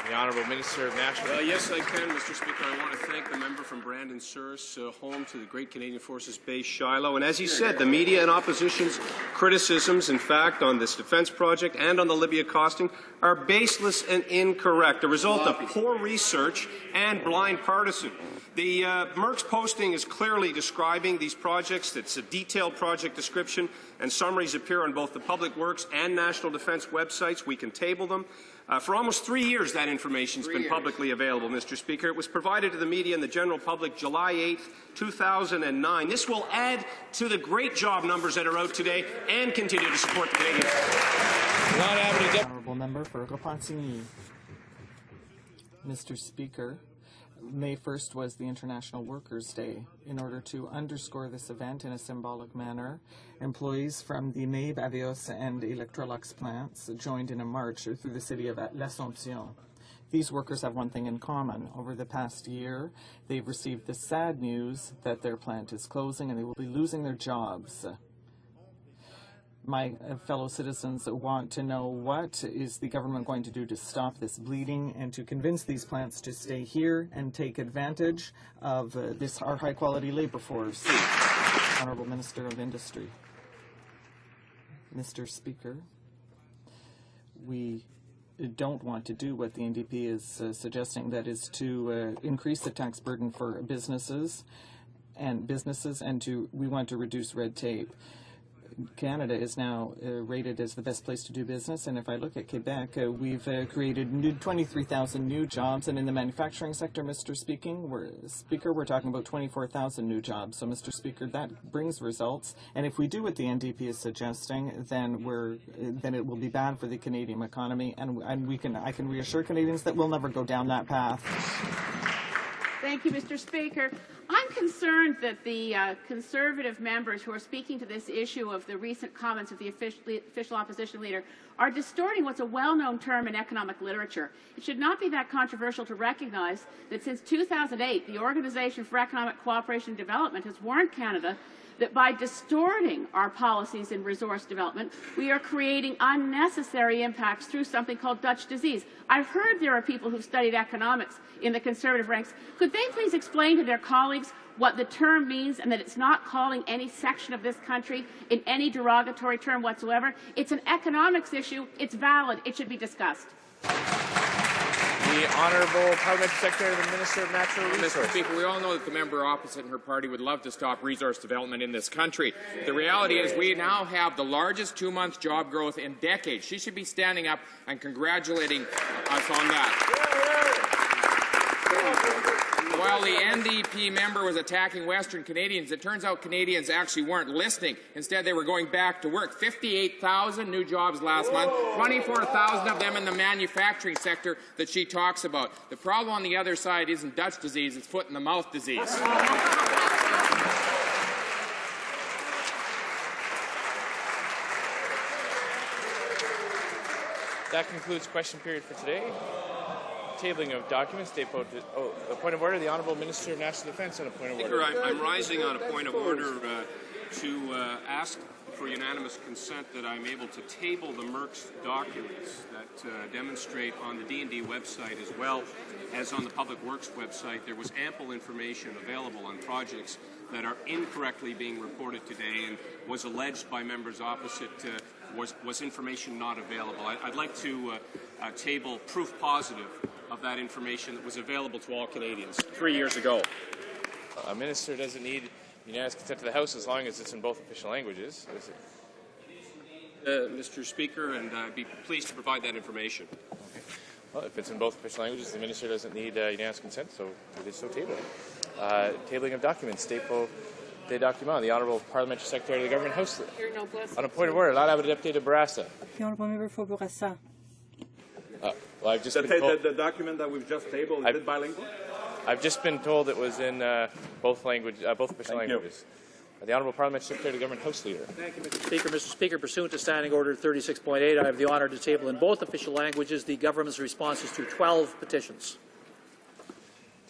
The Honourable Minister of National Well, yes, I can, Mr. Speaker. I want to thank the member from Brandon Souris, home to the great Canadian Forces Base, Shiloh. And as he said, the media and opposition's criticisms, in fact, on this defence project and on the Libya costing are baseless and incorrect, a result of poor research and blind partisan. The Merck's posting is clearly describing these projects. It's a detailed project description, and summaries appear on both the Public Works and National Defence websites. We can table them. For almost 3 years, that information has been publicly available, Mr. Speaker. It was provided to the media and the general public July 8, 2009. This will add to the great job numbers that are out today and continue to support the Canadians. Honourable Member for Repentigny. Mr. Speaker, May 1st was the International Workers' Day. In order to underscore this event in a symbolic manner, employees from the Mabe, Avios, and Electrolux plants joined in a march through the city of L'Assomption. These workers have one thing in common. Over the past year, they've received the sad news that their plant is closing and they will be losing their jobs. My fellow citizens want to know what is the government going to do to stop this bleeding and to convince these plants to stay here and take advantage of our high-quality labor force. Honourable Minister of Industry. Mr. Speaker, we don't want to do what the NDP is suggesting, that is to increase the tax burden for businesses, and we want to reduce red tape. Canada is now rated as the best place to do business, and if I look at Quebec, we've created 23,000 new jobs, and in the manufacturing sector, Mr. Speaker, we're talking about 24,000 new jobs. So, Mr. Speaker, that brings results, and if we do what the NDP is suggesting, then it will be bad for the Canadian economy, and I can reassure Canadians that we'll never go down that path. Thank you, Mr. Speaker. I'm concerned that the Conservative members who are speaking to this issue of the recent comments of the official opposition leader are distorting what's a well-known term in economic literature. It should not be that controversial to recognize that since 2008, the Organization for Economic Cooperation and Development has warned Canada that by distorting our policies in resource development, we are creating unnecessary impacts through something called Dutch disease. I've heard there are people who've studied economics in the Conservative ranks. Could they please explain to their colleagues what the term means and that it's not calling any section of this country in any derogatory term whatsoever? It's an economics issue. It's valid. It should be discussed. The Honourable Parliamentary Secretary to the Minister of Natural Resources. Mr. Speaker, we all know that the member opposite and her party would love to stop resource development in this country. The reality is we now have the largest two-month job growth in decades. She should be standing up and congratulating us on that. While the NDP member was attacking Western Canadians, it turns out Canadians actually weren't listening. Instead, they were going back to work. 58,000 new jobs last month, 24,000 of them in the manufacturing sector that she talks about. The problem on the other side isn't Dutch disease, it's foot-and-the-mouth disease. That concludes question period for today. Tabling of documents. A point of order. The Honourable Minister of National Defence on a point of order. Speaker, I'm rising on a point of order to ask for unanimous consent that I'm able to table the Merck's documents that demonstrate on the D&D website as well as on the Public Works website. There was ample information available on projects that are incorrectly being reported today and was alleged by members opposite was information not available. I'd like to table proof positive of that information that was available to all Canadians 3 years ago. A minister doesn't need unanimous consent to the House as long as it's in both official languages. Mr. Speaker, and I'd be pleased to provide that information. Okay. Well, if it's in both official languages, the minister doesn't need unanimous consent, so it is so tabled. Tabling of documents. Dépôt des documents. The Honourable Parliamentary Secretary of the Government House. On a point of order, la Deputy de Bourassa. The Honourable Member for Bourassa. Well, I've just been told the document that we've just tabled, is it bilingual? I've just been told it was in both official languages. The Honourable Parliamentary Secretary to the Government House Leader. Thank you, Mr. Speaker. Mr. Speaker, pursuant to Standing Order 36.8, I have the honour to table in both official languages the government's responses to 12 petitions.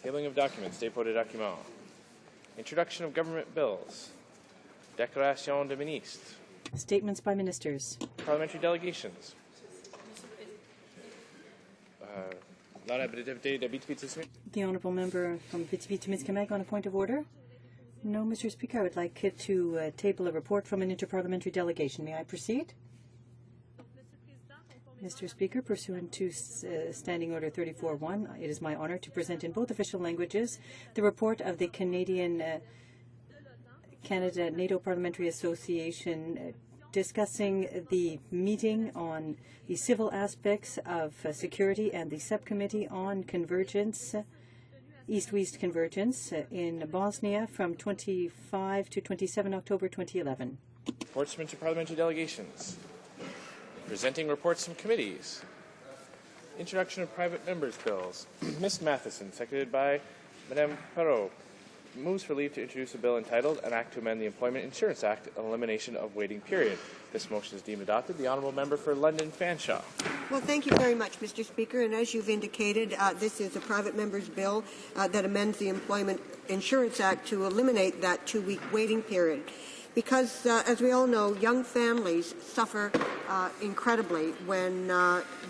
Tabling of documents. Dépôt de documents. Introduction of government bills. Déclaration de ministres. Statements by ministers. Parliamentary delegations. The honourable member from Abitibi-Témiscamingue on a point of order. No, Mr. Speaker, I would like to table a report from an interparliamentary delegation. May I proceed? Mr. Speaker, pursuant to Standing Order 34.1, it is my honour to present in both official languages the report of the Canada-NATO Parliamentary Association discussing the meeting on the civil aspects of security and the subcommittee on convergence, East-West convergence in Bosnia from 25 to 27 October 2011. Reports from interparliamentary delegations. Presenting reports from committees. Introduction of private members' bills. Ms. Matheson, seconded by Madame Perrault, moves for leave to introduce a bill entitled An Act to Amend the Employment Insurance Act, an elimination of waiting period. This motion is deemed adopted. The Honourable Member for London Fanshawe. Well, thank you very much, Mr. Speaker. And as you've indicated, this is a private member's bill that amends the Employment Insurance Act to eliminate that 2-week waiting period. Because, as we all know, young families suffer incredibly when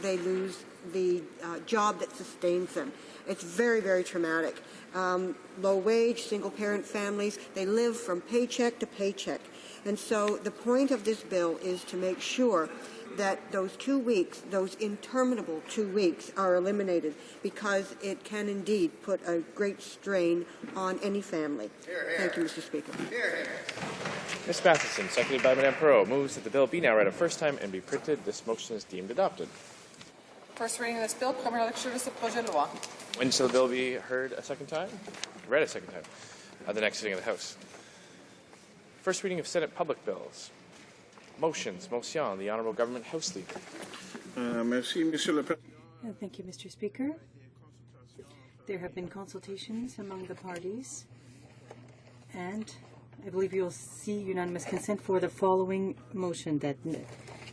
they lose the job that sustains them. It's very, very traumatic. Low-wage, single-parent families, they live from paycheck to paycheck. And so the point of this bill is to make sure that those 2 weeks, those interminable 2 weeks, are eliminated because it can indeed put a great strain on any family. Thank you, Mr. Speaker. Ms. Matheson, seconded by Madame Perrault, moves that the bill be now read a first time and be printed. This motion is deemed adopted. First reading of this bill, première lecture de ce projet de loi. When shall the bill be heard a second time? Read a second time at the next sitting of the House. First reading of Senate public bills. Motions. Motion. The Honourable Government House Leader. Merci, Monsieur le Président. Thank you, Mr. Speaker. There have been consultations among the parties, and I believe you'll see unanimous consent for the following motion that,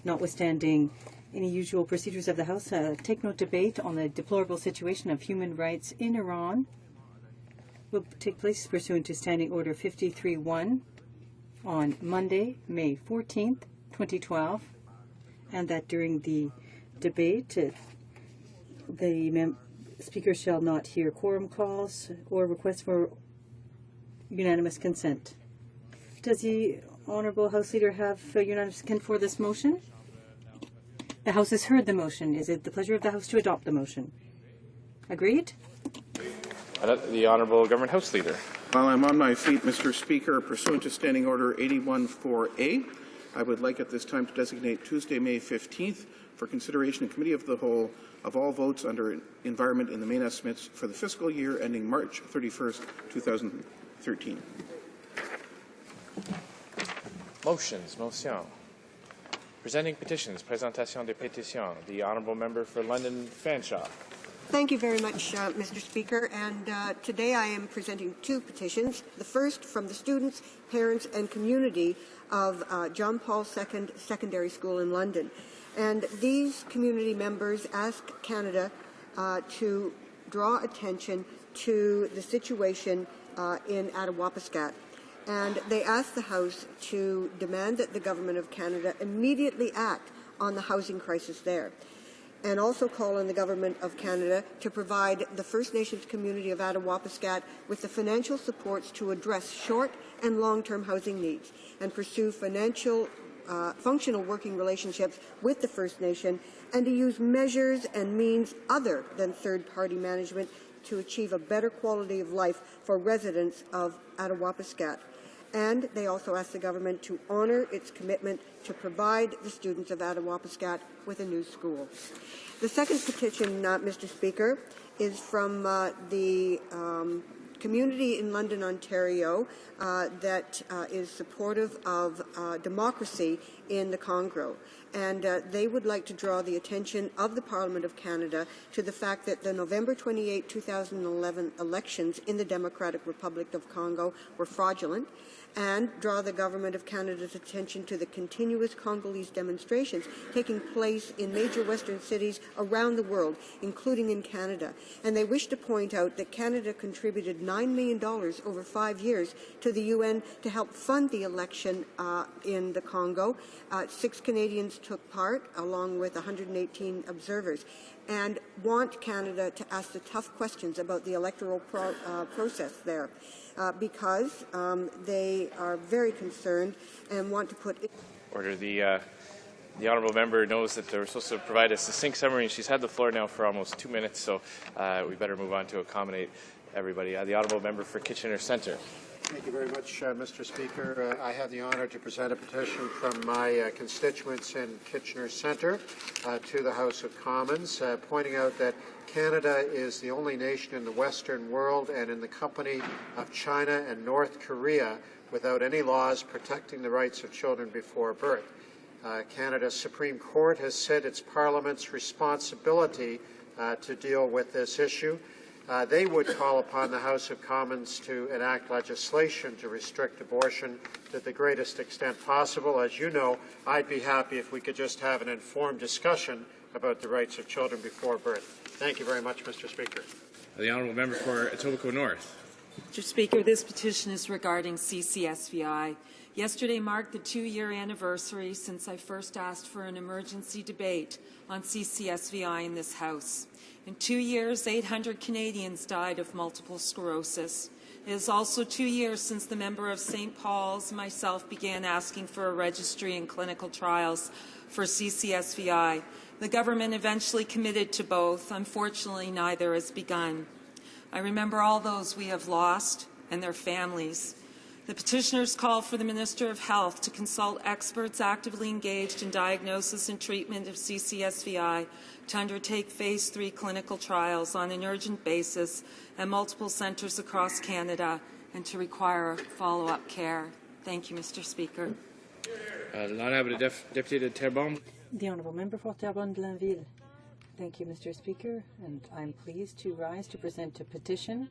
notwithstanding any usual procedures of the House, take no debate on the deplorable situation of human rights in Iran will take place pursuant to Standing Order 53.1 on Monday, May 14th, 2012, and that during the debate, the Speaker shall not hear quorum calls or requests for unanimous consent. Does the Honourable House Leader have unanimous consent for this motion? The House has heard the motion. Is it the pleasure of the House to adopt the motion? Agreed? The Honourable Government House Leader. While I'm on my feet, Mr. Speaker, pursuant to Standing Order 81.4a, I would like at this time to designate Tuesday, May 15th for consideration in Committee of the Whole of all votes under Environment in the main estimates for the fiscal year ending March 31st, 2013. Motions. Motion. Presenting petitions. Présentation des pétitions. The Honourable Member for London Fanshawe. Thank you very much, Mr. Speaker. And today I am presenting two petitions. The first from the students, parents, and community of John Paul II Secondary School in London. And these community members ask Canada to draw attention to the situation in Attawapiskat. And they ask the House to demand that the Government of Canada immediately act on the housing crisis there, and also call on the Government of Canada to provide the First Nations community of Attawapiskat with the financial supports to address short and long-term housing needs and pursue functional working relationships with the First Nation, and to use measures and means other than third-party management to achieve a better quality of life for residents of Attawapiskat. And they also ask the government to honour its commitment to provide the students of Attawapiskat with a new school. The second petition, Mr. Speaker, is from the community in London, Ontario, that is supportive of democracy in the Congo. and they would like to draw the attention of the Parliament of Canada to the fact that the November 28, 2011 elections in the Democratic Republic of Congo were fraudulent, and draw the Government of Canada's attention to the continuous Congolese demonstrations taking place in major Western cities around the world, including in Canada. And they wish to point out that Canada contributed $9 million over 5 years to the UN to help fund the election in the Congo. 6 Canadians took part, along with 118 observers, and want Canada to ask the tough questions about the electoral process there. Because they are very concerned and want to put... Order. The honourable member knows that they were supposed to provide a succinct summary, and she's had the floor now for almost 2 minutes, so we better move on to accommodate everybody. The honourable member for Kitchener Centre. Thank you very much, Mr. Speaker. I have the honour to present a petition from my constituents in Kitchener Centre to the House of Commons, pointing out that Canada is the only nation in the Western world and in the company of China and North Korea without any laws protecting the rights of children before birth. Canada's Supreme Court has said it's Parliament's responsibility to deal with this issue. They would call upon the House of Commons to enact legislation to restrict abortion to the greatest extent possible. As you know, I'd be happy if we could just have an informed discussion about the rights of children before birth. Thank you very much, Mr. Speaker. The honourable member for Etobicoke North. Mr. Speaker, this petition is regarding CCSVI. Yesterday marked the 2-year anniversary since I first asked for an emergency debate on CCSVI in this House. In 2 years, 800 Canadians died of multiple sclerosis. It is also 2 years since the member of St. Paul's and myself began asking for a registry and clinical trials for CCSVI. The government eventually committed to both. Unfortunately, neither has begun. I remember all those we have lost and their families. The petitioners call for the Minister of Health to consult experts actively engaged in diagnosis and treatment of CCSVI to undertake Phase 3 clinical trials on an urgent basis at multiple centres across Canada and to require follow-up care. Thank you, Mr. Speaker. L'honourable Deputy Terrebonne. The Honourable Member for Terrebonne-Blainville. Thank you, Mr. Speaker, and I'm pleased to rise to present a petition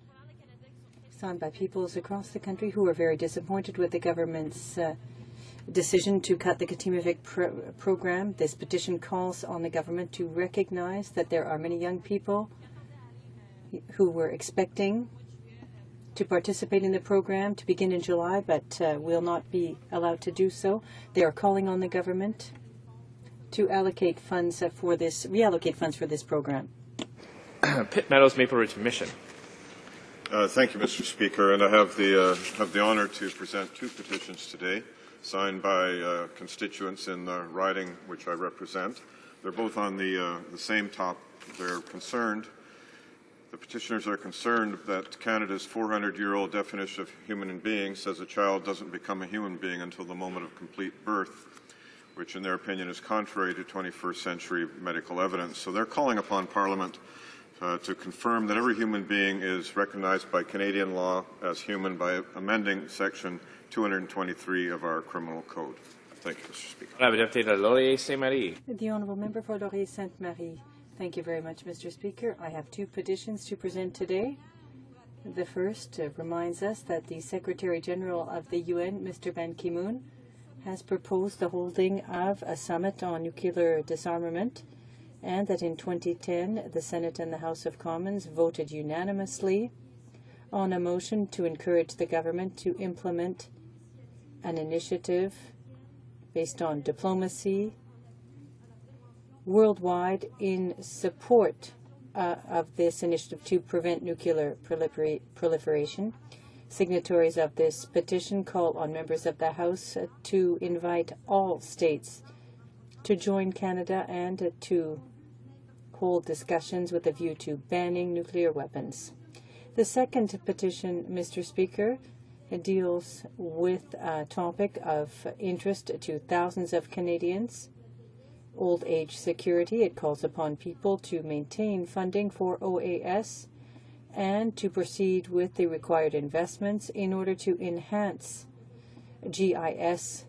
signed by peoples across the country who are very disappointed with the government's decision to cut the Katimavik program. This petition calls on the government to recognize that there are many young people who were expecting to participate in the program to begin in July, but will not be allowed to do so. They are calling on the government to allocate funds reallocate funds for this program. Pitt Meadows Maple Ridge Mission. Thank you, Mr. Speaker, and I have the honour to present 2 petitions today, signed by constituents in the riding which I represent. They're both on the same topic. They're concerned. The petitioners are concerned that Canada's 400-year-old definition of human being says a child doesn't become a human being until the moment of complete birth, which in their opinion is contrary to 21st century medical evidence. So they're calling upon Parliament to confirm that every human being is recognized by Canadian law as human by amending Section 223 of our Criminal Code. Thank you, Mr. Speaker. The Honourable Member for Laurier-Sainte-Marie. Thank you very much, Mr. Speaker. I have 2 petitions to present today. The first reminds us that the Secretary-General of the UN, Mr. Ban Ki-moon, has proposed the holding of a summit on nuclear disarmament, and that in 2010 the Senate and the House of Commons voted unanimously on a motion to encourage the government to implement an initiative based on diplomacy worldwide in support of this initiative to prevent nuclear proliferation. Signatories of this petition call on members of the House to invite all states to join Canada and to hold discussions with a view to banning nuclear weapons. The second petition, Mr. Speaker, deals with a topic of interest to thousands of Canadians, old age security. It calls upon people to maintain funding for OAS and to proceed with the required investments in order to enhance GIS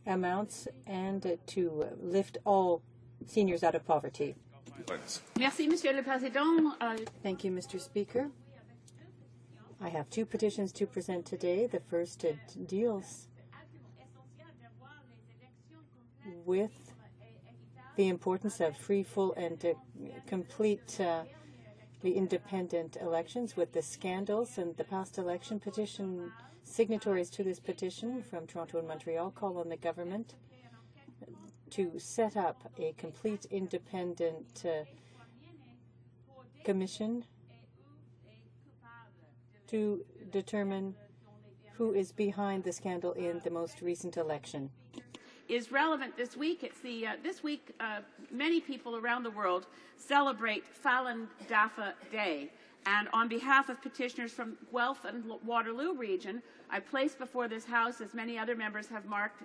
amounts and to lift all seniors out of poverty. Merci, Monsieur le Président. Thank you, Mr. Speaker. I have two petitions to present today. The first deals with the importance of free, full, and completely independent elections with the scandals and the past election. Petition signatories to this petition from Toronto and Montreal call on the government to set up a complete independent commission to determine who is behind the scandal in the most recent election. Is relevant this week. It's this week many people around the world celebrate Falun Dafa Day. And on behalf of petitioners from Guelph and Waterloo region, I place before this House, as many other members have marked,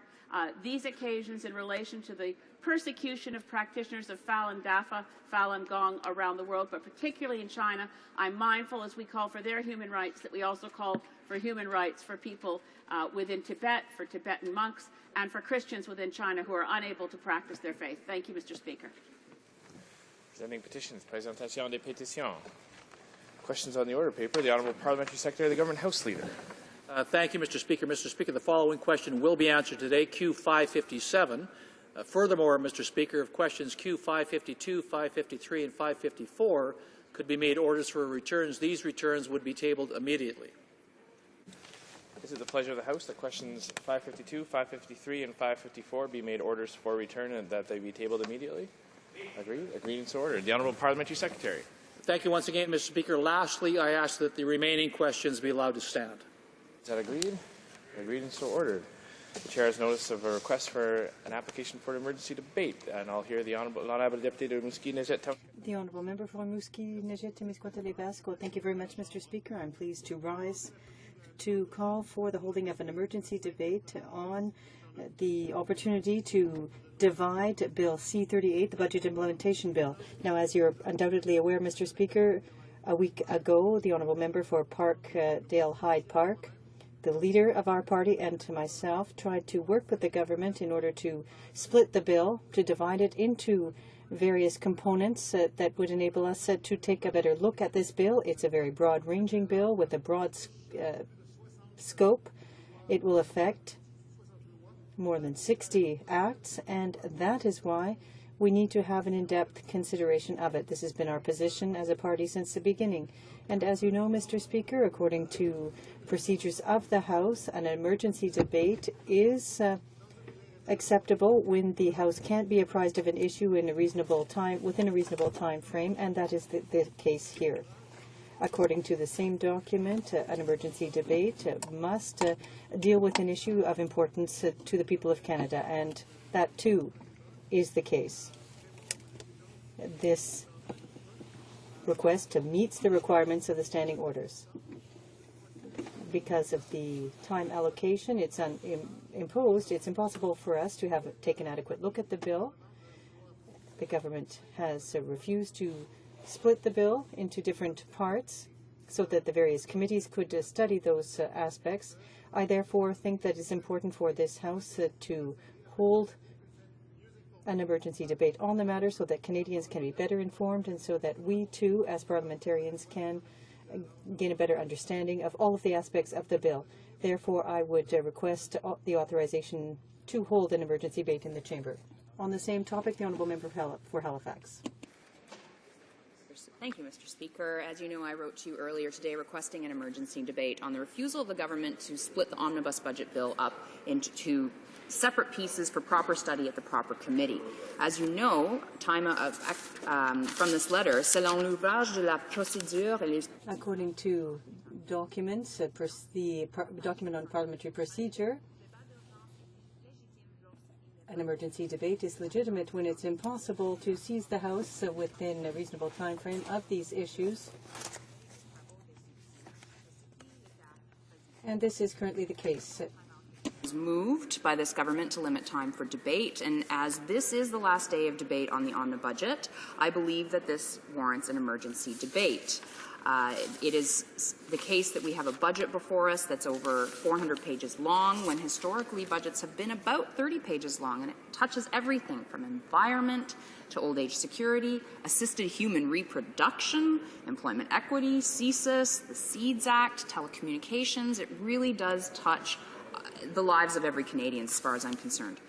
these occasions in relation to the persecution of practitioners of Falun Dafa, Falun Gong around the world, but particularly in China. I'm mindful, as we call for their human rights, that we also call for human rights for people within Tibet, for Tibetan monks, and for Christians within China who are unable to practice their faith. Thank you, Mr. Speaker. Presenting petitions. Présentation des pétitions. Questions on the order paper. The Honourable Parliamentary Secretary of the Government House Leader. Thank you, Mr. Speaker. Mr. Speaker, the following question will be answered today, Q 557. Furthermore, Mr. Speaker, if questions Q 552, 553, and 554 could be made orders for returns, these returns would be tabled immediately. Is it the pleasure of the House that questions 552, 553, and 554 be made orders for return and that they be tabled immediately? Agreed. Agreed and so ordered. The Honourable Parliamentary Secretary. Thank you once again, Mr. Speaker. Lastly, I ask that the remaining questions be allowed to stand. Is that agreed? Agreed and so ordered. The Chair has notice of a request for an application for an emergency debate, and I'll hear the Honourable Deputy de Rimouski-Nejet. The Honourable Member for Rimouski-Nejet-Témiscouata-les-Basques. Thank you very much, Mr. Speaker. I'm pleased to rise to call for the holding of an emergency debate on the opportunity to divide Bill C-38, the Budget Implementation Bill. Now, as you're undoubtedly aware, Mr. Speaker, a week ago, the Honourable Member for Parkdale Hyde Park, the leader of our party, and to myself tried to work with the government in order to split the bill, to divide it into various components that would enable us to take a better look at this bill. It's a very broad-ranging bill with a broad scope. It will affect more than 60 acts, and that is why we need to have an in-depth consideration of it. This has been our position as a party since the beginning. And as you know, Mr. Speaker, according to procedures of the House, an emergency debate is acceptable when the House can't be apprised of an issue in a reasonable time, within a reasonable time frame, and that is the case here. According to the same document, an emergency debate must deal with an issue of importance to the people of Canada, and that too is the case. This request meets the requirements of the standing orders. Because of the time allocation it's imposed, it's impossible for us to take an adequate look at the bill. The government has refused to split the bill into different parts so that the various committees could study those aspects. I therefore think that it's important for this House to hold an emergency debate on the matter so that Canadians can be better informed and so that we too, as parliamentarians, can gain a better understanding of all of the aspects of the bill. Therefore, I would request the authorization to hold an emergency debate in the Chamber. On the same topic, the Honourable Member for Halifax. Thank you, Mr. Speaker. As you know, I wrote to you earlier today requesting an emergency debate on the refusal of the government to split the omnibus budget bill up into two separate pieces for proper study at the proper committee. As you know, from this letter, selon l'ouvrage de la procédure, according to documents, the document on parliamentary procedure, an emergency debate is legitimate when it's impossible to seize the House within a reasonable time frame of these issues. And this is currently the case. Is moved by this government to limit time for debate, and as this is the last day of debate on the Omnibus budget, I believe that this warrants an emergency debate. It is the case that we have a budget before us that's over 400 pages long, when historically budgets have been about 30 pages long, and it touches everything from environment to old age security, assisted human reproduction, employment equity, CSIS, the SEEDS Act, telecommunications. It really does touch the lives of every Canadian as far as I'm concerned.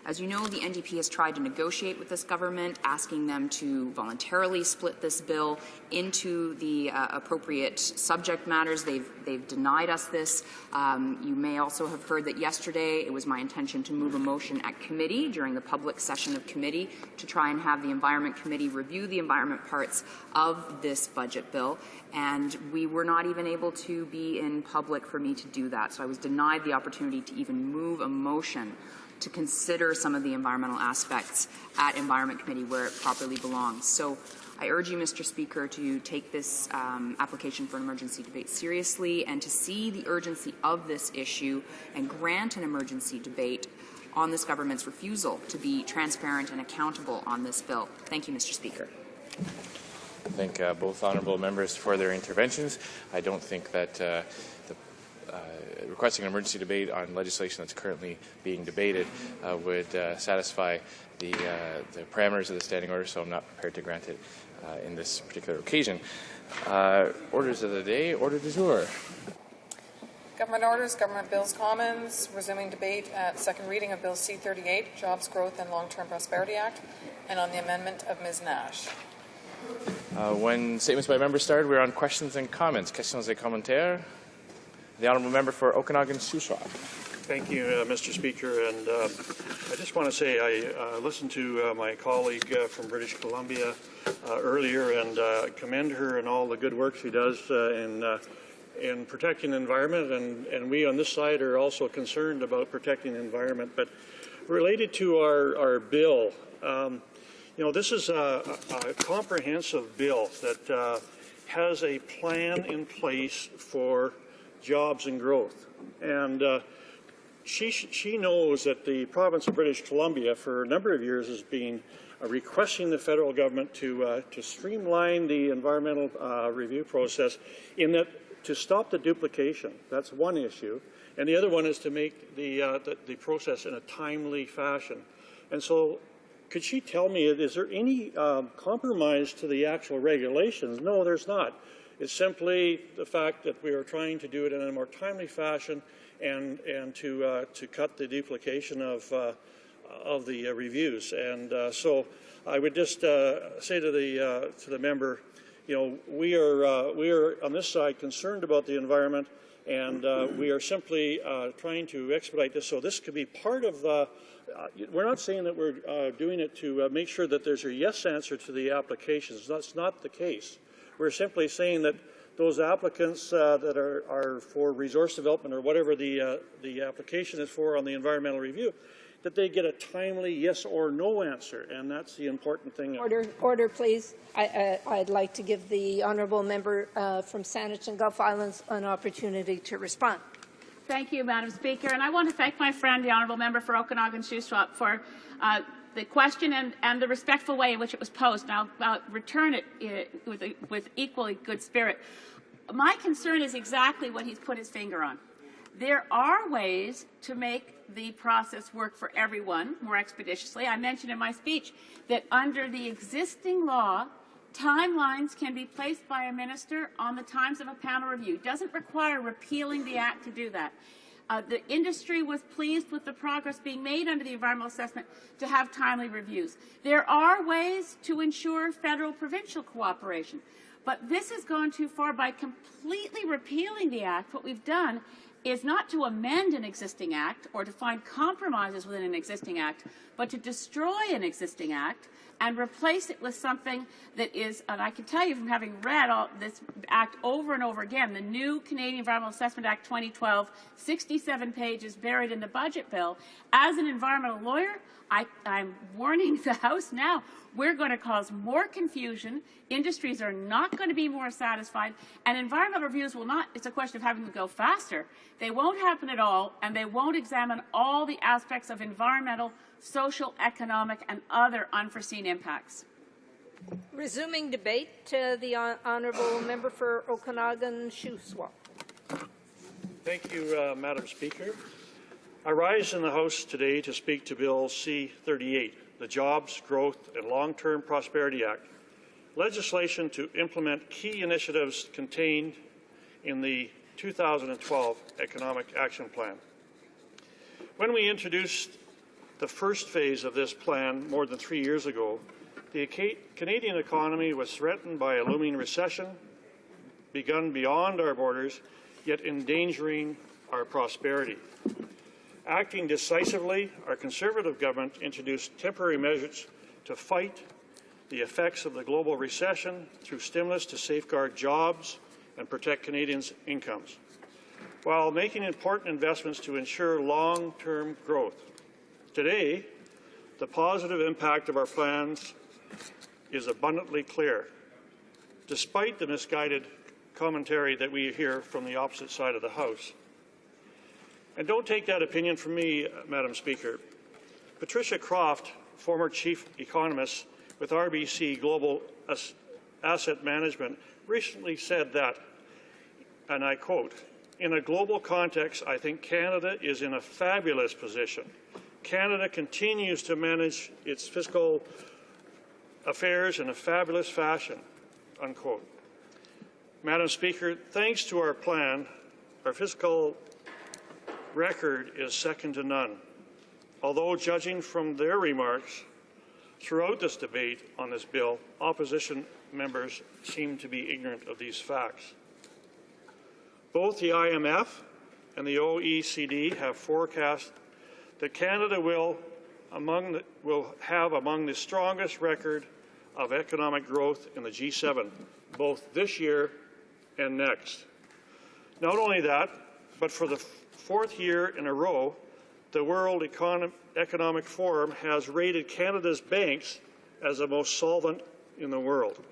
As you know, the NDP has tried to negotiate with this government, asking them to voluntarily split this bill into the appropriate subject matters. They've denied us this. You may also have heard that yesterday it was my intention to move a motion at committee during the public session of committee to try and have the Environment Committee review the environment parts of this budget bill. And we were not even able to be in public for me to do that. So I was denied the opportunity to even move a motion to consider some of the environmental aspects at Environment Committee where it properly belongs. So I urge you, Mr. Speaker, to take this application for an emergency debate seriously and to see the urgency of this issue and grant an emergency debate on this government's refusal to be transparent and accountable on this bill. Thank you, Mr. Speaker. I thank both honourable members for their interventions. I don't think that requesting an emergency debate on legislation that's currently being debated would satisfy the parameters of the standing order, so I'm not prepared to grant it in this particular occasion. Orders of the day, order du jour. Government orders, government bills, commons, resuming debate at second reading of Bill C-38, Jobs, Growth and Long-Term Prosperity Act, and on the amendment of Ms. Nash. When statements by members started, we're on questions and comments. Questions et commentaires. The honourable member for Okanagan-Shuswap. Thank you, Mr. Speaker. And I just want to say I listened to my colleague from British Columbia earlier and commend her and all the good work she does in protecting the environment. And we on this side are also concerned about protecting the environment. But related to our bill, this is a comprehensive bill that has a plan in place for jobs and growth. And she knows that the province of British Columbia for a number of years has been requesting the federal government to streamline the environmental review process in that to stop the duplication. That's one issue. And the other one is to make the process in a timely fashion. And so could she tell me, is there any compromise to the actual regulations? No, there's not. It's simply the fact that we are trying to do it in a more timely fashion and to cut the duplication of the reviews. And so I would just say to the member, we are on this side concerned about the environment, and we are simply trying to expedite this. So this could be part of the. We're not saying that we're doing it to make sure that there's a yes answer to the applications. That's not the case. We're simply saying that those applicants that are for resource development or whatever the application is for on the environmental review, that they get a timely yes or no answer, and that's the important thing. Order, please. I'd like to give the honourable member from Saanich and Gulf Islands an opportunity to respond. Thank you, Madam Speaker. And I want to thank my friend, the honourable member for Okanagan-Shuswap, for the question and the respectful way in which it was posed. And I'll return it with equally good spirit. My concern is exactly what he's put his finger on. There are ways to make the process work for everyone more expeditiously. I mentioned in my speech that under the existing law, timelines can be placed by a minister on the times of a panel review. It doesn't require repealing the Act to do that. The industry was pleased with the progress being made under the environmental assessment to have timely reviews. There are ways to ensure federal-provincial cooperation, but this has gone too far by completely repealing the Act. What we've done is not to amend an existing Act or to find compromises within an existing Act, but to destroy an existing Act and replace it with something that is, and I can tell you from having read this Act over and over again, the new Canadian Environmental Assessment Act 2012, 67 pages buried in the budget bill. As an environmental lawyer, I'm warning the House now, we're going to cause more confusion. Industries are not going to be more satisfied, and environmental reviews will not, it's a question of having to go faster. They won't happen at all, and they won't examine all the aspects of environmental, social, economic, and other unforeseen impacts. Resuming debate, the honourable member for Okanagan-Shuswap. Thank you, Madam Speaker. I rise in the House today to speak to Bill C-38, the Jobs, Growth and Long-Term Prosperity Act, legislation to implement key initiatives contained in the 2012 Economic Action Plan. When we introduced the first phase of this plan more than 3 years ago, the Canadian economy was threatened by a looming recession, begun beyond our borders, yet endangering our prosperity. Acting decisively, our Conservative government introduced temporary measures to fight the effects of the global recession through stimulus to safeguard jobs and protect Canadians' incomes, while making important investments to ensure long-term growth. Today, the positive impact of our plans is abundantly clear, despite the misguided commentary that we hear from the opposite side of the House. And don't take that opinion from me, Madam Speaker. Patricia Croft, former chief economist with RBC Global Asset Management, recently said that, and I quote, "In a global context, I think Canada is in a fabulous position. Canada continues to manage its fiscal affairs in a fabulous fashion," unquote. Madam Speaker, thanks to our plan, our fiscal record is second to none. Although, judging from their remarks throughout this debate on this bill, opposition members seem to be ignorant of these facts. Both the IMF and the OECD have forecast that Canada will have among the strongest record of economic growth in the G7, both this year and next. Not only that, but for the fourth year in a row, the World Economic Forum has rated Canada's banks as the most solvent in the world.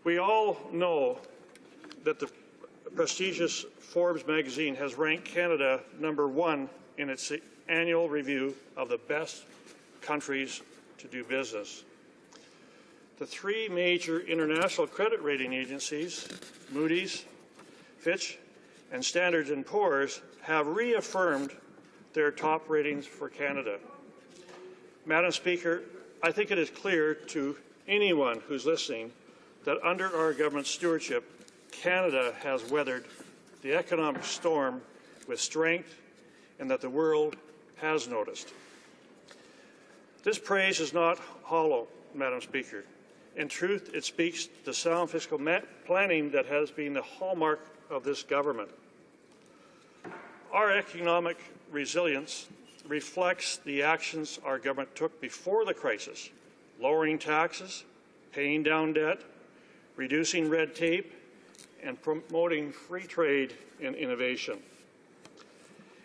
We all know that the prestigious Forbes magazine has ranked Canada #1 in its annual review of the best countries to do business. The three major international credit rating agencies, Moody's, Fitch, and Standard & Poor's, have reaffirmed their top ratings for Canada. Madam Speaker, I think it is clear to anyone who's listening that under our government's stewardship, Canada has weathered the economic storm with strength and that the world has noticed. This praise is not hollow, Madam Speaker. In truth, it speaks to the sound fiscal planning that has been the hallmark of this government. Our economic resilience reflects the actions our government took before the crisis, lowering taxes, paying down debt, reducing red tape, and promoting free trade and innovation.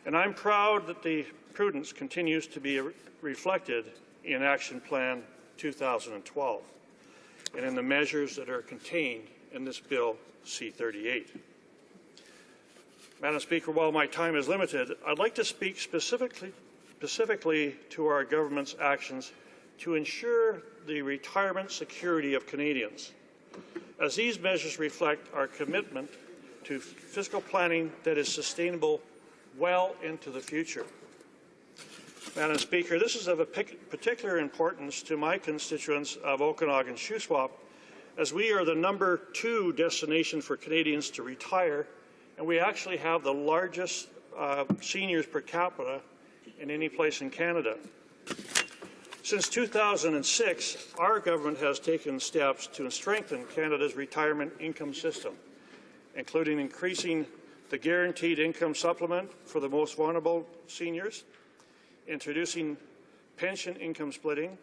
And I'm proud that the prudence continues to be reflected in Action Plan 2012 and in the measures that are contained in this Bill C-38. Madam Speaker, while my time is limited, I'd like to speak specifically to our government's actions to ensure the retirement security of Canadians, as these measures reflect our commitment to fiscal planning that is sustainable well into the future. Madam Speaker, this is of a particular importance to my constituents of Okanagan-Shuswap, as we are the #2 destination for Canadians to retire, and we actually have the largest seniors per capita in any place in Canada. Since 2006, our government has taken steps to strengthen Canada's retirement income system, including increasing the guaranteed income supplement for the most vulnerable seniors, introducing pension income splitting,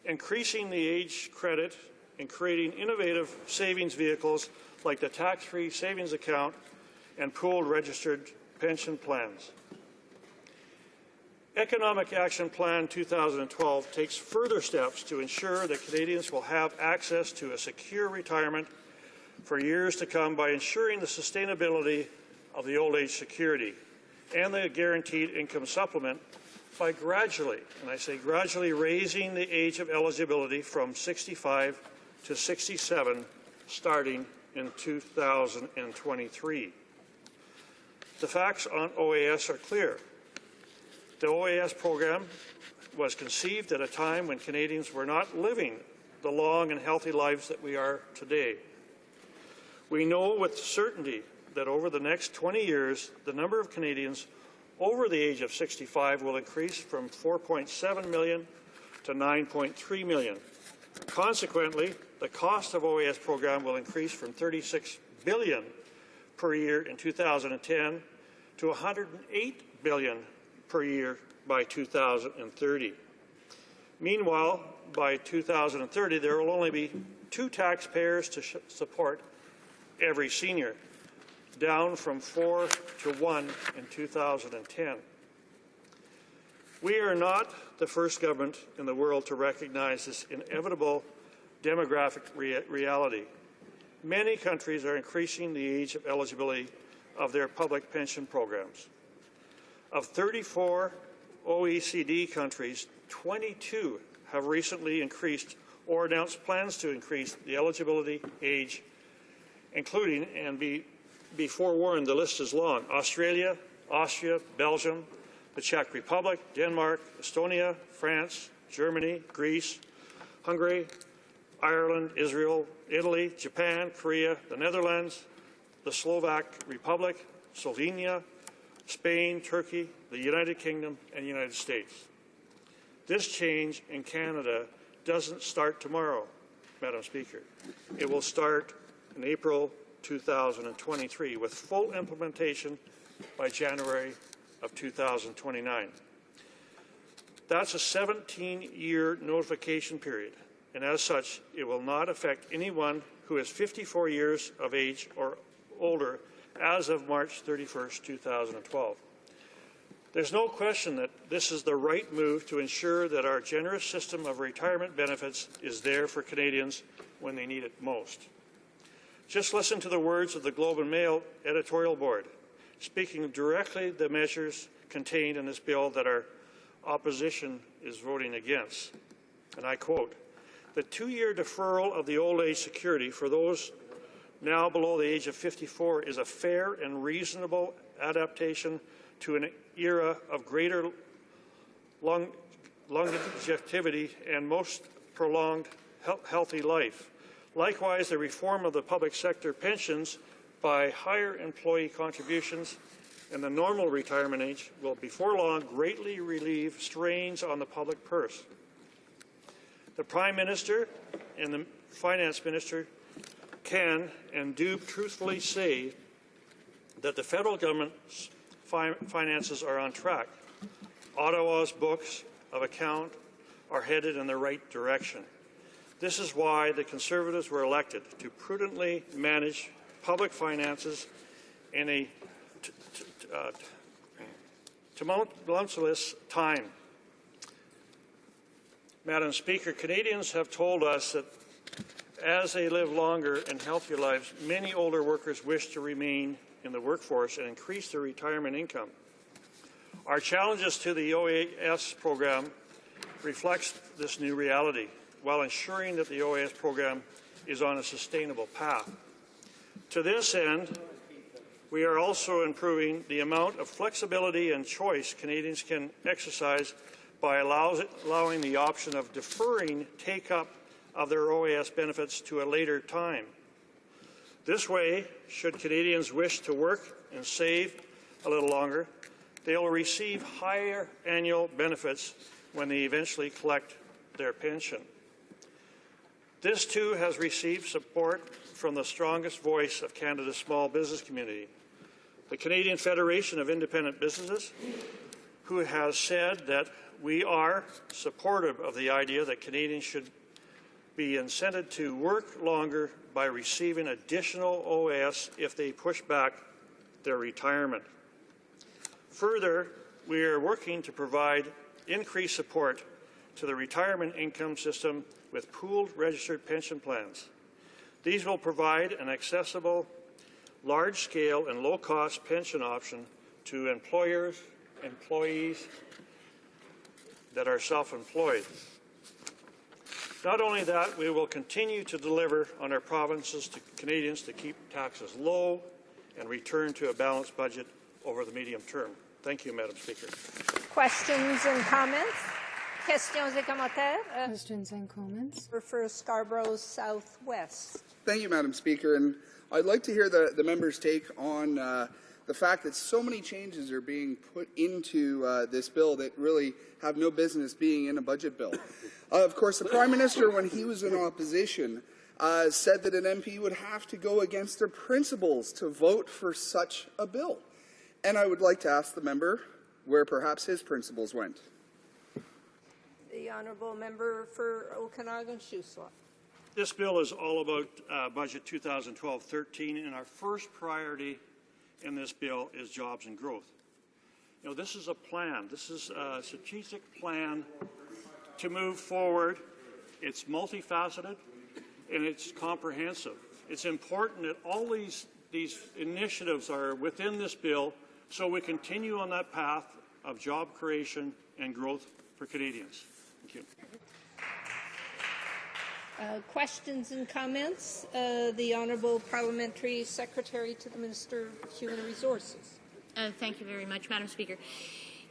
increasing the age credit, and creating innovative savings vehicles like the tax-free savings account and pooled registered pension plans. Economic Action Plan 2012 takes further steps to ensure that Canadians will have access to a secure retirement for years to come by ensuring the sustainability of the old age security and the guaranteed income supplement by gradually, and I say gradually, raising the age of eligibility from 65 to 67 starting in 2023. The facts on OAS are clear. The OAS program was conceived at a time when Canadians were not living the long and healthy lives that we are today. We know with certainty that over the next 20 years, the number of Canadians over the age of 65 will increase from 4.7 million to 9.3 million. Consequently, the cost of OAS program will increase from $36 billion per year in 2010 to $108 billion per year by 2030. Meanwhile, by 2030, there will only be 2 taxpayers to support every senior, down from 4 to 1 in 2010. We are not the first government in the world to recognize this inevitable demographic reality. Many countries are increasing the age of eligibility of their public pension programs. Of 34 OECD countries, 22 have recently increased or announced plans to increase the eligibility age, including, and be forewarned, the list is long, Australia, Austria, Belgium, the Czech Republic, Denmark, Estonia, France, Germany, Greece, Hungary, Ireland, Israel, Italy, Japan, Korea, the Netherlands, the Slovak Republic, Slovenia, Spain, Turkey, the United Kingdom, and the United States. This change in Canada doesn't start tomorrow, Madam Speaker. It will start in April 2023 with full implementation by January of 2029. That's a 17-year notification period, and as such, it will not affect anyone who is 54 years of age or older as of March 31st, 2012. There's no question that this is the right move to ensure that our generous system of retirement benefits is there for Canadians when they need it most. Just listen to the words of the Globe and Mail editorial board, speaking directly the measures contained in this bill that our opposition is voting against. And I quote, "The 2-year deferral of the old age security for those now below the age of 54 is a fair and reasonable adaptation to an era of greater longevity and most prolonged healthy life. Likewise, the reform of the public sector pensions by higher employee contributions and the normal retirement age will before long greatly relieve strains on the public purse. The Prime Minister and the Finance Minister can and do truthfully say that the federal government's finances are on track. Ottawa's books of account are headed in the right direction. This is why the Conservatives were elected, to prudently manage public finances in a tumultuous time. Madam Speaker, Canadians have told us that as they live longer and healthier lives, many older workers wish to remain in the workforce and increase their retirement income. Our challenges to the OAS program reflects this new reality, while ensuring that the OAS program is on a sustainable path. To this end, we are also improving the amount of flexibility and choice Canadians can exercise by allowing the option of deferring take-up of their OAS benefits to a later time. This way, should Canadians wish to work and save a little longer, they will receive higher annual benefits when they eventually collect their pension. This, too, has received support from the strongest voice of Canada's small business community, the Canadian Federation of Independent Businesses, who has said that we are supportive of the idea that Canadians should be incented to work longer by receiving additional OAS if they push back their retirement. Further, we are working to provide increased support to the retirement income system with pooled registered pension plans. These will provide an accessible, large-scale and low-cost pension option to employers, employees, that are self-employed. Not only that, we will continue to deliver on our provinces to Canadians to keep taxes low and return to a balanced budget over the medium term. Thank you, Madam Speaker. Questions and comments? Questions et commentaires? Questions and comments? For Scarborough Southwest. Thank you, Madam Speaker. And I'd like to hear the member's take on the fact that so many changes are being put into this bill that really have no business being in a budget bill. Of course, the Prime Minister, when he was in opposition, said that an MP would have to go against their principles to vote for such a bill. And I would like to ask the member where perhaps his principles went. The honourable member for Okanagan-Shuswap. This bill is all about Budget 2012-13, and our first priority in this bill is jobs and growth. You know, this is a plan. This is a strategic plan to move forward. It's multifaceted and it's comprehensive. It's important that all these initiatives are within this bill so we continue on that path of job creation and growth for Canadians. Thank you. Questions and comments? The Honourable Parliamentary Secretary to the Minister of Human Resources. Thank you very much, Madam Speaker.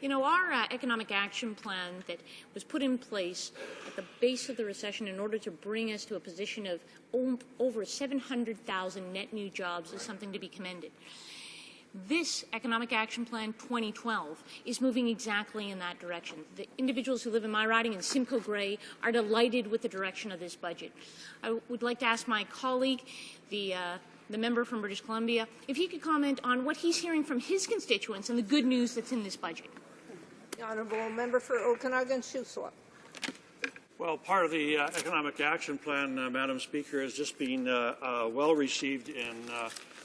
You know, our economic action plan that was put in place at the base of the recession in order to bring us to a position of over 700,000 net new jobs is something to be commended. This Economic Action Plan 2012 is moving exactly in that direction. The individuals who live in my riding in Simcoe Grey are delighted with the direction of this budget. I would like to ask my colleague, the member from British Columbia, if he could comment on what he's hearing from his constituents and the good news that's in this budget. The honourable member for Okanagan-Shuswap. Well, part of the Economic Action Plan, Madam Speaker, has just been well received in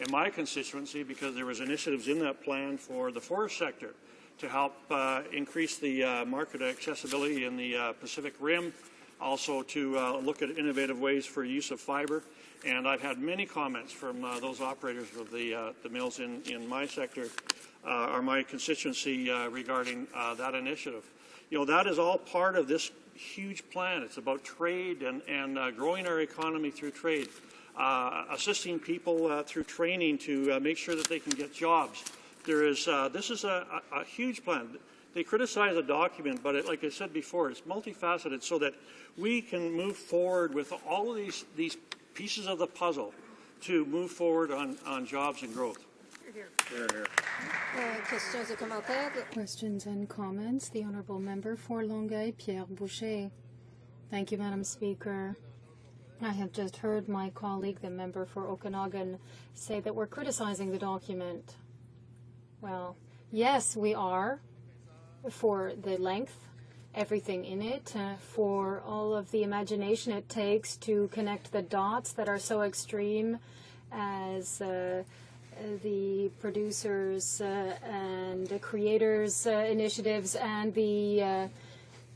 my constituency because there was initiatives in that plan for the forest sector to help increase the market accessibility in the Pacific Rim, also to look at innovative ways for use of fibre. And I've had many comments from those operators of the mills in my sector or my constituency regarding that initiative. You know, that is all part of this huge plan. It's about trade and growing our economy through trade, assisting people through training to make sure that they can get jobs. This is a huge plan. They criticize the document, but like I said before, it's multifaceted so that we can move forward with all of these pieces of the puzzle to move forward on jobs and growth. Questions and comments. The Honourable Member for Longueuil, Pierre Boucher. Thank you, Madam Speaker. I have just heard my colleague, the member for Okanagan, say that we're criticizing the document. Well, yes, we are, for the length, everything in it, for all of the imagination it takes to connect the dots that are so extreme as the producers and the creators initiatives and the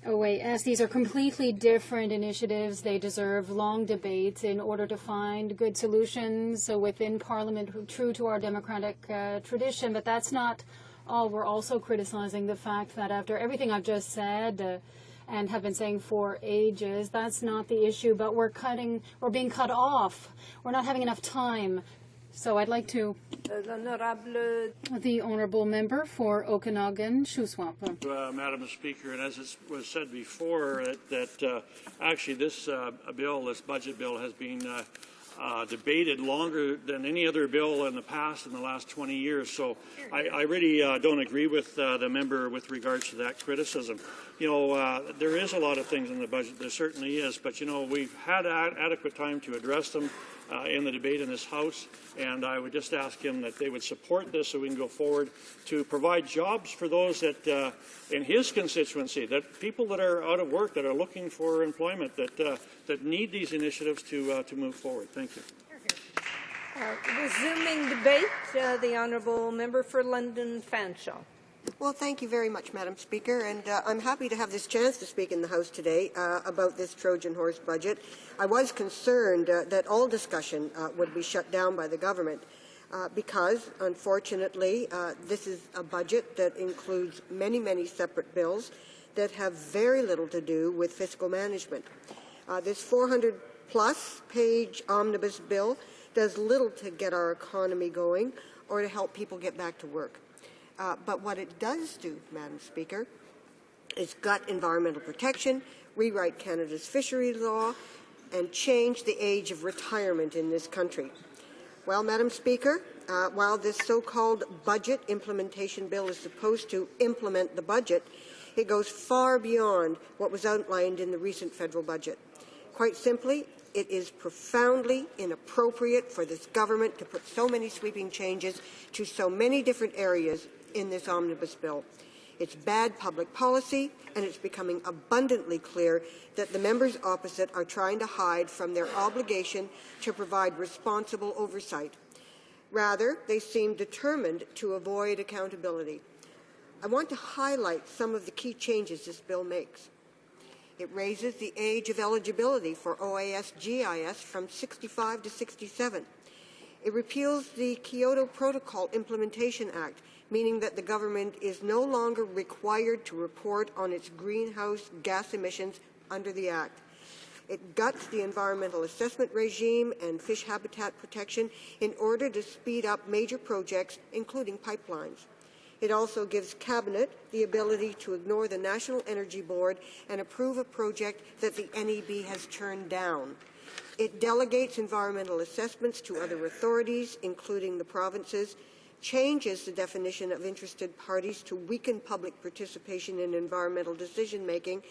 OAS. These are completely different initiatives. They deserve long debates in order to find good solutions within Parliament, true to our democratic tradition. But that's not all. We're also criticizing the fact that after everything I've just said and have been saying for ages, that's not the issue, but we're being cut off. We're not having enough time. So I'd like to... The Honourable Member for Okanagan-Shuswap. Madam Speaker, and as it was said before, that actually this bill, this budget bill, has been debated longer than any other bill in the past, in the last 20 years. So I really don't agree with the member with regards to that criticism. You know, there is a lot of things in the budget, there certainly is, but, you know, we've had adequate time to address them in the debate in this House, and I would just ask him that they would support this so we can go forward to provide jobs for those that, in his constituency, that people that are out of work, that are looking for employment, that need these initiatives to move forward. Thank you. Resuming debate, the Honourable Member for London Fanshawe. Well, thank you very much, Madam Speaker, and I'm happy to have this chance to speak in the House today about this Trojan horse budget. I was concerned that all discussion would be shut down by the government because, unfortunately, this is a budget that includes many, many separate bills that have very little to do with fiscal management. This 400-plus page omnibus bill does little to get our economy going or to help people get back to work. But what it does do, Madam Speaker, is gut environmental protection, rewrite Canada's fisheries law, and change the age of retirement in this country. Well, Madam Speaker, while this so-called budget implementation bill is supposed to implement the budget, it goes far beyond what was outlined in the recent federal budget. Quite simply, it is profoundly inappropriate for this government to put so many sweeping changes to so many different areas in this omnibus bill. It's bad public policy, and it's becoming abundantly clear that the members opposite are trying to hide from their obligation to provide responsible oversight. Rather, they seem determined to avoid accountability. I want to highlight some of the key changes this bill makes. It raises the age of eligibility for OAS-GIS from 65 to 67. It repeals the Kyoto Protocol Implementation Act, meaning that the government is no longer required to report on its greenhouse gas emissions under the Act. It guts the environmental assessment regime and fish habitat protection in order to speed up major projects, including pipelines. It also gives Cabinet the ability to ignore the National Energy Board and approve a project that the NEB has turned down. It delegates environmental assessments to other authorities, including the provinces, changes the definition of interested parties to weaken public participation in environmental decision-making,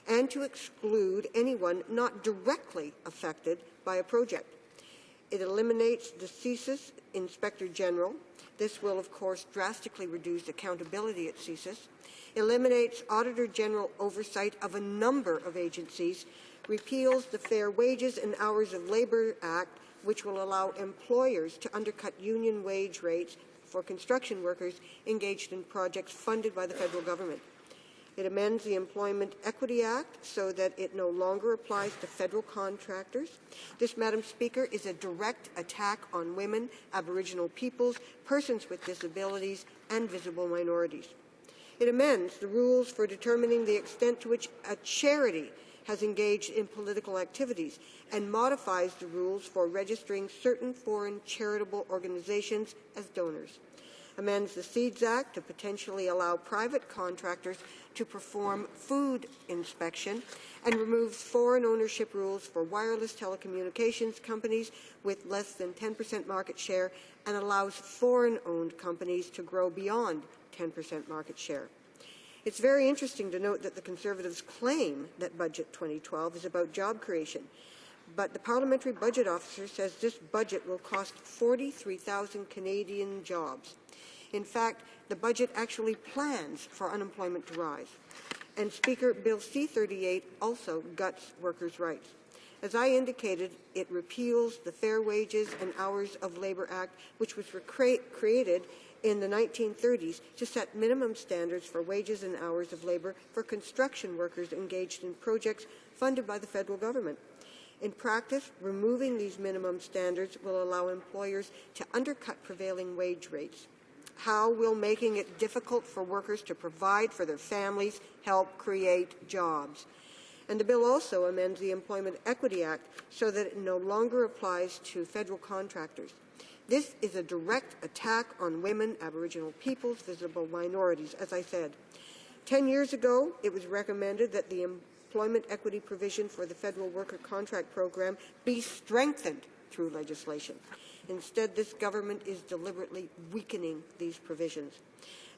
and to exclude anyone not directly affected by a project. It eliminates the CSIS Inspector General. This will, of course, drastically reduce accountability at CSIS. Eliminates Auditor General oversight of a number of agencies. Repeals the Fair Wages and Hours of Labour Act, which will allow employers to undercut union wage rates for construction workers engaged in projects funded by the federal government. It amends the Employment Equity Act so that it no longer applies to federal contractors. This, Madam Speaker, is a direct attack on women, Aboriginal peoples, persons with disabilities, and visible minorities. It amends the rules for determining the extent to which a charity has engaged in political activities and modifies the rules for registering certain foreign charitable organizations as donors. Amends the Seeds Act to potentially allow private contractors to perform food inspection, and removes foreign ownership rules for wireless telecommunications companies with less than 10% market share, and allows foreign-owned companies to grow beyond 10% market share. It's very interesting to note that the Conservatives claim that Budget 2012 is about job creation, but the Parliamentary Budget Officer says this budget will cost 43,000 Canadian jobs. In fact, the budget actually plans for unemployment to rise. And Speaker, Bill C-38 also guts workers' rights. As I indicated, it repeals the Fair Wages and Hours of Labour Act, which was created in the 1930s to set minimum standards for wages and hours of labour for construction workers engaged in projects funded by the federal government. In practice, removing these minimum standards will allow employers to undercut prevailing wage rates. How will making it difficult for workers to provide for their families help create jobs? And the bill also amends the Employment Equity Act so that it no longer applies to federal contractors. This is a direct attack on women, Aboriginal peoples, visible minorities, as I said. 10 years ago, it was recommended that the employment equity provision for the Federal Worker Contract Program be strengthened through legislation. Instead, this government is deliberately weakening these provisions.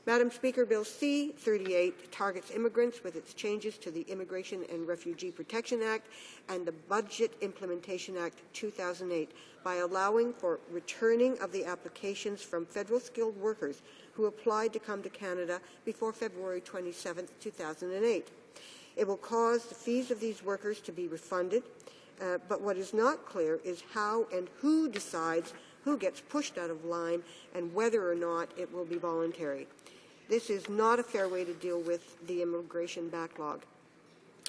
Madam Speaker, Bill C-38 targets immigrants with its changes to the Immigration and Refugee Protection Act and the Budget Implementation Act 2008 by allowing for returning of the applications from federal skilled workers who applied to come to Canada before February 27, 2008. It will cause the fees of these workers to be refunded, but what is not clear is how and who decides who gets pushed out of line and whether or not it will be voluntary. This is not a fair way to deal with the immigration backlog.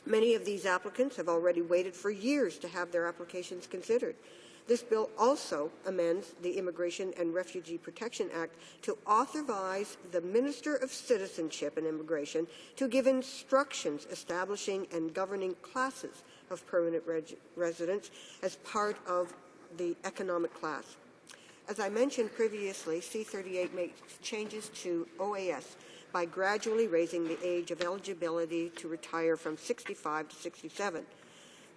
Many of these applicants have already waited for years to have their applications considered. This bill also amends the Immigration and Refugee Protection Act to authorize the Minister of Citizenship and Immigration to give instructions establishing and governing classes of permanent residents as part of the economic class. As I mentioned previously, C-38 makes changes to OAS by gradually raising the age of eligibility to retire from 65 to 67.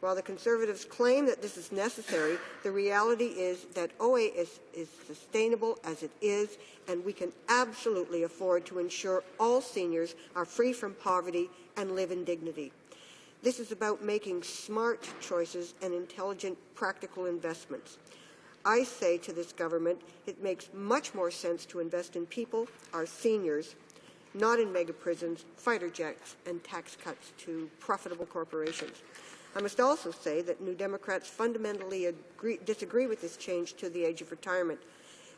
While the Conservatives claim that this is necessary, the reality is that OAS is sustainable as it is, and we can absolutely afford to ensure all seniors are free from poverty and live in dignity. This is about making smart choices and intelligent, practical investments. I say to this government, it makes much more sense to invest in people, our seniors, not in mega prisons, fighter jets, and tax cuts to profitable corporations. I must also say that New Democrats fundamentally disagree with this change to the age of retirement,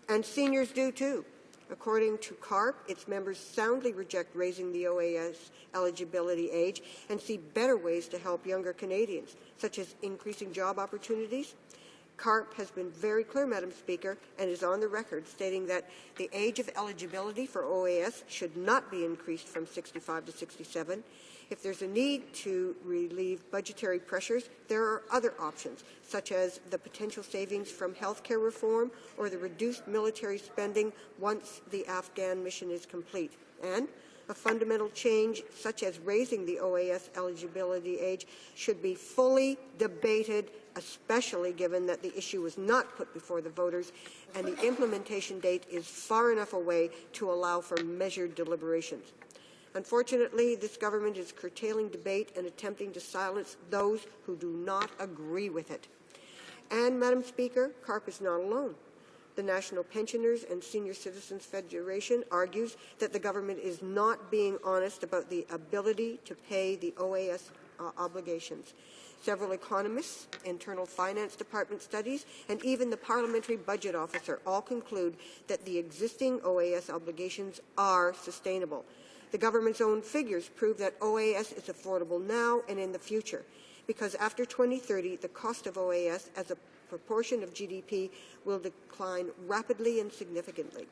and seniors do too. According to CARP, its members soundly reject raising the OAS eligibility age and see better ways to help younger Canadians, such as increasing job opportunities. CARP has been very clear, Madam Speaker, and is on the record stating that the age of eligibility for OAS should not be increased from 65 to 67. If there's a need to relieve budgetary pressures, there are other options, such as the potential savings from health care reform or the reduced military spending once the Afghan mission is complete. And a fundamental change, such as raising the OAS eligibility age, should be fully debated, especially given that the issue was not put before the voters and the implementation date is far enough away to allow for measured deliberations. Unfortunately, this government is curtailing debate and attempting to silence those who do not agree with it. And, Madam Speaker, CARP is not alone. The National Pensioners and Senior Citizens Federation argues that the government is not being honest about the ability to pay the OAS obligations. Several economists, internal finance department studies, and even the parliamentary budget officer all conclude that the existing OAS obligations are sustainable. The government's own figures prove that OAS is affordable now and in the future, because after 2030, the cost of OAS as a proportion of GDP will decline rapidly and significantly.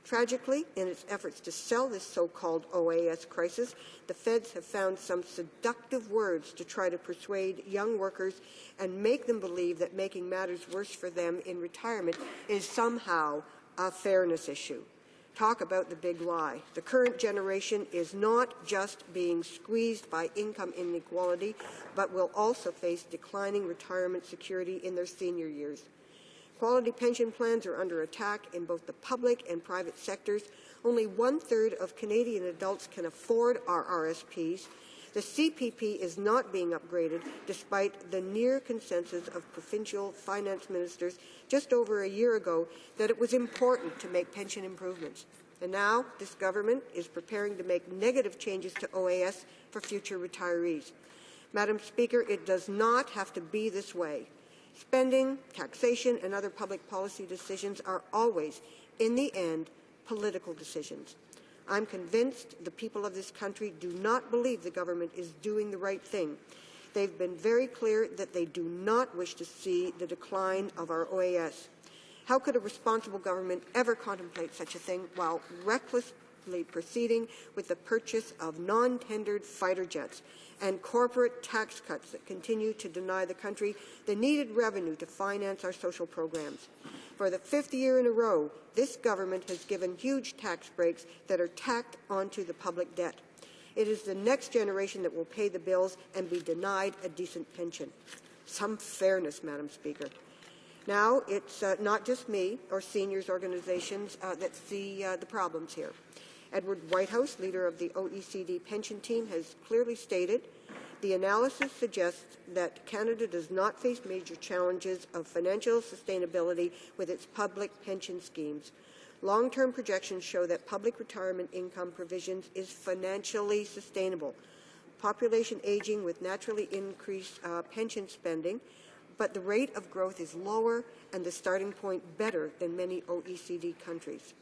Tragically, in its efforts to sell this so-called OAS crisis, the feds have found some seductive words to try to persuade young workers and make them believe that making matters worse for them in retirement is somehow a fairness issue. Talk about the big lie. The current generation is not just being squeezed by income inequality, but will also face declining retirement security in their senior years. Quality pension plans are under attack in both the public and private sectors. Only 1/3 of Canadian adults can afford our RSPs. The CPP is not being upgraded despite the near consensus of provincial finance ministers just over a year ago that it was important to make pension improvements. And now this government is preparing to make negative changes to OAS for future retirees. Madam Speaker, it does not have to be this way. Spending, taxation, and other public policy decisions are always, in the end, political decisions. I'm convinced the people of this country do not believe the government is doing the right thing. They've been very clear that they do not wish to see the decline of our OAS. How could a responsible government ever contemplate such a thing while recklessly proceeding with the purchase of non-tendered fighter jets and corporate tax cuts that continue to deny the country the needed revenue to finance our social programs? For the 5th year in a row, this government has given huge tax breaks that are tacked onto the public debt. It is the next generation that will pay the bills and be denied a decent pension. Some fairness, Madam Speaker. Now, it's not just me or seniors organizations that see the problems here. Edward Whitehouse, leader of the OECD pension team, has clearly stated the analysis suggests that Canada does not face major challenges of financial sustainability with its public pension schemes. Long-term projections show that public retirement income provisions is financially sustainable. Population aging with naturally increased pension spending, but the rate of growth is lower and the starting point better than many OECD countries.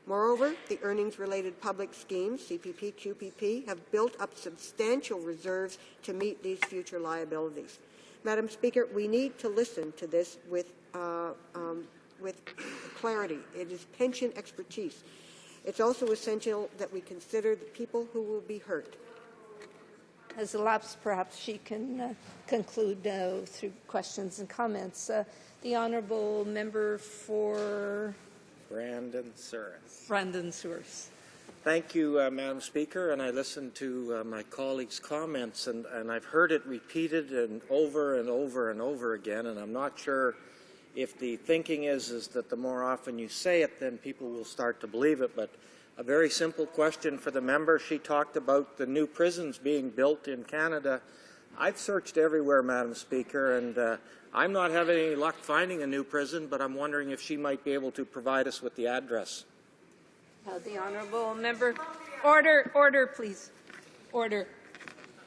Moreover, the earnings-related public schemes, CPP, QPP, have built up substantial reserves to meet these future liabilities. Madam Speaker, we need to listen to this with clarity. It is pension expertise. It's also essential that we consider the people who will be hurt. Has elapsed, perhaps she can conclude through questions and comments. The honourable member for Brandon Souris. Brandon Souris. Thank you, Madam Speaker, and I listened to my colleagues' comments, and I've heard it repeated and over and over and over again, and I'm not sure if the thinking is that the more often you say it, then people will start to believe it. But a very simple question for the member. She talked about the new prisons being built in Canada. I've searched everywhere, Madam Speaker, and I'm not having any luck finding a new prison, but I'm wondering if she might be able to provide us with the address. The honourable member. Order, please. Order.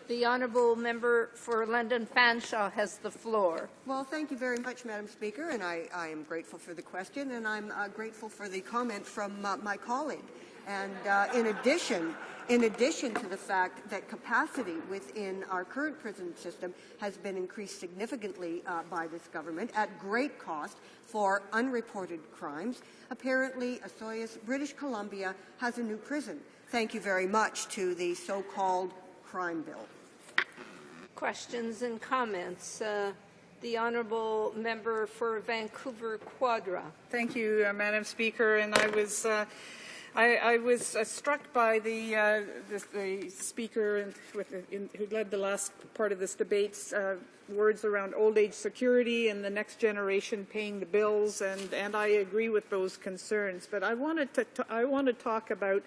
The honourable member for London Fanshawe has the floor. Well, thank you very much, Madam Speaker, and I am grateful for the question, and I'm grateful for the comment from my colleague. And in addition to the fact that capacity within our current prison system has been increased significantly by this government at great cost for unreported crimes, apparently Osoyoos, British Columbia, has a new prison. Thank you very much to the so-called crime bill. Questions and comments. The honourable member for Vancouver Quadra. Thank you, Madam Speaker. And I was struck by the speaker who led the last part of this debate's words around old age security and the next generation paying the bills, and I agree with those concerns. But I want to talk about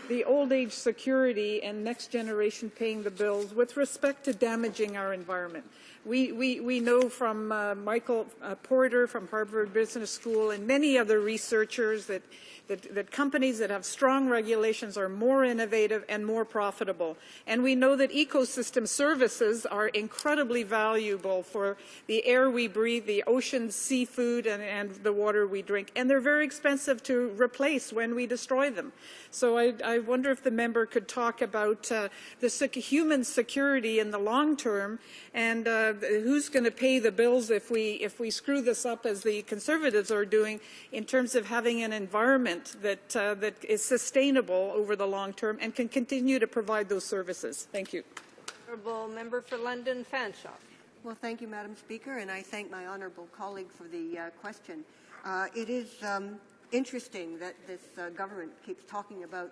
the old age security and next generation paying the bills with respect to damaging our environment. We know from Michael Porter from Harvard Business School and many other researchers that companies that have strong regulations are more innovative and more profitable. And we know that ecosystem services are incredibly valuable for the air we breathe, the oceans, seafood, and the water we drink. And they're very expensive to replace when we destroy them. So I wonder if the member could talk about the human security in the long term, and who's going to pay the bills if we screw this up, as the Conservatives are doing, in terms of having an environment that is sustainable over the long term and can continue to provide those services. Thank you. Honourable member for London Fanshawe. Well, thank you, Madam Speaker, and I thank my honourable colleague for the question. It is interesting that this government keeps talking about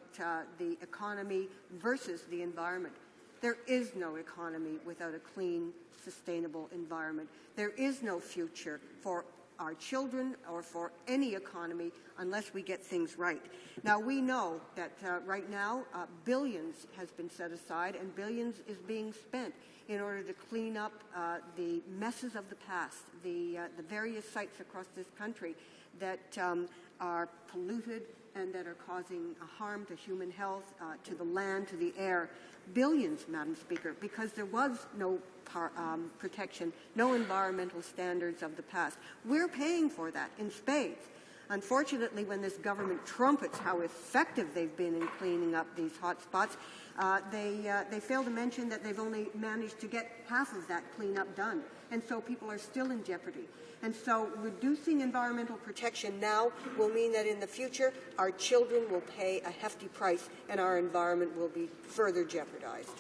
the economy versus the environment. There is no economy without a clean, sustainable environment. There is no future for our children or for any economy unless we get things right. Now, we know that right now billions has been set aside and billions is being spent in order to clean up the messes of the past, the various sites across this country that are polluted and that are causing harm to human health, to the land, to the air. Billions, Madam Speaker, because there was no protection, no environmental standards of the past. We're paying for that in spades. Unfortunately, when this government trumpets how effective they've been in cleaning up these hot spots, they fail to mention that they've only managed to get half of that cleanup done. And so people are still in jeopardy. And so reducing environmental protection now will mean that in the future our children will pay a hefty price and our environment will be further jeopardized.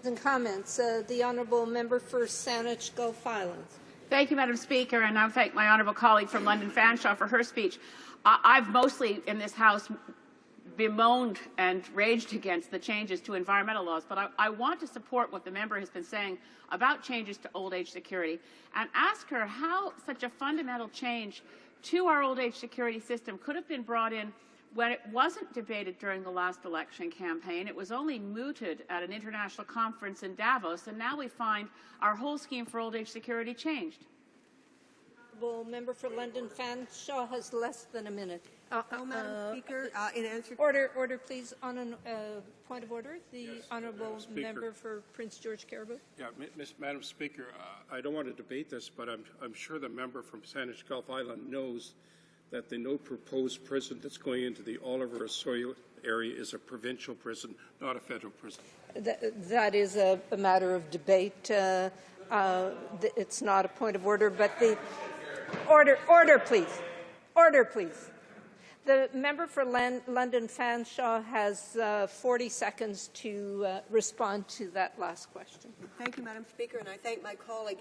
And comments. The honourable member for Saanich Gulf Islands. Thank you, Madam Speaker, and I thank my honourable colleague from London Fanshawe for her speech. I've mostly in this House bemoaned and raged against the changes to environmental laws, but I want to support what the member has been saying about changes to old age security and ask her how such a fundamental change to our old age security system could have been brought in when it wasn't debated during the last election campaign. It was only mooted at an international conference in Davos, and now we find our whole scheme for old age security changed. The member for London Fanshawe has less than a minute. Madam Speaker, in answer... Order, please. On a point of order, the honourable member for Prince George Caribou. Yeah, Madam Speaker, I don't want to debate this, but I'm sure the member from Saanich Gulf Island knows that the no proposed prison that's going into the Oliver Osoyoos area is a provincial prison, not a federal prison. That is a matter of debate. It's not a point of order, but the order, please. Order, please. The member for London Fanshawe has 40 seconds to respond to that last question. Thank you, Madam Speaker, and I thank my colleague.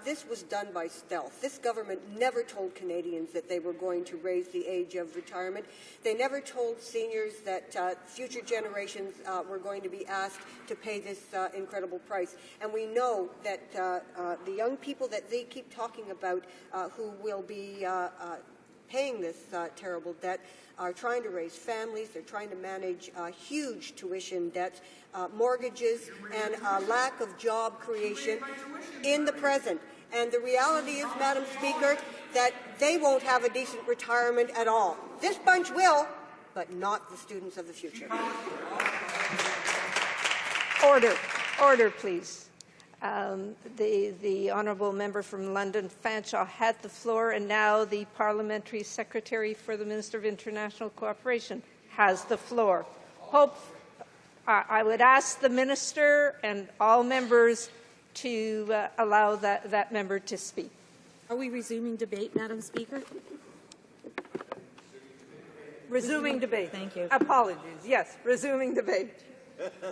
This was done by stealth. This government never told Canadians that they were going to raise the age of retirement. They never told seniors that future generations were going to be asked to pay this incredible price. And we know that the young people that they keep talking about who will be paying this terrible debt are trying to raise families. They're trying to manage huge tuition debts, mortgages, and a lack of job creation in the present. And the reality is, Madam Speaker, that they won't have a decent retirement at all. This bunch will, but not the students of the future. Order, please. The honourable member from London Fanshawe had the floor, and now the Parliamentary Secretary for the Minister of International Cooperation has the floor. I would ask the Minister and all members to allow that member to speak. Are we resuming debate, Madam Speaker? Resuming debate. Thank you. Apologies. Yes, resuming debate.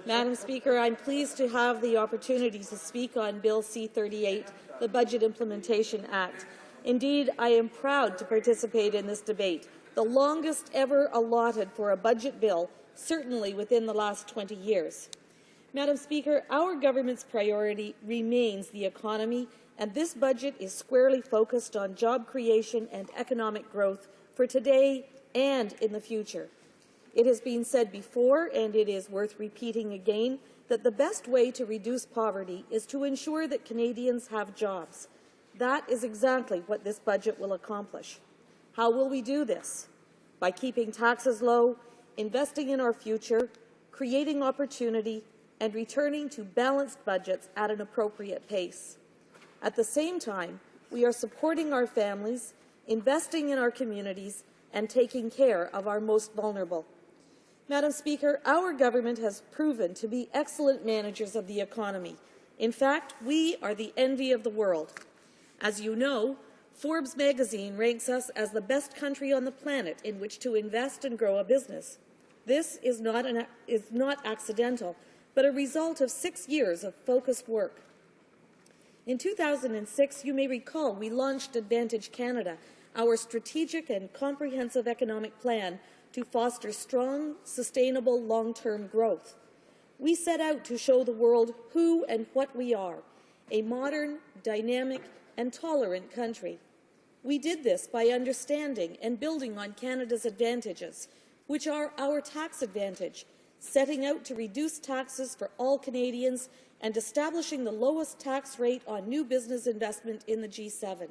Madam Speaker, I'm pleased to have the opportunity to speak on Bill C-38, the Budget Implementation Act. Indeed, I am proud to participate in this debate, the longest ever allotted for a budget bill, certainly within the last 20 years. Madam Speaker, our government's priority remains the economy, and this budget is squarely focused on job creation and economic growth for today and in the future. It has been said before, and it is worth repeating again, that the best way to reduce poverty is to ensure that Canadians have jobs. That is exactly what this budget will accomplish. How will we do this? By keeping taxes low, investing in our future, creating opportunity, and returning to balanced budgets at an appropriate pace. At the same time, we are supporting our families, investing in our communities, and taking care of our most vulnerable. Madam Speaker, our government has proven to be excellent managers of the economy. In fact, we are the envy of the world. As you know, Forbes magazine ranks us as the best country on the planet in which to invest and grow a business. This is not accidental, but a result of 6 years of focused work. In 2006, you may recall, we launched Advantage Canada, our strategic and comprehensive economic plan to foster strong, sustainable, long-term growth. We set out to show the world who and what we are, a modern, dynamic, and tolerant country. We did this by understanding and building on Canada's advantages, which are our tax advantage, setting out to reduce taxes for all Canadians and establishing the lowest tax rate on new business investment in the G7.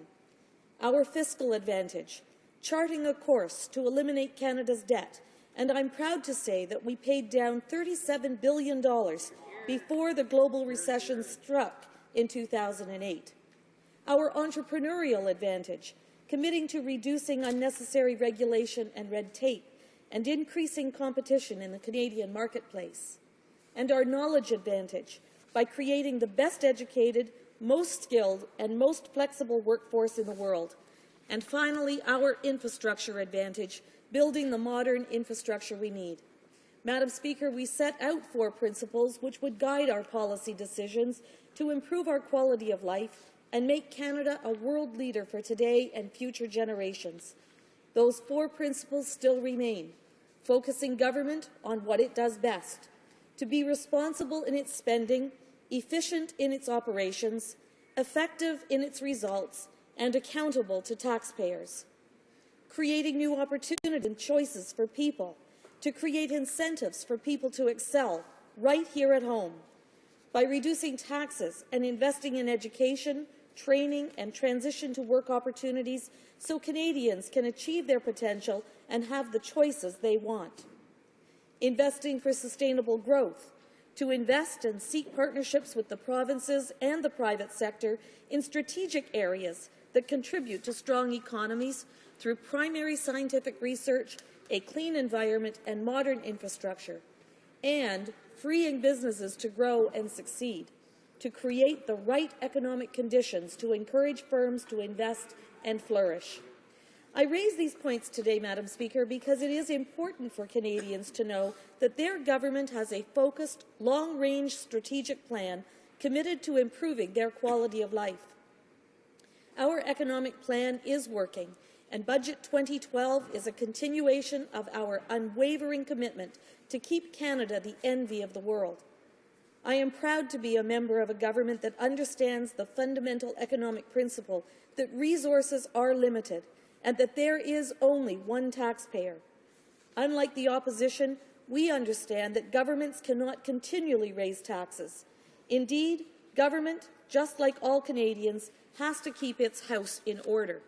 Our fiscal advantage, charting a course to eliminate Canada's debt, and I'm proud to say that we paid down $37 billion before the global recession struck in 2008. Our entrepreneurial advantage, committing to reducing unnecessary regulation and red tape and increasing competition in the Canadian marketplace. And our knowledge advantage, by creating the best educated, most skilled, and most flexible workforce in the world. And finally, our infrastructure advantage, building the modern infrastructure we need. Madam Speaker, we set out 4 principles which would guide our policy decisions to improve our quality of life and make Canada a world leader for today and future generations. Those 4 principles still remain: focusing government on what it does best, to be responsible in its spending, efficient in its operations, effective in its results, and accountable to taxpayers. Creating new opportunities and choices for people, to create incentives for people to excel right here at home. By reducing taxes and investing in education, training, and transition to work opportunities so Canadians can achieve their potential and have the choices they want. Investing for sustainable growth, to invest and seek partnerships with the provinces and the private sector in strategic areas that contribute to strong economies through primary scientific research, a clean environment, and modern infrastructure, and freeing businesses to grow and succeed, to create the right economic conditions to encourage firms to invest and flourish. I raise these points today, Madam Speaker, because it is important for Canadians to know that their government has a focused, long-range strategic plan committed to improving their quality of life. Our economic plan is working, and Budget 2012 is a continuation of our unwavering commitment to keep Canada the envy of the world. I am proud to be a member of a government that understands the fundamental economic principle that resources are limited and that there is only one taxpayer. Unlike the opposition, we understand that governments cannot continually raise taxes. Indeed, government, just like all Canadians, has to keep its house in order.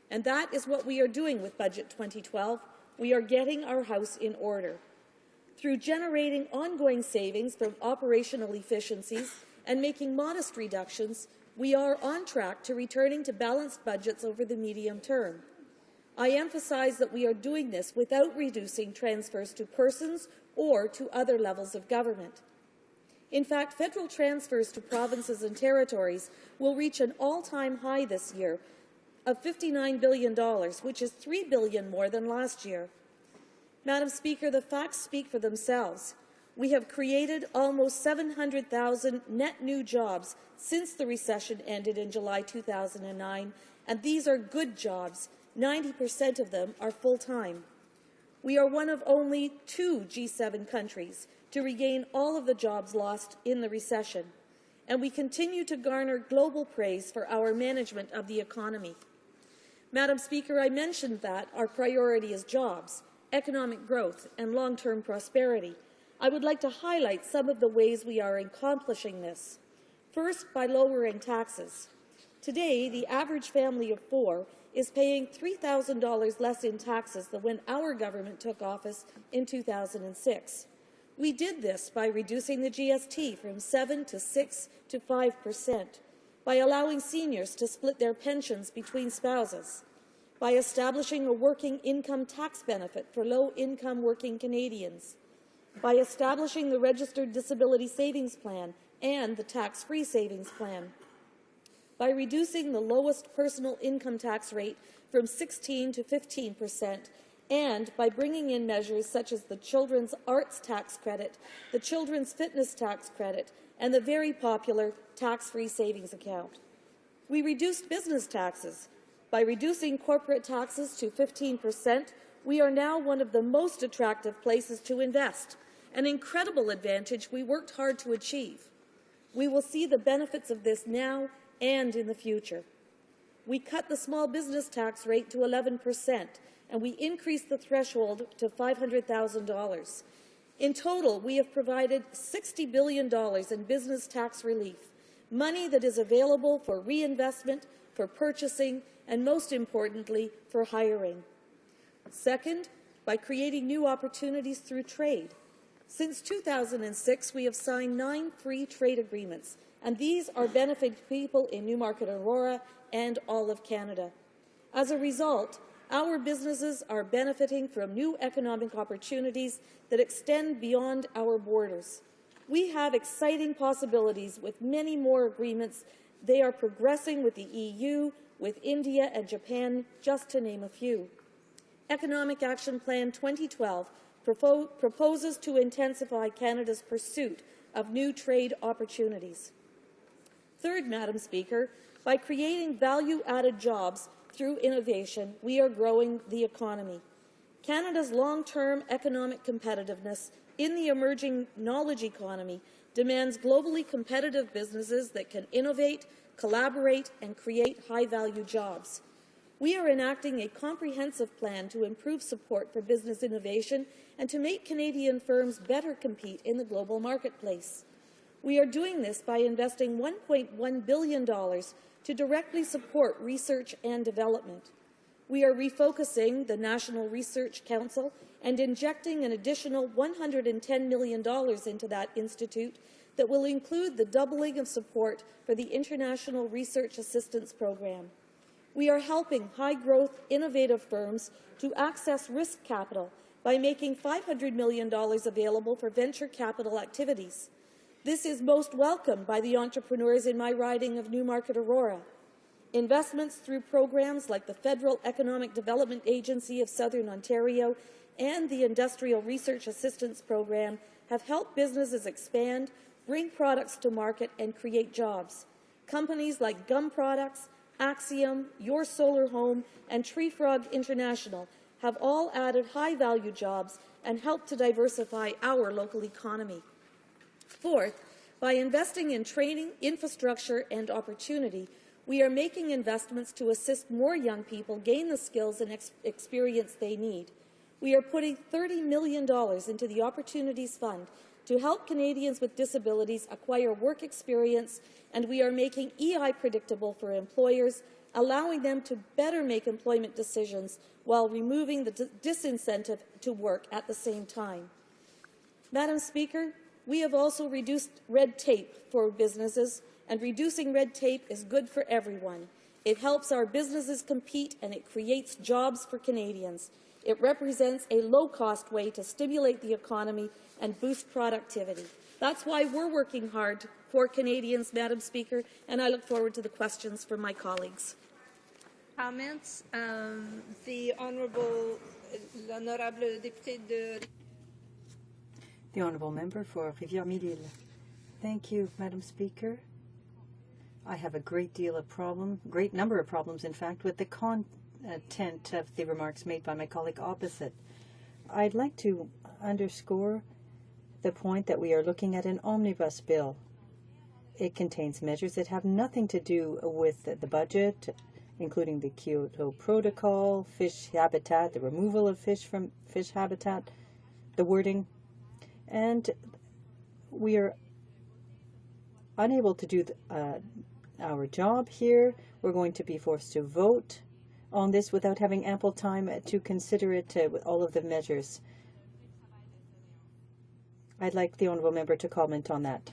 And that is what we are doing with Budget 2012. We are getting our house in order. Through generating ongoing savings from operational efficiencies and making modest reductions, we are on track to returning to balanced budgets over the medium term. I emphasize that we are doing this without reducing transfers to persons or to other levels of government. In fact, federal transfers to provinces and territories will reach an all-time high this year of $59 billion, which is $3 billion more than last year. Madam Speaker, the facts speak for themselves. We have created almost 700,000 net new jobs since the recession ended in July 2009, and these are good jobs. 90% of them are full-time. We are one of only 2 G7 countries to regain all of the jobs lost in the recession, and we continue to garner global praise for our management of the economy. Madam Speaker, I mentioned that our priority is jobs, economic growth, and long-term prosperity. I would like to highlight some of the ways we are accomplishing this. First, by lowering taxes. Today, the average family of 4 is paying $3,000 less in taxes than when our government took office in 2006. We did this by reducing the GST from 7 to 6 to 5%, by allowing seniors to split their pensions between spouses, by establishing a working income tax benefit for low-income working Canadians, by establishing the Registered Disability Savings Plan and the Tax-Free Savings Plan, by reducing the lowest personal income tax rate from 16 to 15%, and by bringing in measures such as the Children's Arts Tax Credit, the Children's Fitness Tax Credit, and the very popular Tax-Free Savings Account. We reduced business taxes. By reducing corporate taxes to 15%, we are now one of the most attractive places to invest, an incredible advantage we worked hard to achieve. We will see the benefits of this now and in the future. We cut the small business tax rate to 11%, and we increased the threshold to $500,000. In total, we have provided $60 billion in business tax relief, money that is available for reinvestment, for purchasing, and most importantly, for hiring. Second, by creating new opportunities through trade. Since 2006, we have signed 9 free trade agreements, and these are benefiting people in Newmarket Aurora and all of Canada. As a result, our businesses are benefiting from new economic opportunities that extend beyond our borders. We have exciting possibilities with many more agreements. They are progressing with the EU, with India and Japan, just to name a few. Economic Action Plan 2012 proposes to intensify Canada's pursuit of new trade opportunities. Third, Madam Speaker, by creating value-added jobs through innovation, we are growing the economy. Canada's long-term economic competitiveness in the emerging knowledge economy demands globally competitive businesses that can innovate, collaborate, and create high-value jobs. We are enacting a comprehensive plan to improve support for business innovation and to make Canadian firms better compete in the global marketplace. We are doing this by investing $1.1 billion to directly support research and development. We are refocusing the National Research Council and injecting an additional $110 million into that institute that will include the doubling of support for the International Research Assistance Program. We are helping high-growth, innovative firms to access risk capital by making $500 million available for venture capital activities. This is most welcomed by the entrepreneurs in my riding of Newmarket Aurora. Investments through programs like the Federal Economic Development Agency of Southern Ontario and the Industrial Research Assistance Program have helped businesses expand, bring products to market, and create jobs. Companies like Gum Products, Axiom, Your Solar Home, and Tree Frog International have all added high-value jobs and helped to diversify our local economy. Fourth, by investing in training, infrastructure, and opportunity, we are making investments to assist more young people gain the skills and experience they need. We are putting $30 million into the Opportunities Fund to help Canadians with disabilities acquire work experience, and we are making EI predictable for employers, allowing them to better make employment decisions while removing the disincentive to work at the same time. Madam Speaker, we have also reduced red tape for businesses, and reducing red tape is good for everyone. It helps our businesses compete, and it creates jobs for Canadians. It represents a low-cost way to stimulate the economy and boost productivity. That's why we're working hard for Canadians, Madam Speaker, and I look forward to the questions from my colleagues. Comments? The Honourable Député de... The Honourable Member for Rivière-Midi-Île. Thank you, Madam Speaker. I have a great number of problems, in fact, with the content of the remarks made by my colleague opposite. I'd like to underscore the point that we are looking at an omnibus bill. It contains measures that have nothing to do with the budget, including the Kyoto Protocol, fish habitat, the removal of fish from fish habitat, the wording, and we are unable to do our job here. We're going to be forced to vote on this without having ample time to consider it with all of the measures. I'd like the Honourable Member to comment on that.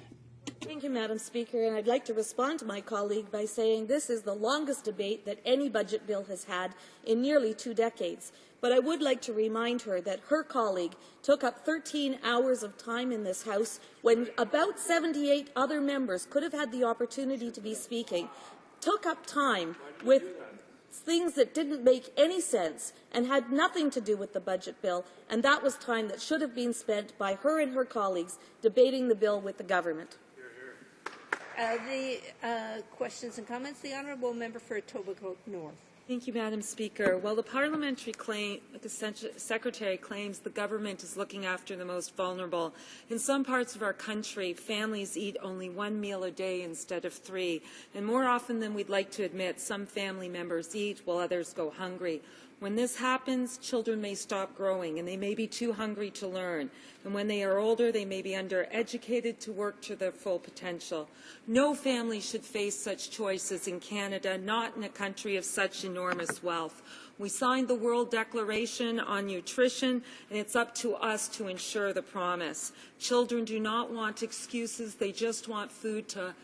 Thank you, Madam Speaker, and I'd like to respond to my colleague by saying this is the longest debate that any budget bill has had in nearly 2 decades. But I would like to remind her that her colleague took up 13 hours of time in this House when about 78 other members could have had the opportunity to be speaking, took up time with things that didn't make any sense and had nothing to do with the budget bill, and that was time that should have been spent by her and her colleagues debating the bill with the government. The questions and comments. The Honourable Member for Etobicoke North. Thank you, Madam Speaker. Well, the Parliamentary Secretary claims the government is looking after the most vulnerable. In some parts of our country, families eat only 1 meal a day instead of 3. And more often than we'd like to admit, some family members eat while others go hungry. When this happens, children may stop growing and they may be too hungry to learn. And when they are older, they may be undereducated to work to their full potential. No family should face such choices in Canada, not in a country of such enormous wealth. We signed the World Declaration on Nutrition, and it's up to us to ensure the promise. Children do not want excuses. They just want food to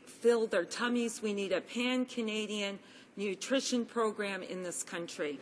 fill their tummies. We need a pan-Canadian nutrition program in this country.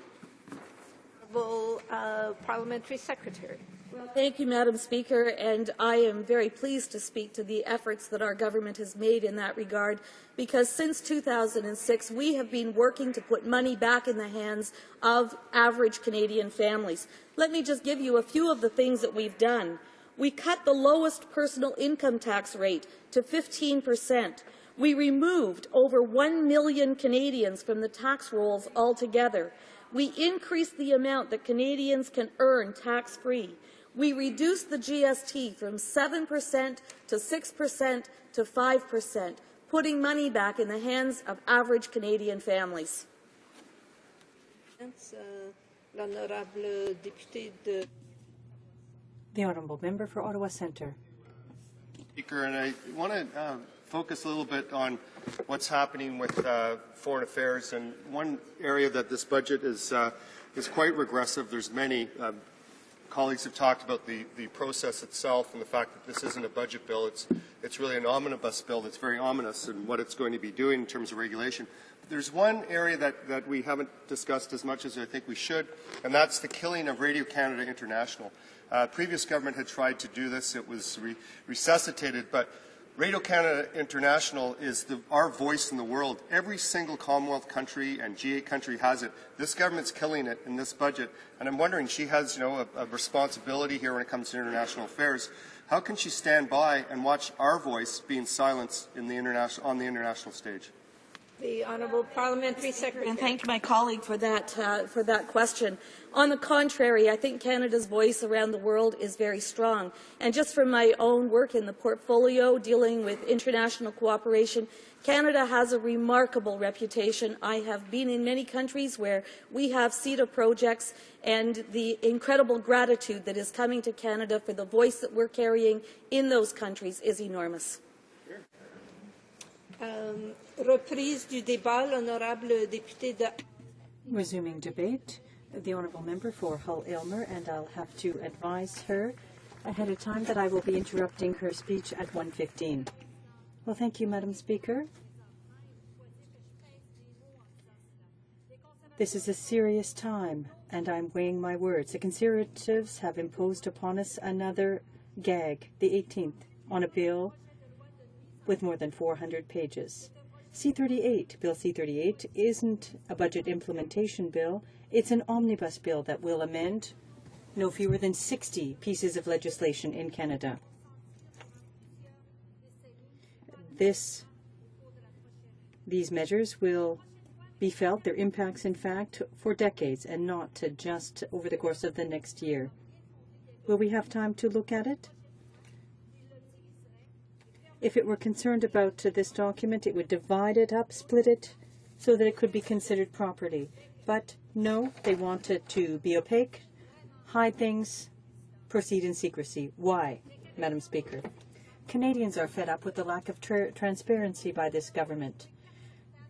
Parliamentary Secretary. Well, thank you, Madam Speaker, and I am very pleased to speak to the efforts that our government has made in that regard, because since 2006 we have been working to put money back in the hands of average Canadian families. Let me just give you a few of the things that we've done. We cut the lowest personal income tax rate to 15%. We removed over 1 million Canadians from the tax rolls altogether. We increased the amount that Canadians can earn tax-free. We reduced the GST from 7% to 6% to 5%, putting money back in the hands of average Canadian families. The Honourable Member for Ottawa Centre. Speaker, and I want to focus a little bit on what's happening with foreign affairs. And one area that this budget is quite regressive. There's many colleagues have talked about the process itself and the fact that this isn't a budget bill. It's really an omnibus bill that's very ominous in what it's going to be doing in terms of regulation. But there's one area that we haven't discussed as much as I think we should, and that's the killing of Radio Canada International. Previous government had tried to do this. It was resuscitated, but Radio Canada International is our voice in the world. Every single Commonwealth country and G8 country has it. This government's killing it in this budget, and I'm wondering, she has, a responsibility here when it comes to international affairs. How can she stand by and watch our voice being silenced on the international stage? The Honourable Parliamentary Secretary. And thank my colleague for that question. On the contrary, I think Canada's voice around the world is very strong. And just from my own work in the portfolio dealing with international cooperation, Canada has a remarkable reputation. I have been in many countries where we have CETA projects, and the incredible gratitude that is coming to Canada for the voice that we're carrying in those countries is enormous. Reprise du débat, l'honorable député de... Resuming debate, the honourable member for Hull-Aylmer, and I'll have to advise her ahead of time that I will be interrupting her speech at 1:15. Well, thank you, Madam Speaker. This is a serious time, and I'm weighing my words. The Conservatives have imposed upon us another gag, the 18th, on a bill with more than 400 pages. C-38, Bill C-38, isn't a budget implementation bill. It's an omnibus bill that will amend no fewer than 60 pieces of legislation in Canada. These measures will be felt, their impacts, in fact, for decades and not just over the course of the next year. Will we have time to look at it? If it were concerned about this document, it would divide it up, split it, so that it could be considered properly. But no, they want it to be opaque, hide things, proceed in secrecy. Why, Madam Speaker? Canadians are fed up with the lack of transparency by this government.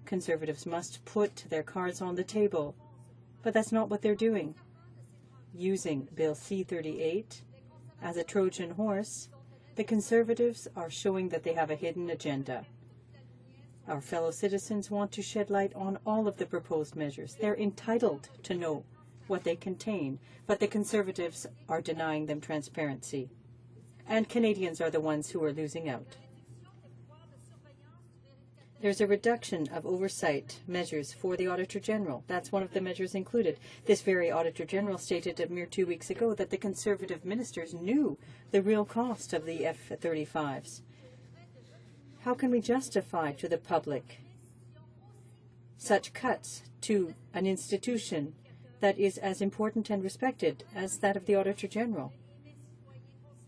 Conservatives must put their cards on the table, but that's not what they're doing. Using Bill C-38 as a Trojan horse, the Conservatives are showing that they have a hidden agenda. Our fellow citizens want to shed light on all of the proposed measures. They're entitled to know what they contain, but the Conservatives are denying them transparency. And Canadians are the ones who are losing out. There's a reduction of oversight measures for the Auditor General. That's one of the measures included. This very Auditor General stated a mere 2 weeks ago that the Conservative ministers knew the real cost of the F-35s. How can we justify to the public such cuts to an institution that is as important and respected as that of the Auditor General?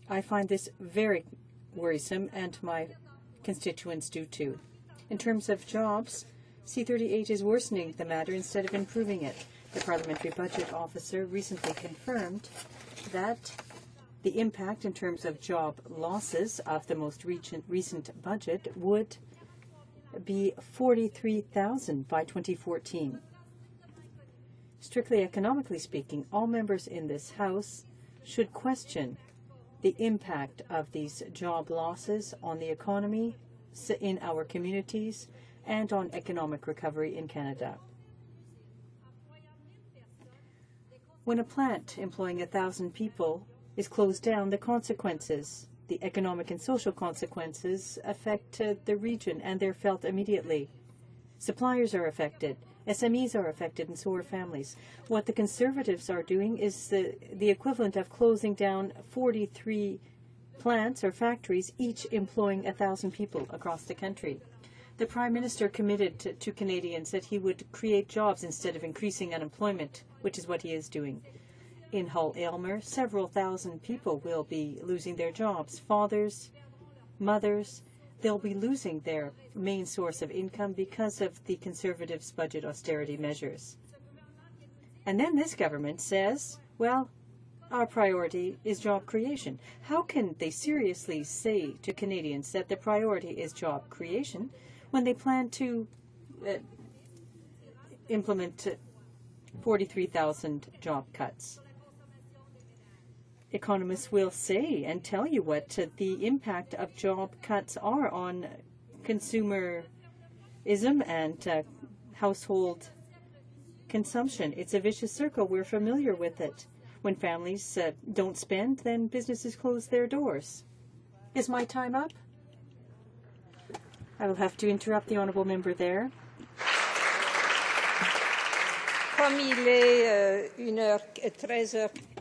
I find this very worrisome, and my constituents do too. In terms of jobs, C-38 is worsening the matter instead of improving it. The Parliamentary Budget Officer recently confirmed that the impact in terms of job losses of the most recent budget would be 43,000 by 2014. Strictly economically speaking, all members in this House should question the impact of these job losses on the economy in our communities and on economic recovery in Canada. When a plant employing 1,000 people is closed down, the consequences, the economic and social consequences, affect the region, and they're felt immediately. Suppliers are affected, SMEs are affected, and so are families. What the Conservatives are doing is the equivalent of closing down 43 plants or factories, each employing 1,000 people across the country. The Prime Minister committed to Canadians that he would create jobs instead of increasing unemployment, which is what he is doing. In Hull-Aylmer, several thousand people will be losing their jobs. Fathers, mothers, they'll be losing their main source of income because of the Conservatives' budget austerity measures. And then this government says, well, our priority is job creation. How can they seriously say to Canadians that the priority is job creation when they plan to implement 43,000 job cuts? Economists will say and tell you what the impact of job cuts are on consumerism and household consumption. It's a vicious circle. We're familiar with it. When families don't spend, then businesses close their doors. Is my time up? I will have to interrupt the honourable member there.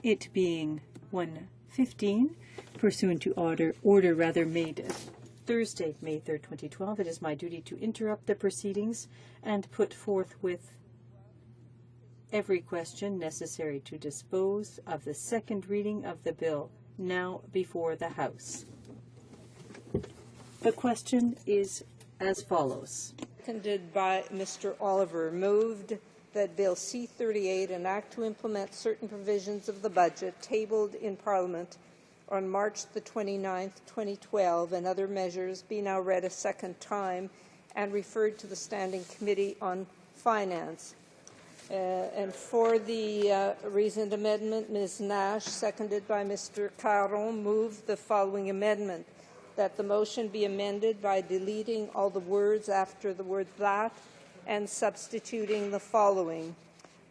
It being 1:15, pursuant to order made Thursday, May 3rd, 2012, it is my duty to interrupt the proceedings and put forth with every question necessary to dispose of the second reading of the bill now before the House. The question is as follows. Seconded by Mr. Oliver, moved that Bill C-38, an act to implement certain provisions of the budget tabled in Parliament on March the 29th, 2012, and other measures be now read a second time and referred to the Standing Committee on Finance. And for the reasoned amendment, Ms. Nash, seconded by Mr. Caron, moved the following amendment: that the motion be amended by deleting all the words after the word "that" and substituting the following: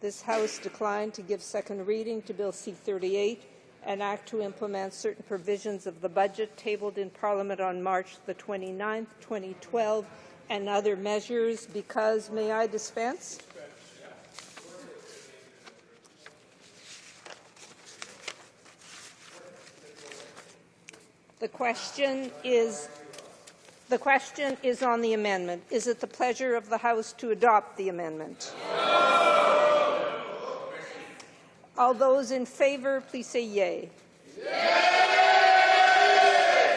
this House declined to give second reading to Bill C-38, an act to implement certain provisions of the budget tabled in Parliament on March the 29th, 2012, and other measures, because, may I dispense? The question is on the amendment. Is it the pleasure of the House to adopt the amendment? All those in favour, please say yea. Yay!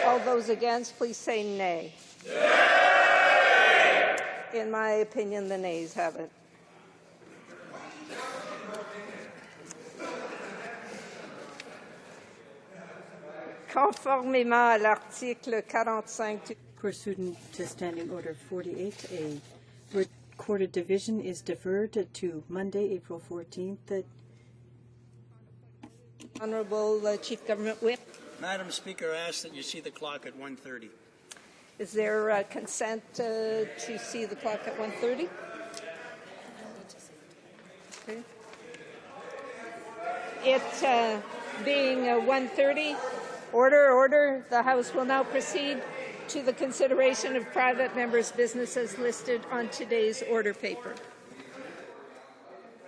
All those against, please say nay. Yay! In my opinion, the nays have it. Conformément à l'article 45. Pursuant to Standing Order 48, a recorded division is deferred to Monday, April 14th. Honourable Chief Government Whip. Madam Speaker, I ask that you see the clock at 1:30. Is there consent to see the clock at 1:30? Okay. It being 1:30, order. The House will now proceed to the consideration of private members' business as listed on today's order paper.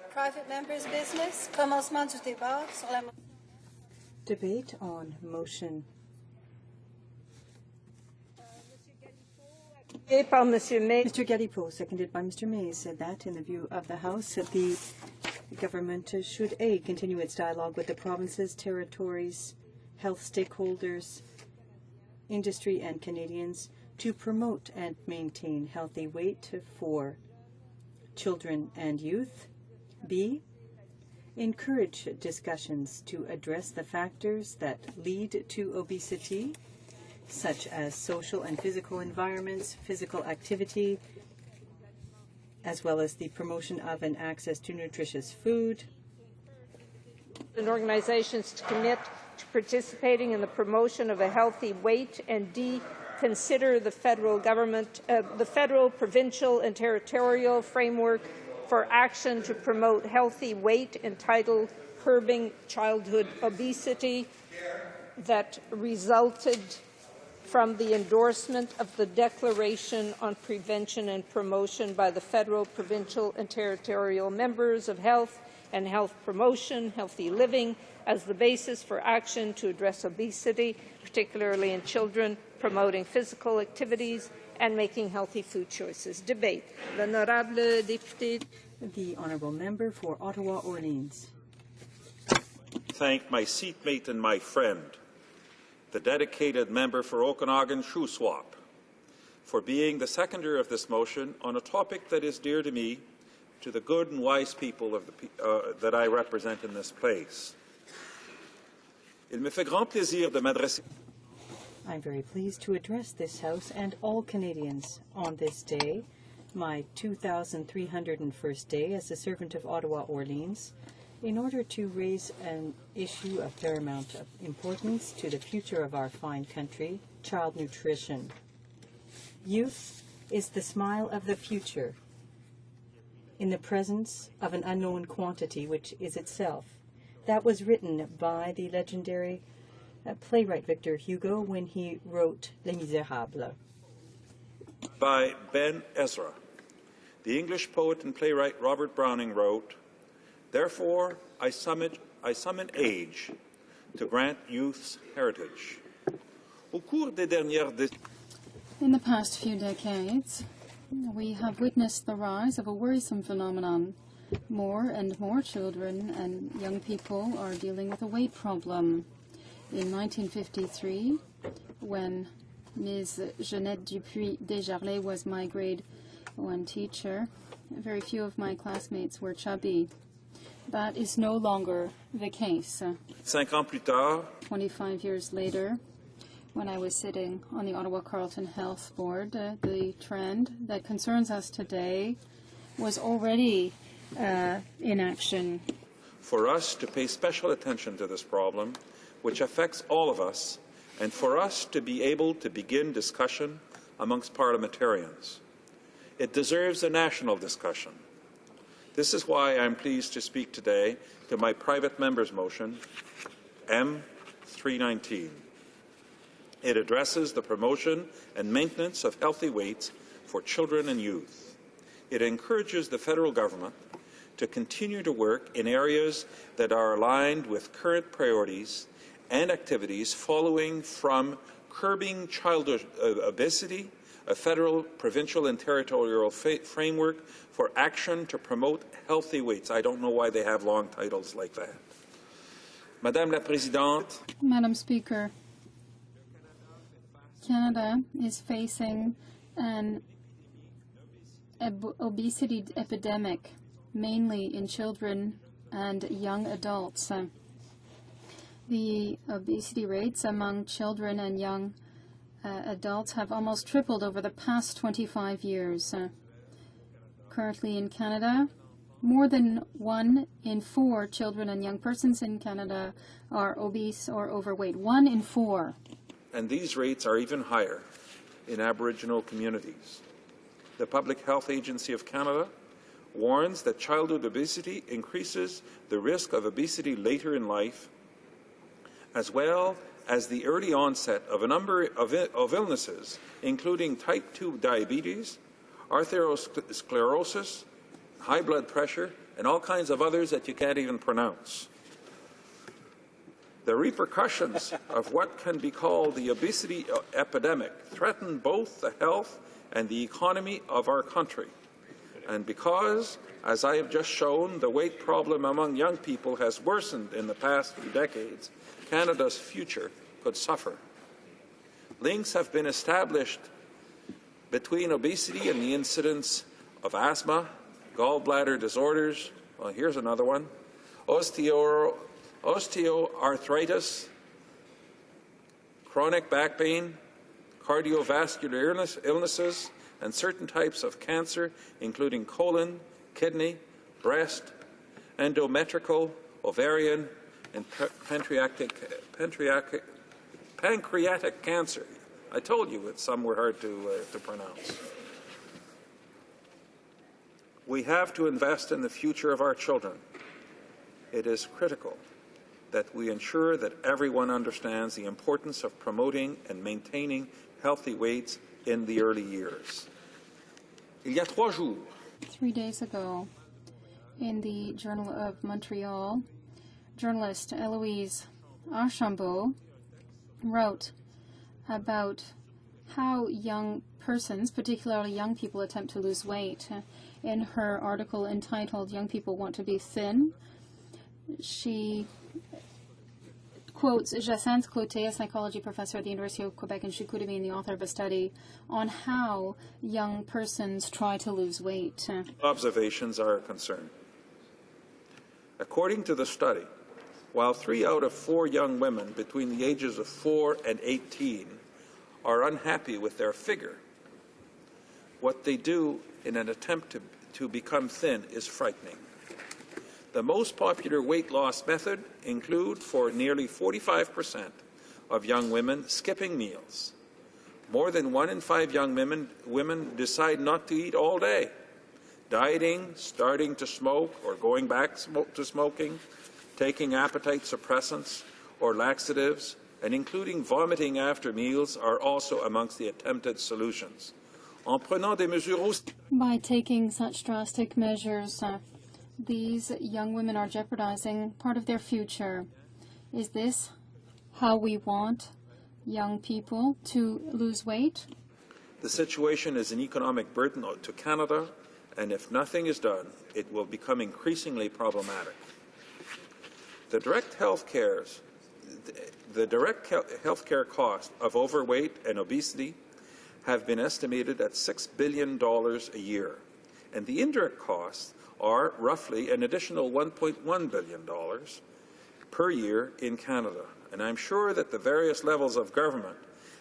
Private members' business. Commencement du débat sur la debate on motion. Mr. Galipo, seconded by Mr. Mays, said that in the view of the House, the government should A, continue its dialogue with the provinces, territories, health stakeholders, industry and Canadians to promote and maintain healthy weight for children and youth. B, encourage discussions to address the factors that lead to obesity, such as social and physical environments, physical activity, as well as the promotion of and access to nutritious food. And organizations to commit to participating in the promotion of a healthy weight, and D, consider the federal government, the federal, provincial, and territorial framework for action to promote healthy weight entitled Curbing Childhood Obesity that resulted from the endorsement of the Declaration on Prevention and Promotion by the federal, provincial, and territorial members of health and health promotion, healthy living, as the basis for action to address obesity, particularly in children, promoting physical activities, and making healthy food choices. Debate. L'honorable député. The honourable member for Ottawa-Orleans. Thank my seatmate and my friend, the dedicated member for Okanagan-Shuswap, for being the seconder of this motion on a topic that is dear to me, to the good and wise people of that I represent in this place. Il me fait grand plaisir de m'adresser. I'm very pleased to address this House and all Canadians on this day, my 2,301st day as a servant of Ottawa-Orleans, in order to raise an issue of paramount importance to the future of our fine country, child nutrition. Youth is the smile of the future. in the presence of an unknown quantity, which is itself. That was written by the legendary playwright Victor Hugo when he wrote Les Misérables. By Ben Ezra. The English poet and playwright Robert Browning wrote, "Therefore I summon age to grant youth's heritage." In the past few decades, we have witnessed the rise of a worrisome phenomenon. More and more children and young people are dealing with a weight problem. In 1953, when Ms. Jeannette Dupuis Desjarlais was my grade 1 teacher, very few of my classmates were chubby. That is no longer the case. 5 ans plus tard, 25 years later, when I was sitting on the Ottawa Carleton Health Board, the trend that concerns us today was already in action. For us to pay special attention to this problem, which affects all of us, and for us to be able to begin discussion amongst parliamentarians. It deserves a national discussion. This is why I'm pleased to speak today to my private member's motion, M319. It addresses the promotion and maintenance of healthy weights for children and youth. It encourages the federal government to continue to work in areas that are aligned with current priorities and activities following from curbing childhood obesity, a federal, provincial and territorial framework for action to promote healthy weights. I don't know why they have long titles like that. Madame la Présidente. Madam Speaker, Canada is facing an obesity epidemic, mainly in children and young adults. The obesity rates among children and young adults have almost tripled over the past 25 years. Currently in Canada, more than 1 in 4 children and young persons in Canada are obese or overweight. 1 in 4. And these rates are even higher in Aboriginal communities. The Public Health Agency of Canada warns that childhood obesity increases the risk of obesity later in life, as well as the early onset of a number of illnesses, including type 2 diabetes, arteriosclerosis, high blood pressure, and all kinds of others that you can't even pronounce. The repercussions of what can be called the obesity epidemic threaten both the health and the economy of our country. And because, as I have just shown, the weight problem among young people has worsened in the past few decades, Canada's future could suffer. Links have been established between obesity and the incidence of asthma, gallbladder disorders, well, here's another one, osteoarthritis, chronic back pain, cardiovascular illnesses, and certain types of cancer, including colon, kidney, breast, endometrial, ovarian, and pancreatic cancer. I told you some were hard to pronounce. We have to invest in the future of our children. It is critical that we ensure that everyone understands the importance of promoting and maintaining healthy weights in the early years. Il y a 3 jours, 3 days ago, in the Journal of Montreal, journalist Eloise Archambault wrote about how young persons, particularly young people, attempt to lose weight. In her article entitled "Young People Want to Be Thin," she quotes Jacinthe Clotet, a psychology professor at the University of Quebec in Chicoutimi, the author of a study on how young persons try to lose weight. Observations are a concern. According to the study, while 3 out of 4 young women between the ages of 4 and 18 are unhappy with their figure, what they do in an attempt to become thin is frightening. The most popular weight loss method include for nearly 45% of young women skipping meals. More than 1 in 5 young women decide not to eat all day. dieting, starting to smoke or going back to smoking, taking appetite suppressants or laxatives, and including vomiting after meals are also amongst the attempted solutions. By taking such drastic measures, these young women are jeopardizing part of their future. Is this how we want young people to lose weight? The situation is an economic burden to Canada, and if nothing is done, it will become increasingly problematic. The direct health care cost of overweight and obesity have been estimated at $6 billion a year, and the indirect costs are roughly an additional $1.1 billion per year in Canada. And I'm sure that the various levels of government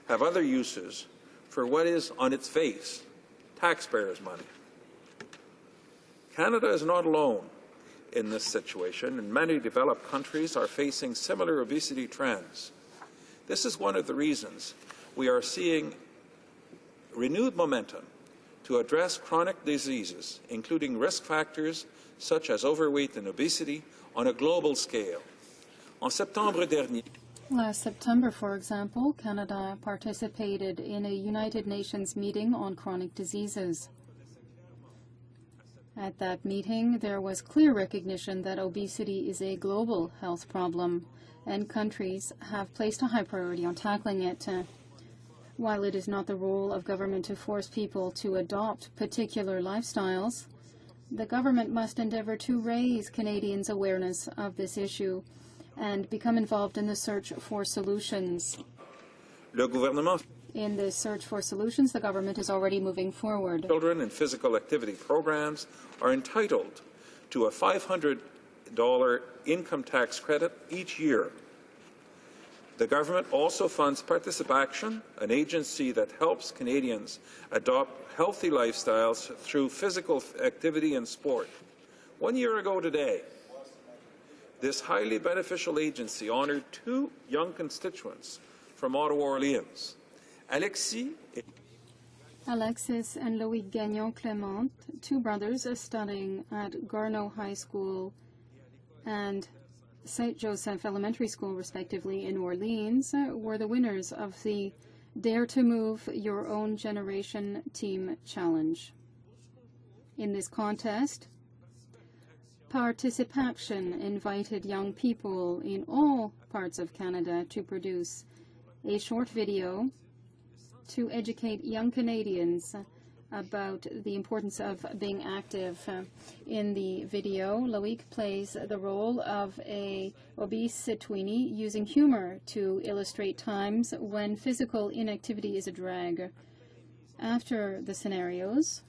have other uses for what is, on its face, taxpayers' money. Canada is not alone in this situation, and many developed countries are facing similar obesity trends. This is one of the reasons we are seeing renewed momentum to address chronic diseases, including risk factors such as overweight and obesity, on a global scale. Last September, for example, Canada participated in a United Nations meeting on chronic diseases. At that meeting, there was clear recognition that obesity is a global health problem, and countries have placed a high priority on tackling it. While it is not the role of government to force people to adopt particular lifestyles, the government must endeavour to raise Canadians' awareness of this issue and become involved in the search for solutions. In this search for solutions, the government is already moving forward. Children in physical activity programs are entitled to a $500 income tax credit each year. The government also funds Participation, an agency that helps Canadians adopt healthy lifestyles through physical activity and sport. 1 year ago today, this highly beneficial agency honored two young constituents from Ottawa, Orleans, Alexis and Loïc Gagnon-Clément, two brothers studying at Garneau High School and St. Joseph Elementary School, respectively, in Orleans, were the winners of the Dare to Move Your Own Generation Team Challenge. In this contest, Participation invited young people in all parts of Canada to produce a short video to educate young Canadians about the importance of being active. In the video, Loïc plays the role of a obese tweenie using humor to illustrate times when physical inactivity is a drag. After the scenarios,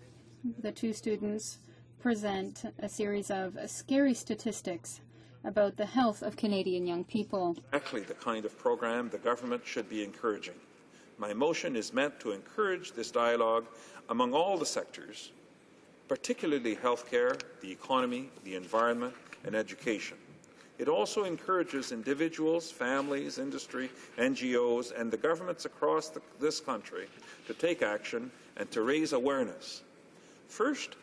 the two students present a series of scary statistics about the health of Canadian young people. Exactly the kind of program the government should be encouraging. My motion is meant to encourage this dialogue among all the sectors, particularly healthcare, the economy, the environment, and education. It also encourages individuals, families, industry, NGOs, and the governments across this country to take action and to raise awareness. First,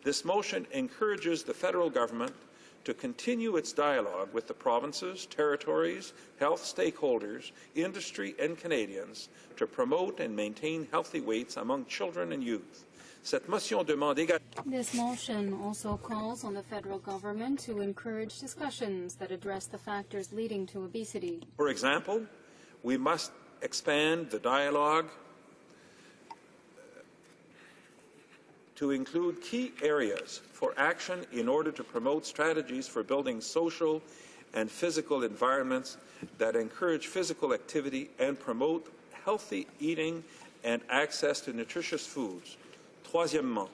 this motion encourages the federal government to continue its dialogue with the provinces, territories, health stakeholders, industry, and Canadians to promote and maintain healthy weights among children and youth. This motion also calls on the federal government to encourage discussions that address the factors leading to obesity. For example, we must expand the dialogue to include key areas for action in order to promote strategies for building social and physical environments that encourage physical activity and promote healthy eating and access to nutritious foods. Troisièmement,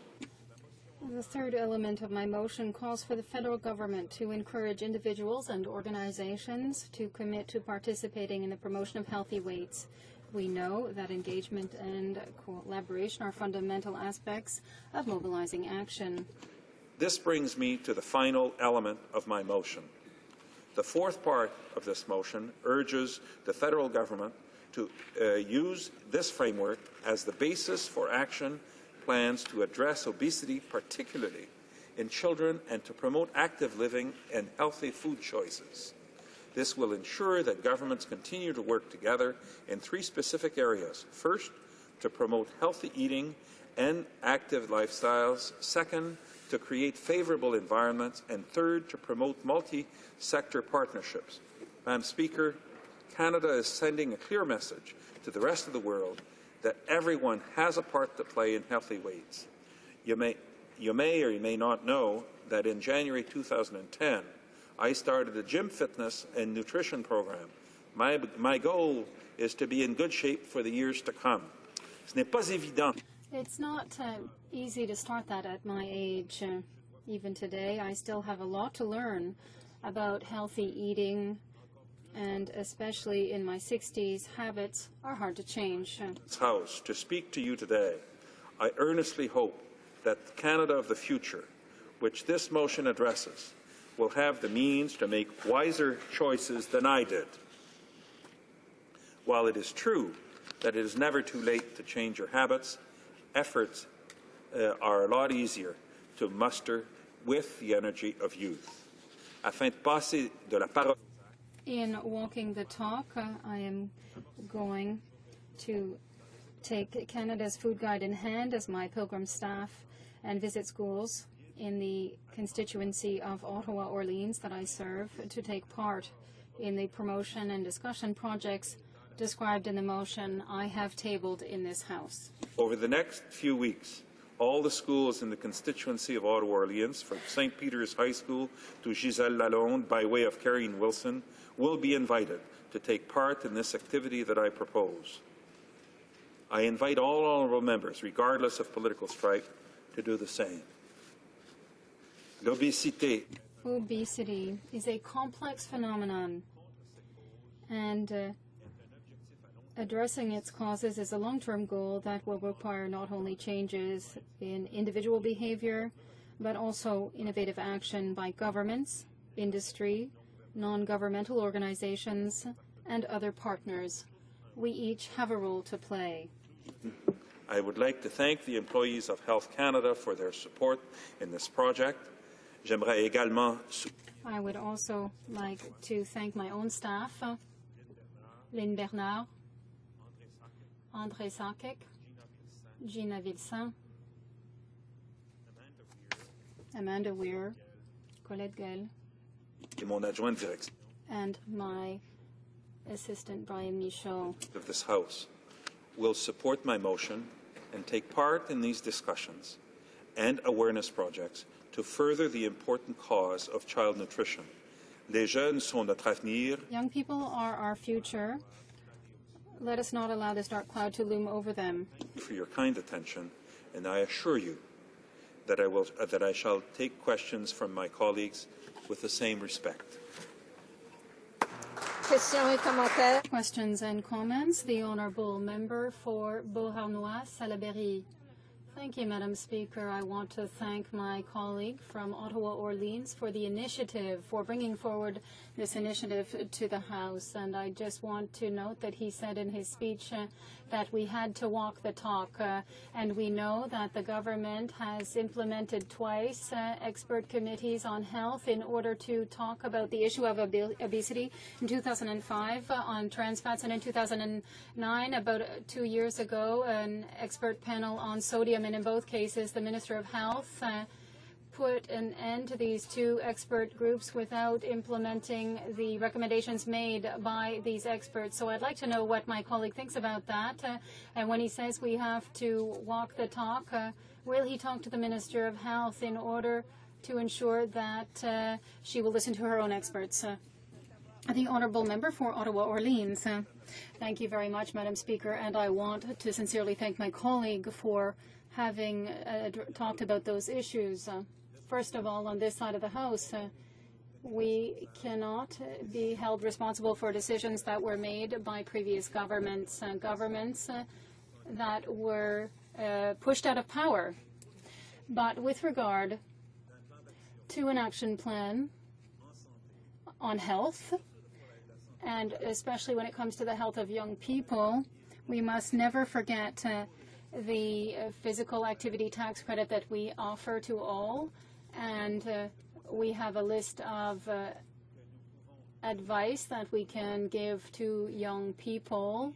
the third element of my motion calls for the federal government to encourage individuals and organizations to commit to participating in the promotion of healthy weights. We know that engagement and collaboration are fundamental aspects of mobilizing action. This brings me to the final element of my motion. The fourth part of this motion urges the federal government to use this framework as the basis for action plans to address obesity, particularly in children, and to promote active living and healthy food choices. This will ensure that governments continue to work together in 3 specific areas. First, to promote healthy eating and active lifestyles. Second, to create favourable environments. And third, to promote multi-sector partnerships. Madam Speaker, Canada is sending a clear message to the rest of the world that everyone has a part to play in healthy weights. You may or you may not know that in January 2010, I started a gym fitness and nutrition program. My goal is to be in good shape for the years to come. Ce n'est pas évident. It's not easy to start that at my age. Even today, I still have a lot to learn about healthy eating, and especially in my 60s, habits are hard to change. House, to speak to you today, I earnestly hope that the Canada of the future, which this motion addresses, will have the means to make wiser choices than I did. While it is true that it is never too late to change your habits, efforts are a lot easier to muster with the energy of youth. Afin de passer de la parole. In walking the talk, I am going to take Canada's Food Guide in hand as my pilgrim staff and visit schools in the constituency of Ottawa-Orleans that I serve to take part in the promotion and discussion projects described in the motion I have tabled in this House. Over the next few weeks, all the schools in the constituency of Ottawa-Orleans, from St. Peter's High School to Giselle Lalonde by way of Carine Wilson, will be invited to take part in this activity that I propose. I invite all honourable members, regardless of political stripe, to do the same. L'obésité. Obesity is a complex phenomenon, and addressing its causes is a long-term goal that will require not only changes in individual behavior, but also innovative action by governments, industry, non-governmental organizations, and other partners. We each have a role to play. I would like to thank the employees of Health Canada for their support in this project. J'aimerais également. I would also like to thank my own staff, Lynn Bernard, André Sarkic, Gina Vilsan, Amanda Weir, Colette Gell, et mon adjoint de direction and my assistant, Brian Michaud. Of this House will support my motion and take part in these discussions and awareness projects to further the important cause of child nutrition. Les jeunes sont notre avenir. Young people are our future. Let us not allow this dark cloud to loom over them. For your kind attention, and I assure you that I shall take questions from my colleagues with the same respect. Questions and comments. The Honourable Member for Beauharnois-Salaberry. Thank you, Madam Speaker. I want to thank my colleague from Ottawa-Orleans for the initiative, for bringing forward this initiative to the House. And I just want to note that he said in his speech that we had to walk the talk. And we know that the government has implemented twice expert committees on health in order to talk about the issue of obesity. In 2005 on trans fats, and in 2009, about 2 years ago, an expert panel on sodium. And in both cases, the Minister of Health put an end to these 2 expert groups without implementing the recommendations made by these experts. So I'd like to know what my colleague thinks about that. And when he says we have to walk the talk, will he talk to the Minister of Health in order to ensure that she will listen to her own experts? The Honourable Member for Ottawa-Orleans. Thank you very much, Madam Speaker, and I want to sincerely thank my colleague for having talked about those issues. First of all, on this side of the House, we cannot be held responsible for decisions that were made by previous governments, that were pushed out of power. But with regard to an action plan on health, and especially when it comes to the health of young people, we must never forget the physical activity tax credit that we offer to all, and we have a list of advice that we can give to young people,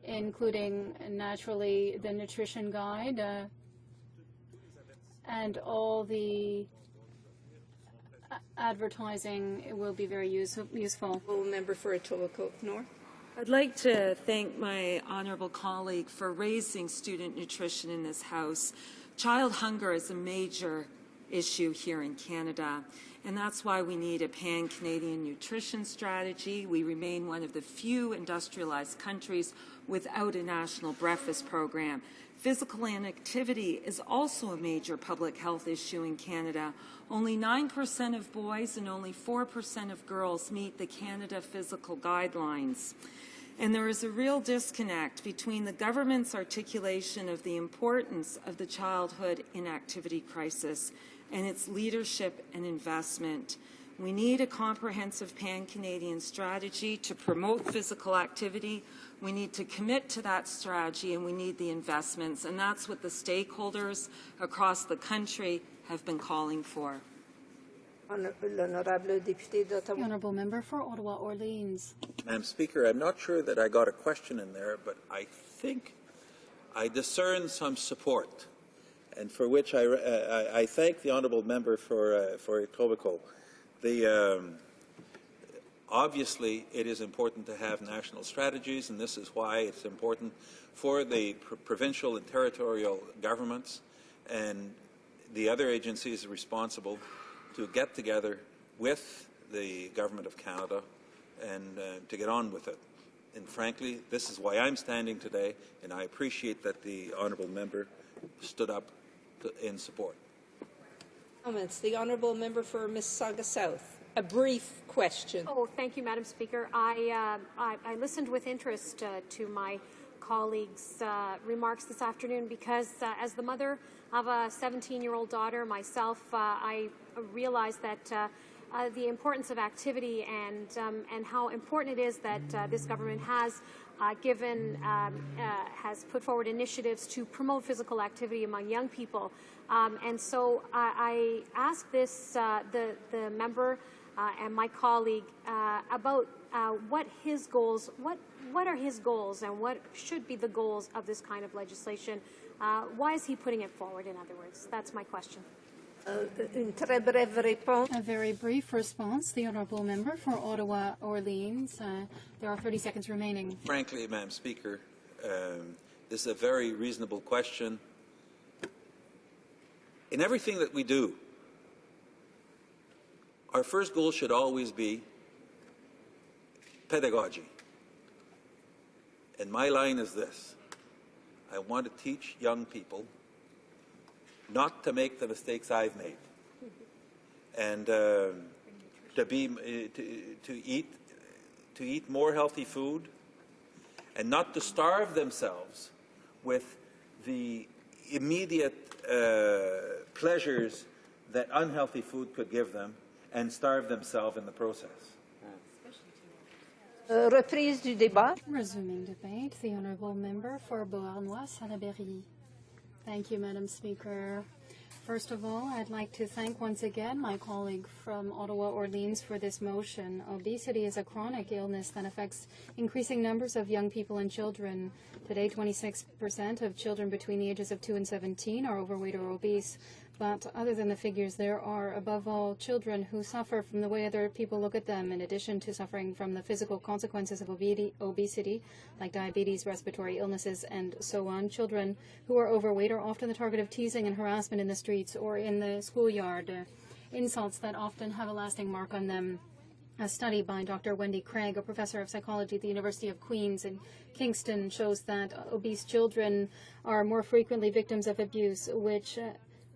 including naturally the nutrition guide and all the advertising will be very useful. Member for Etobicoke North. I'd like to thank my honourable colleague for raising student nutrition in this House. Child hunger is a major issue here in Canada, and that's why we need a pan-Canadian nutrition strategy. We remain one of the few industrialized countries without a national breakfast program. Physical inactivity is also a major public health issue in Canada. Only 9% of boys and only 4% of girls meet the Canada Physical Guidelines. And there is a real disconnect between the government's articulation of the importance of the childhood inactivity crisis and its leadership and investment. We need a comprehensive pan-Canadian strategy to promote physical activity. We need to commit to that strategy, and we need the investments, and that's what the stakeholders across the country have been calling for. The Honourable Member for Ottawa Orleans. Madam Speaker, I'm not sure that I got a question in there, but I think I discern some support, and for which I thank the Honourable Member for Etobicoke. Obviously, it is important to have national strategies, and this is why it's important for the provincial and territorial governments and the other agencies responsible to get together with the Government of Canada and to get on with it. And frankly, this is why I'm standing today, and I appreciate that the Honourable Member stood up in support. Comments. The Honourable Member for Mississauga South. A brief question. Oh, thank you, Madam Speaker. I listened with interest to my colleagues' remarks this afternoon because as the mother of a 17-year-old daughter myself, I realized that the importance of activity and how important it is that this government has has put forward initiatives to promote physical activity among young people. And so I asked the member and my colleague about what his goals, what are his goals and what should be the goals of this kind of legislation. Why is he putting it forward, in other words? That's my question. A very brief response. The Honourable Member for Ottawa Orleans. There are 30 seconds remaining. Frankly, Madam Speaker, this is a very reasonable question. In everything that we do, our first goal should always be pedagogy. And my line is this. I want to teach young people not to make the mistakes I've made, and to eat more healthy food, and not to starve themselves with the immediate pleasures that unhealthy food could give them, and starve themselves in the process. Reprise du débat. Resuming debate, the Honourable Member for Beauharnois-Salaberry. Thank you, Madam Speaker. First of all, I'd like to thank once again my colleague from Ottawa Orleans for this motion. Obesity is a chronic illness that affects increasing numbers of young people and children. Today, 26% of children between the ages of 2 and 17 are overweight or obese. But other than the figures, there are, above all, children who suffer from the way other people look at them, in addition to suffering from the physical consequences of obesity, like diabetes, respiratory illnesses, and so on. Children who are overweight are often the target of teasing and harassment in the streets or in the schoolyard, insults that often have a lasting mark on them. A study by Dr. Wendy Craig, a professor of psychology at the University of Queen's in Kingston, shows that obese children are more frequently victims of abuse, which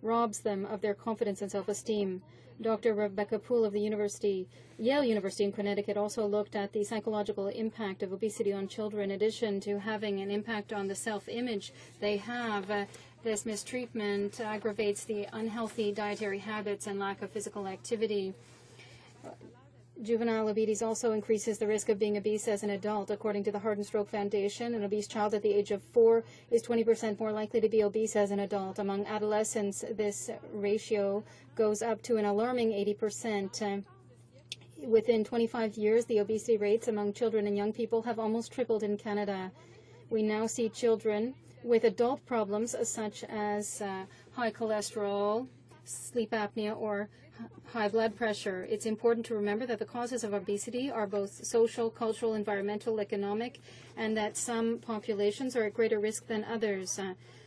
robs them of their confidence and self-esteem. Dr. Rebecca Poole of the Yale University in Connecticut also looked at the psychological impact of obesity on children. In addition to having an impact on the self-image they have, this mistreatment aggravates the unhealthy dietary habits and lack of physical activity. Juvenile obesity also increases the risk of being obese as an adult. According to the Heart and Stroke Foundation, an obese child at the age of 4 is 20% more likely to be obese as an adult. Among adolescents, this ratio goes up to an alarming 80%. Within 25 years, the obesity rates among children and young people have almost tripled in Canada. We now see children with adult problems such as high cholesterol, sleep apnea, or high blood pressure. It's important to remember that the causes of obesity are both social, cultural, environmental, economic, and that some populations are at greater risk than others.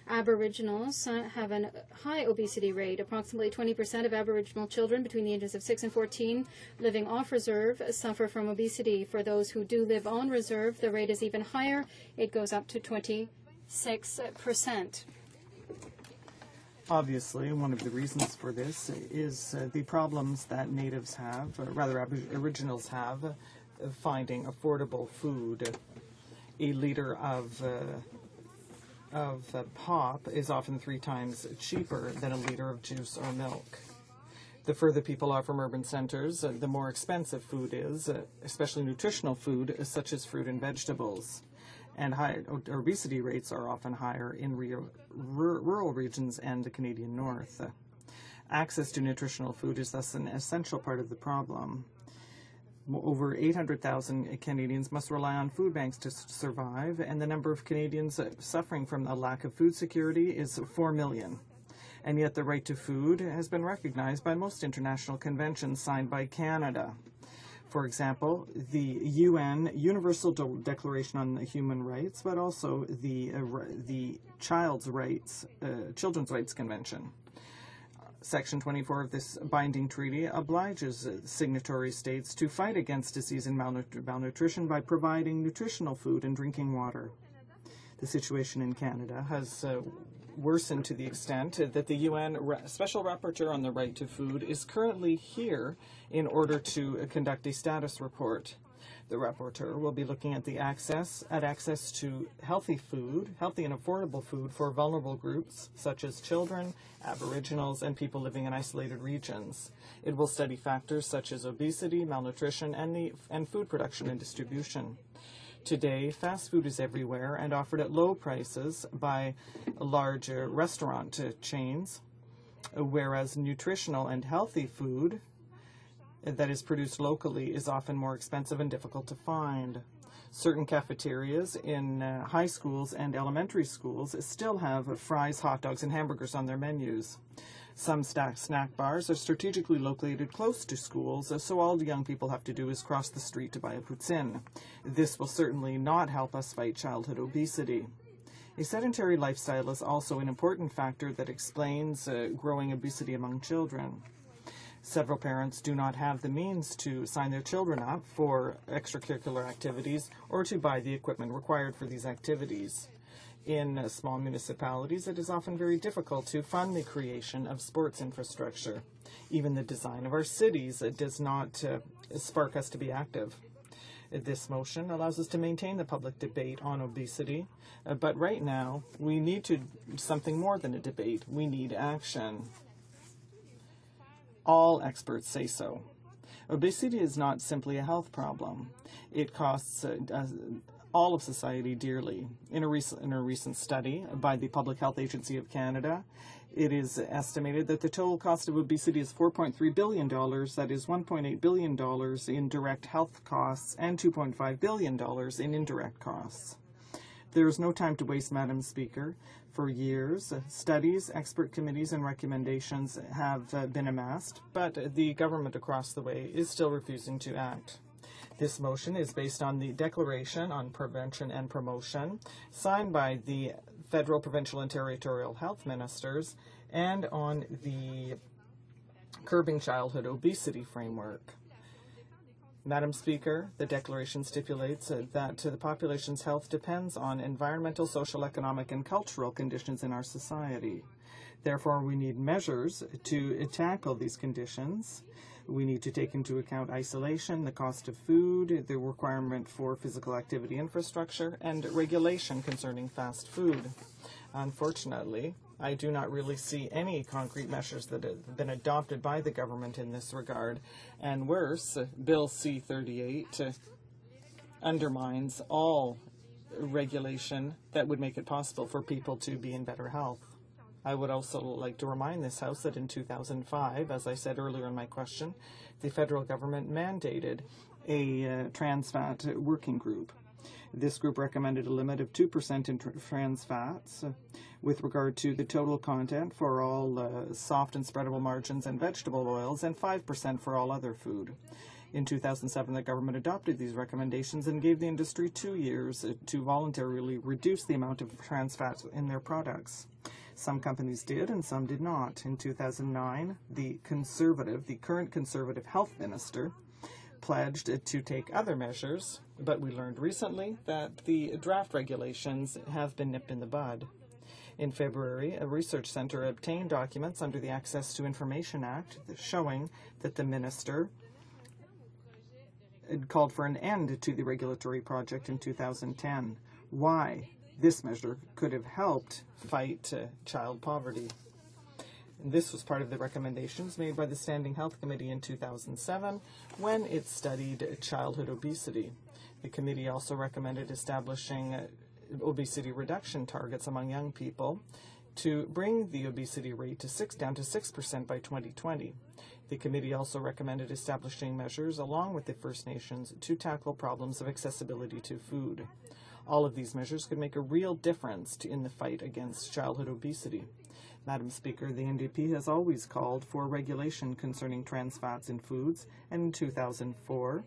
Aboriginals have a high obesity rate. Approximately 20% of Aboriginal children between the ages of 6 and 14 living off reserve suffer from obesity. For those who do live on reserve, the rate is even higher. It goes up to 26%. Obviously, one of the reasons for this is the problems that natives have, or rather Aboriginals have, finding affordable food. A liter of pop is often 3 times cheaper than a liter of juice or milk. The further people are from urban centres, the more expensive food is, especially nutritional food such as fruit and vegetables. And high obesity rates are often higher in rural regions and the Canadian North. Access to nutritional food is thus an essential part of the problem. Over 800,000 Canadians must rely on food banks to survive, and the number of Canadians suffering from a lack of food security is 4 million. And yet the right to food has been recognized by most international conventions signed by Canada. For example, the UN Universal Declaration on Human Rights, but also the Children's Rights Convention. Section 24 of this binding treaty obliges signatory states to fight against disease and malnutrition by providing nutritional food and drinking water. The situation in Canada has worsened to the extent that the UN Special Rapporteur on the Right to Food is currently here in order to conduct a status report. The rapporteur will be looking at access to healthy food, healthy and affordable food for vulnerable groups such as children, Aboriginals, and people living in isolated regions. It will study factors such as obesity, malnutrition, and food production and distribution. Today, fast food is everywhere and offered at low prices by large restaurant chains, whereas nutritional and healthy food that is produced locally is often more expensive and difficult to find. Certain cafeterias in high schools and elementary schools still have fries, hot dogs, and hamburgers on their menus. Some snack bars are strategically located close to schools, so all the young people have to do is cross the street to buy a poutine. This will certainly not help us fight childhood obesity. A sedentary lifestyle is also an important factor that explains growing obesity among children. Several parents do not have the means to sign their children up for extracurricular activities or to buy the equipment required for these activities. In small municipalities, it is often very difficult to fund the creation of sports infrastructure. Even the design of our cities does not spark us to be active. This motion allows us to maintain the public debate on obesity, but right now we need something more than a debate. We need action. All experts say so. Obesity is not simply a health problem. It costs all of society dearly. In a recent study by the Public Health Agency of Canada, it is estimated that the total cost of obesity is $4.3 billion. That is $1.8 billion in direct health costs and $2.5 billion in indirect costs. There is no time to waste, Madam Speaker. For years, studies, expert committees, and recommendations have been amassed, but the government across the way is still refusing to act. This motion is based on the Declaration on Prevention and Promotion signed by the federal, provincial, and territorial health ministers and on the Curbing Childhood Obesity Framework. Madam Speaker, the declaration stipulates that the population's health depends on environmental, social, economic, and cultural conditions in our society. Therefore, we need measures to tackle these conditions. We need to take into account isolation, the cost of food, the requirement for physical activity infrastructure, and regulation concerning fast food. Unfortunately, I do not really see any concrete measures that have been adopted by the government in this regard. And worse, Bill C-38 undermines all regulation that would make it possible for people to be in better health. I would also like to remind this House that in 2005, as I said earlier in my question, the federal government mandated a trans fat working group. This group recommended a limit of 2% in trans fats with regard to the total content for all soft and spreadable margarines and vegetable oils, and 5% for all other food. In 2007, the government adopted these recommendations and gave the industry 2 years to voluntarily reduce the amount of trans fats in their products. Some companies did and some did not. In 2009, the current Conservative health minister pledged to take other measures, but we learned recently that the draft regulations have been nipped in the bud. In February, a research center obtained documents under the Access to Information Act showing that the minister had called for an end to the regulatory project in 2010. Why? This measure could have helped fight child poverty. This was part of the recommendations made by the Standing Health Committee in 2007 when it studied childhood obesity. The committee also recommended establishing obesity reduction targets among young people to bring the obesity rate down to 6% by 2020. The committee also recommended establishing measures along with the First Nations to tackle problems of accessibility to food. All of these measures could make a real difference in the fight against childhood obesity. Madam Speaker, the NDP has always called for regulation concerning trans fats in foods, and in 2004,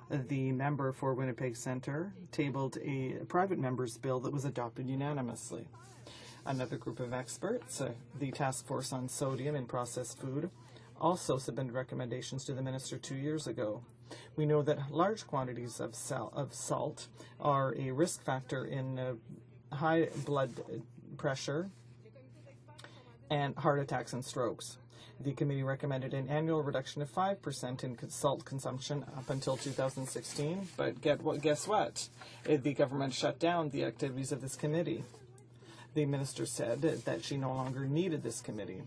the member for Winnipeg Centre tabled a private member's bill that was adopted unanimously. Another group of experts, the Task Force on Sodium in Processed Food, also submitted recommendations to the minister 2 years ago. We know that large quantities of salt are a risk factor in high blood pressure and heart attacks and strokes. The committee recommended an annual reduction of 5% in salt consumption up until 2016, but guess what? The government shut down the activities of this committee. The minister said that she no longer needed this committee.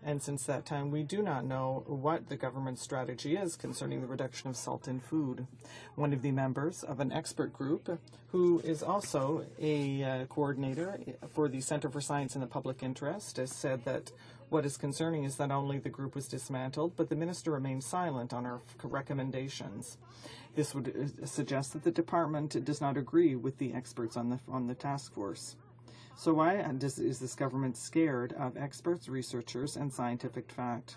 And since that time, we do not know what the government's strategy is concerning the reduction of salt in food. One of the members of an expert group, who is also a coordinator for the Centre for Science in the Public Interest, has said that what is concerning is that not only the group was dismantled, but the minister remained silent on our recommendations. This would suggest that the department does not agree with the experts on the task force. So why is this government scared of experts, researchers, and scientific fact?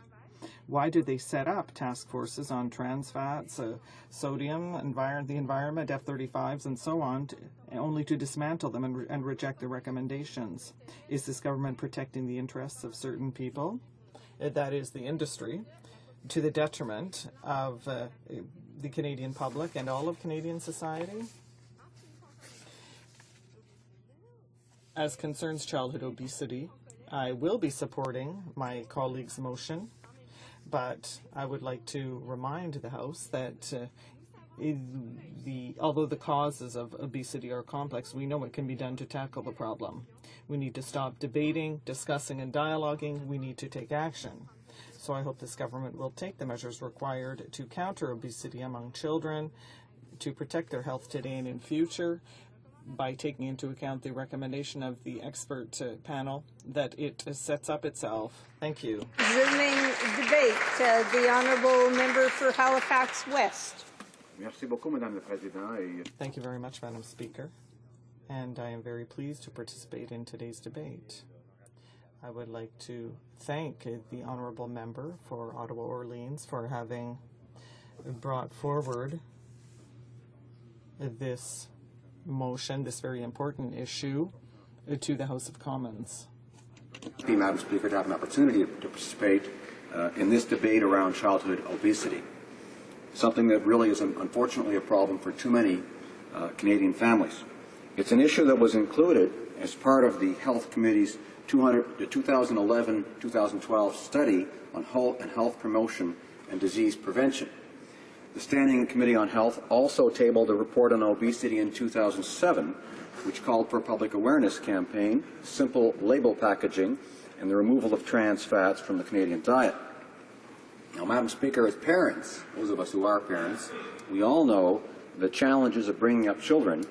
Why do they set up task forces on trans fats, sodium, the environment, F-35s, and so on, only to dismantle them and reject the recommendations? Is this government protecting the interests of certain people, that is the industry, to the detriment of the Canadian public and all of Canadian society? As concerns childhood obesity, I will be supporting my colleague's motion, but I would like to remind the House that although the causes of obesity are complex, we know what can be done to tackle the problem. We need to stop debating, discussing, and dialoguing. We need to take action. So I hope this government will take the measures required to counter obesity among children, to protect their health today and in future, by taking into account the recommendation of the expert panel that it sets up itself. Thank you. Resuming debate, the honourable member for Halifax West. Thank you very much, Madam Speaker. And I am very pleased to participate in today's debate. I would like to thank the honourable member for Ottawa-Orleans for having brought forward this motion, this very important issue, to the House of Commons. Madam Speaker, to have an opportunity to participate in this debate around childhood obesity, something that really is unfortunately a problem for too many Canadian families. It's an issue that was included as part of the Health Committee's 2011-2012 study on health promotion and disease prevention. The Standing Committee on Health also tabled a report on obesity in 2007, which called for a public awareness campaign, simple label packaging, and the removal of trans fats from the Canadian diet. Now, Madam Speaker, as parents, those of us who are parents, we all know the challenges of bringing up children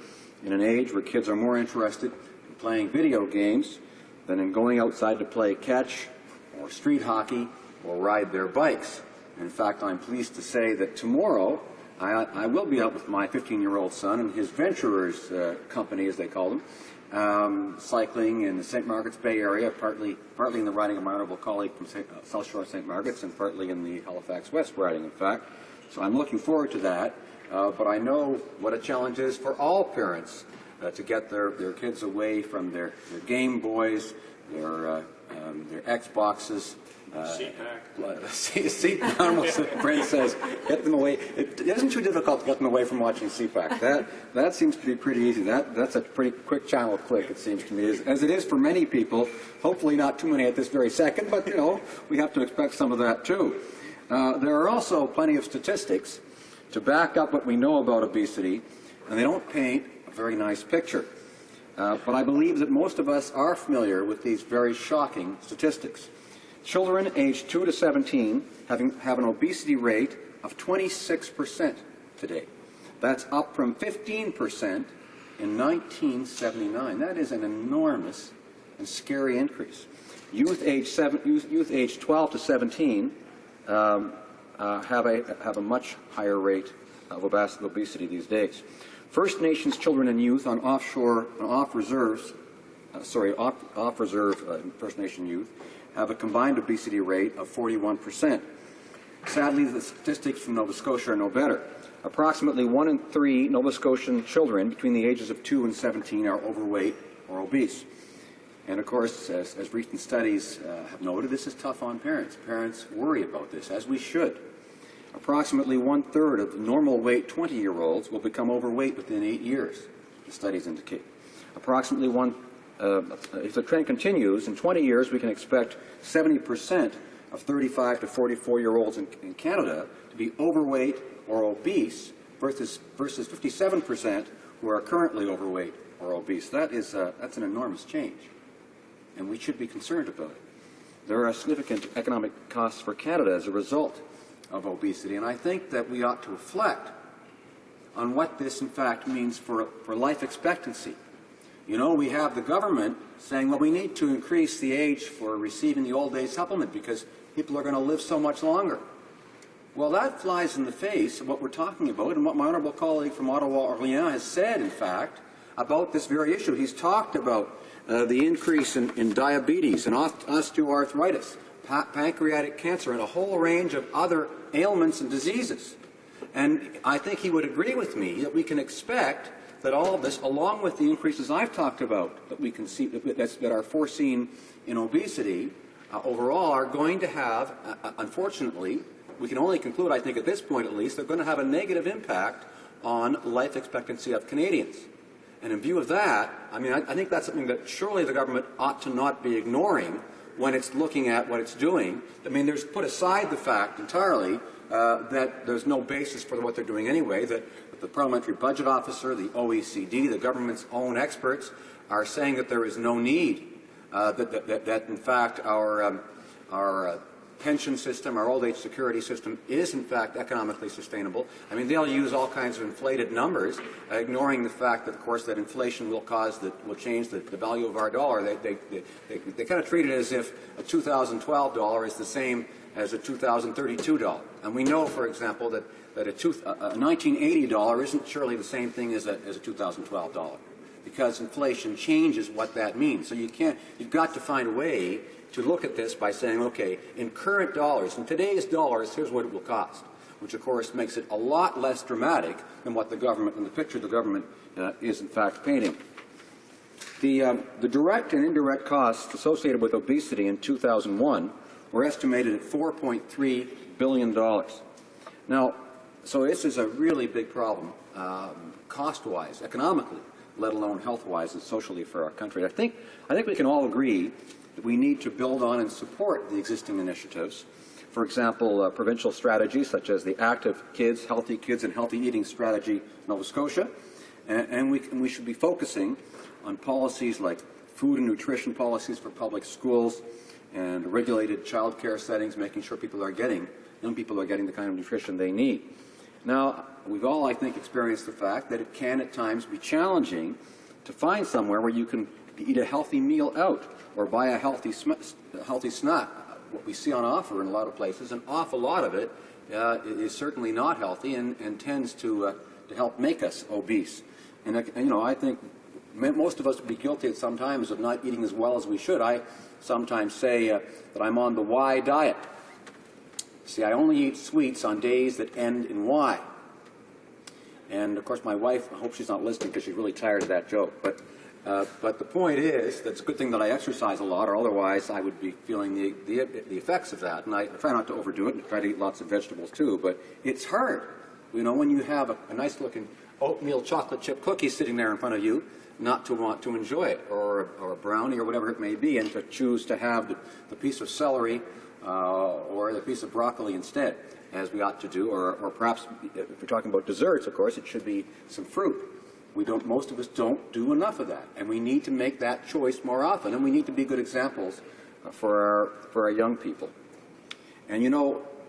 in an age where kids are more interested in playing video games than in going outside to play catch or street hockey or ride their bikes. In fact, I'm pleased to say that tomorrow I will be out with my 15-year-old son and his Venturers company, as they call them, cycling in the St. Margaret's Bay Area, partly in the riding of my honourable colleague from South Shore St. Margaret's, and partly in the Halifax West riding, in fact. So I'm looking forward to that. But I know what a challenge is for all parents to get their kids away from their Game Boys, their Xboxes. CPAC. Brent says, get them away. It isn't too difficult to get them away from watching CPAC. That seems to be pretty easy. That's a pretty quick channel click, it seems to me, as it is for many people. Hopefully not too many at this very second, but, you know, we have to expect some of that, too. There are also plenty of statistics to back up what we know about obesity, and they don't paint a very nice picture. But I believe that most of us are familiar with these very shocking statistics. Children aged 2 to 17 have an obesity rate of 26% today. That's up from 15% in 1979. That is an enormous and scary increase. Youth aged 12 to 17 have a much higher rate of obesity these days. First Nations children and youth on off-reserve First Nation youth have a combined obesity rate of 41%. Sadly, the statistics from Nova Scotia are no better. Approximately 1 in 3 Nova Scotian children between the ages of 2 and 17 are overweight or obese. And of course, as recent studies have noted, this is tough on parents. Parents worry about this, as we should. Approximately 1/3 of normal weight 20-year-olds will become overweight within 8 years, the studies indicate. Approximately if the trend continues, in 20 years we can expect 70% of 35 to 44-year-olds in Canada to be overweight or obese versus 57% who are currently overweight or obese. That's an enormous change, and we should be concerned about it. There are significant economic costs for Canada as a result of obesity, and I think that we ought to reflect on what this in fact means for life expectancy. You know, we have the government saying, well, we need to increase the age for receiving the old age supplement because people are going to live so much longer. Well, that flies in the face of what we're talking about and what my honourable colleague from Ottawa-Orléans has said, in fact, about this very issue. He's talked about the increase in diabetes and osteoarthritis, pancreatic cancer, and a whole range of other ailments and diseases. And I think he would agree with me that we can expect that all of this, along with the increases I've talked about that we can see that are foreseen in obesity, overall are going to have, unfortunately, we can only conclude, I think at this point at least, they're going to have a negative impact on life expectancy of Canadians. And in view of that, I mean, I think that's something that surely the government ought to not be ignoring when it's looking at what it's doing. I mean, there's put aside the fact entirely that there's no basis for what they're doing anyway, that the Parliamentary Budget Officer, the OECD, the government's own experts are saying that there is no need, that in fact our pension system, our old age security system is in fact economically sustainable. I mean, they'll use all kinds of inflated numbers, ignoring the fact that, of course, that inflation will change the value of our dollar. They kind of treat it as if a 2012 dollar is the same as a 2032 dollar. And we know, for example, that a 1980 dollar isn't surely the same thing as a 2012 dollar, because inflation changes what that means. So you've got to find a way to look at this by saying, okay, in current dollars, in today's dollars, here's what it will cost, which of course makes it a lot less dramatic than what the government, and the picture the government is in fact painting. The direct and indirect costs associated with obesity in 2001 were estimated at $4.3 billion. Now, so this is a really big problem, cost-wise, economically, let alone health-wise and socially for our country. I think we can all agree that we need to build on and support the existing initiatives, For example, provincial strategies such as the Active Kids, Healthy Kids and Healthy Eating Strategy in Nova Scotia. And we should be focusing on policies like food and nutrition policies for public schools and regulated child care settings, making sure young people are getting the kind of nutrition they need. Now, we've all, I think, experienced the fact that it can at times be challenging to find somewhere where you can eat a healthy meal out or buy a healthy snack. What we see on offer in a lot of places, an awful lot of it is certainly not healthy and tends to help make us obese. And I think most of us would be guilty at some times of not eating as well as we should. I sometimes say that I'm on the Y diet. See, I only eat sweets on days that end in Y. And, of course, my wife, I hope she's not listening because she's really tired of that joke. But the point is, that's a good thing that I exercise a lot, or otherwise I would be feeling the effects of that. And I try not to overdo it and try to eat lots of vegetables, too. But it's hard, when you have a nice-looking oatmeal chocolate chip cookie sitting there in front of you, not to want to enjoy it, or a brownie or whatever it may be, and to choose to have the piece of celery or the piece of broccoli instead, as we ought to do, or perhaps if we're talking about desserts, of course, it should be some fruit. Most of us don't do enough of that, and we need to make that choice more often, and we need to be good examples for our young people. And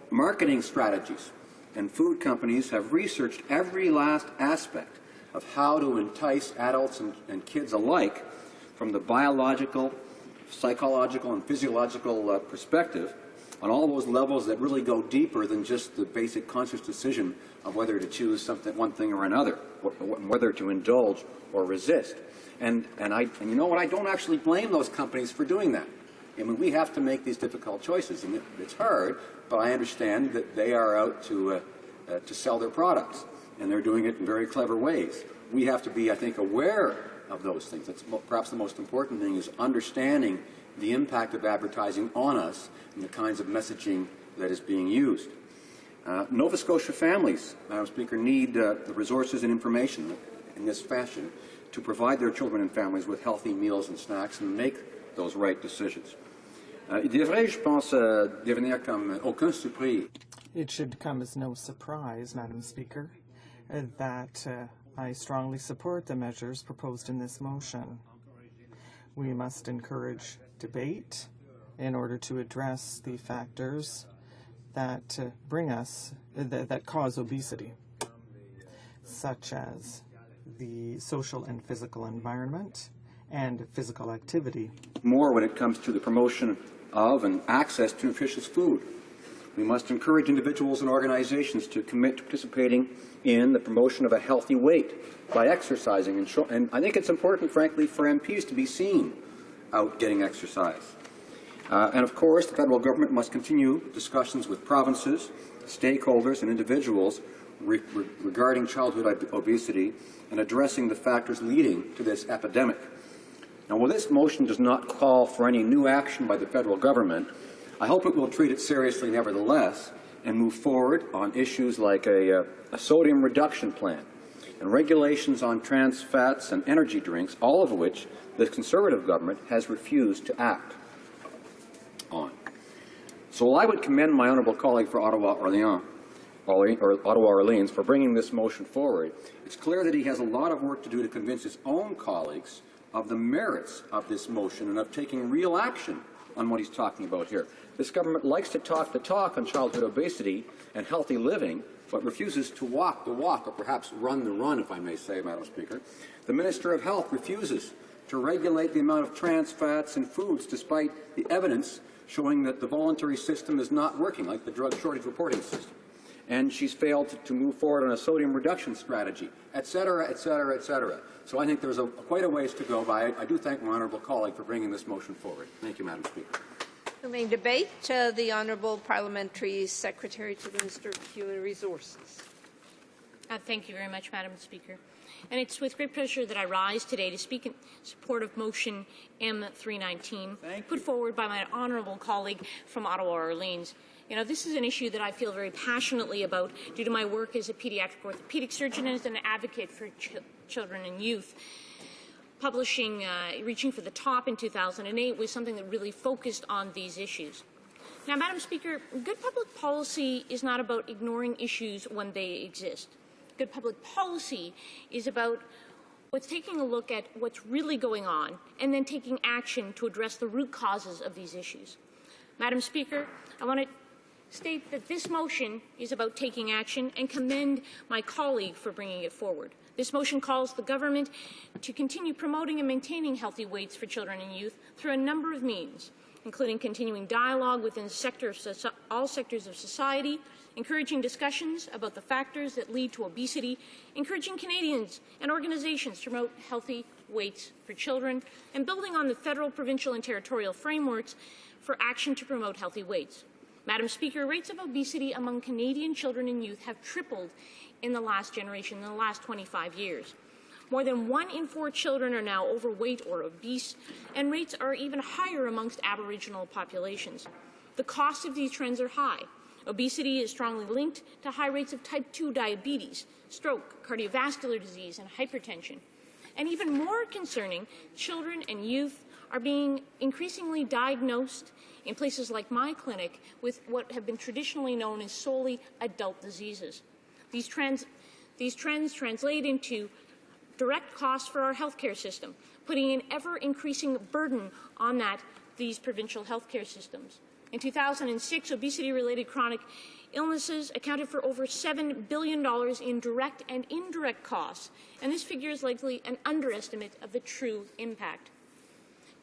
marketing strategies and food companies have researched every last aspect of how to entice adults and kids alike from the biological, psychological, and physiological perspective on all those levels that really go deeper than just the basic conscious decision of whether to choose one thing or another, whether to indulge or resist. And you know what? I don't actually blame those companies for doing that. I mean, we have to make these difficult choices, and it's hard, but I understand that they are out to sell their products, and they're doing it in very clever ways. We have to be, I think, aware of those things. That's perhaps the most important thing, is understanding the impact of advertising on us and the kinds of messaging that is being used. Nova Scotia families, Madam Speaker, need the resources and information in this fashion to provide their children and families with healthy meals and snacks and make those right decisions. Je pense, devenir comme aucun surprise. It should come as no surprise, Madam Speaker, that I strongly support the measures proposed in this motion. We must encourage debate in order to address the factors that that cause obesity, such as the social and physical environment and physical activity. More when it comes to the promotion of and access to nutritious food. We must encourage individuals and organizations to commit to participating in the promotion of a healthy weight by exercising. And I think it's important, frankly, for MPs to be seen out getting exercise. And of course, the federal government must continue discussions with provinces, stakeholders, and individuals regarding childhood obesity and addressing the factors leading to this epidemic. Now, while this motion does not call for any new action by the federal government, I hope it will treat it seriously nevertheless and move forward on issues like a sodium reduction plan and regulations on trans fats and energy drinks, all of which the Conservative government has refused to act on. So I would commend my honourable colleague for Ottawa Orleans for bringing this motion forward. It's clear that he has a lot of work to do to convince his own colleagues of the merits of this motion and of taking real action on what he's talking about here. This government likes to talk the talk on childhood obesity and healthy living, but refuses to walk the walk, or perhaps run the run, if I may say, Madam Speaker. The Minister of Health refuses to regulate the amount of trans fats in foods, despite the evidence showing that the voluntary system is not working, like the drug shortage reporting system. And she's failed to move forward on a sodium reduction strategy, et cetera, et cetera, et cetera. So I think there's quite a ways to go by. I do thank my honourable colleague for bringing this motion forward. Thank you, Madam Speaker. Resuming debate, the Honourable Parliamentary Secretary to the Minister of Human Resources. Thank you very much, Madam Speaker. And it's with great pleasure that I rise today to speak in support of motion M319, put forward by my honourable colleague from Ottawa Orleans. You know, this is an issue that I feel very passionately about due to my work as a pediatric orthopedic surgeon and as an advocate for children and youth. Publishing Reaching for the Top in 2008 was something that really focused on these issues. Now, Madam Speaker, good public policy is not about ignoring issues when they exist. Good public policy is about taking a look at what's really going on and then taking action to address the root causes of these issues. Madam Speaker, I want to state that this motion is about taking action and commend my colleague for bringing it forward. This motion calls the government to continue promoting and maintaining healthy weights for children and youth through a number of means, including continuing dialogue within all sectors of society, encouraging discussions about the factors that lead to obesity, encouraging Canadians and organizations to promote healthy weights for children, and building on the federal, provincial, and territorial frameworks for action to promote healthy weights. Madam Speaker, rates of obesity among Canadian children and youth have tripled in the last generation, in the last 25 years. More than 1 in 4 children are now overweight or obese, and rates are even higher amongst Aboriginal populations. The costs of these trends are high. Obesity is strongly linked to high rates of type 2 diabetes, stroke, cardiovascular disease, and hypertension. And even more concerning, children and youth are being increasingly diagnosed in places like my clinic with what have been traditionally known as solely adult diseases. These trends translate into direct costs for our healthcare system, putting an ever-increasing burden on these provincial healthcare systems. In 2006, obesity-related chronic illnesses accounted for over $7 billion in direct and indirect costs, and this figure is likely an underestimate of the true impact.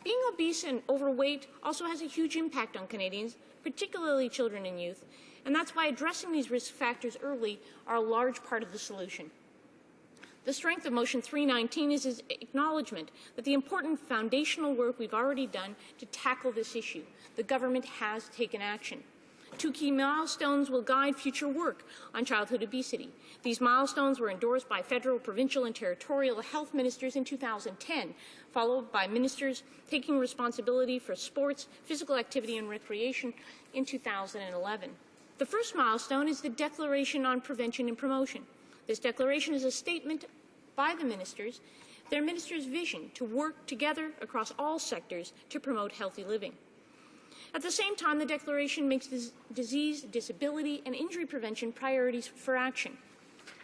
Being obese and overweight also has a huge impact on Canadians, particularly children and youth, and that's why addressing these risk factors early are a large part of the solution. The strength of Motion 319 is its acknowledgement that the important foundational work we've already done to tackle this issue. The government has taken action. 2 key milestones will guide future work on childhood obesity. These milestones were endorsed by federal, provincial, and territorial health ministers in 2010, followed by ministers taking responsibility for sports, physical activity, and recreation in 2011. The first milestone is the Declaration on Prevention and Promotion. This declaration is a statement by the ministers, their ministers' vision to work together across all sectors to promote healthy living. At the same time, the declaration makes disease, disability, and injury prevention priorities for action.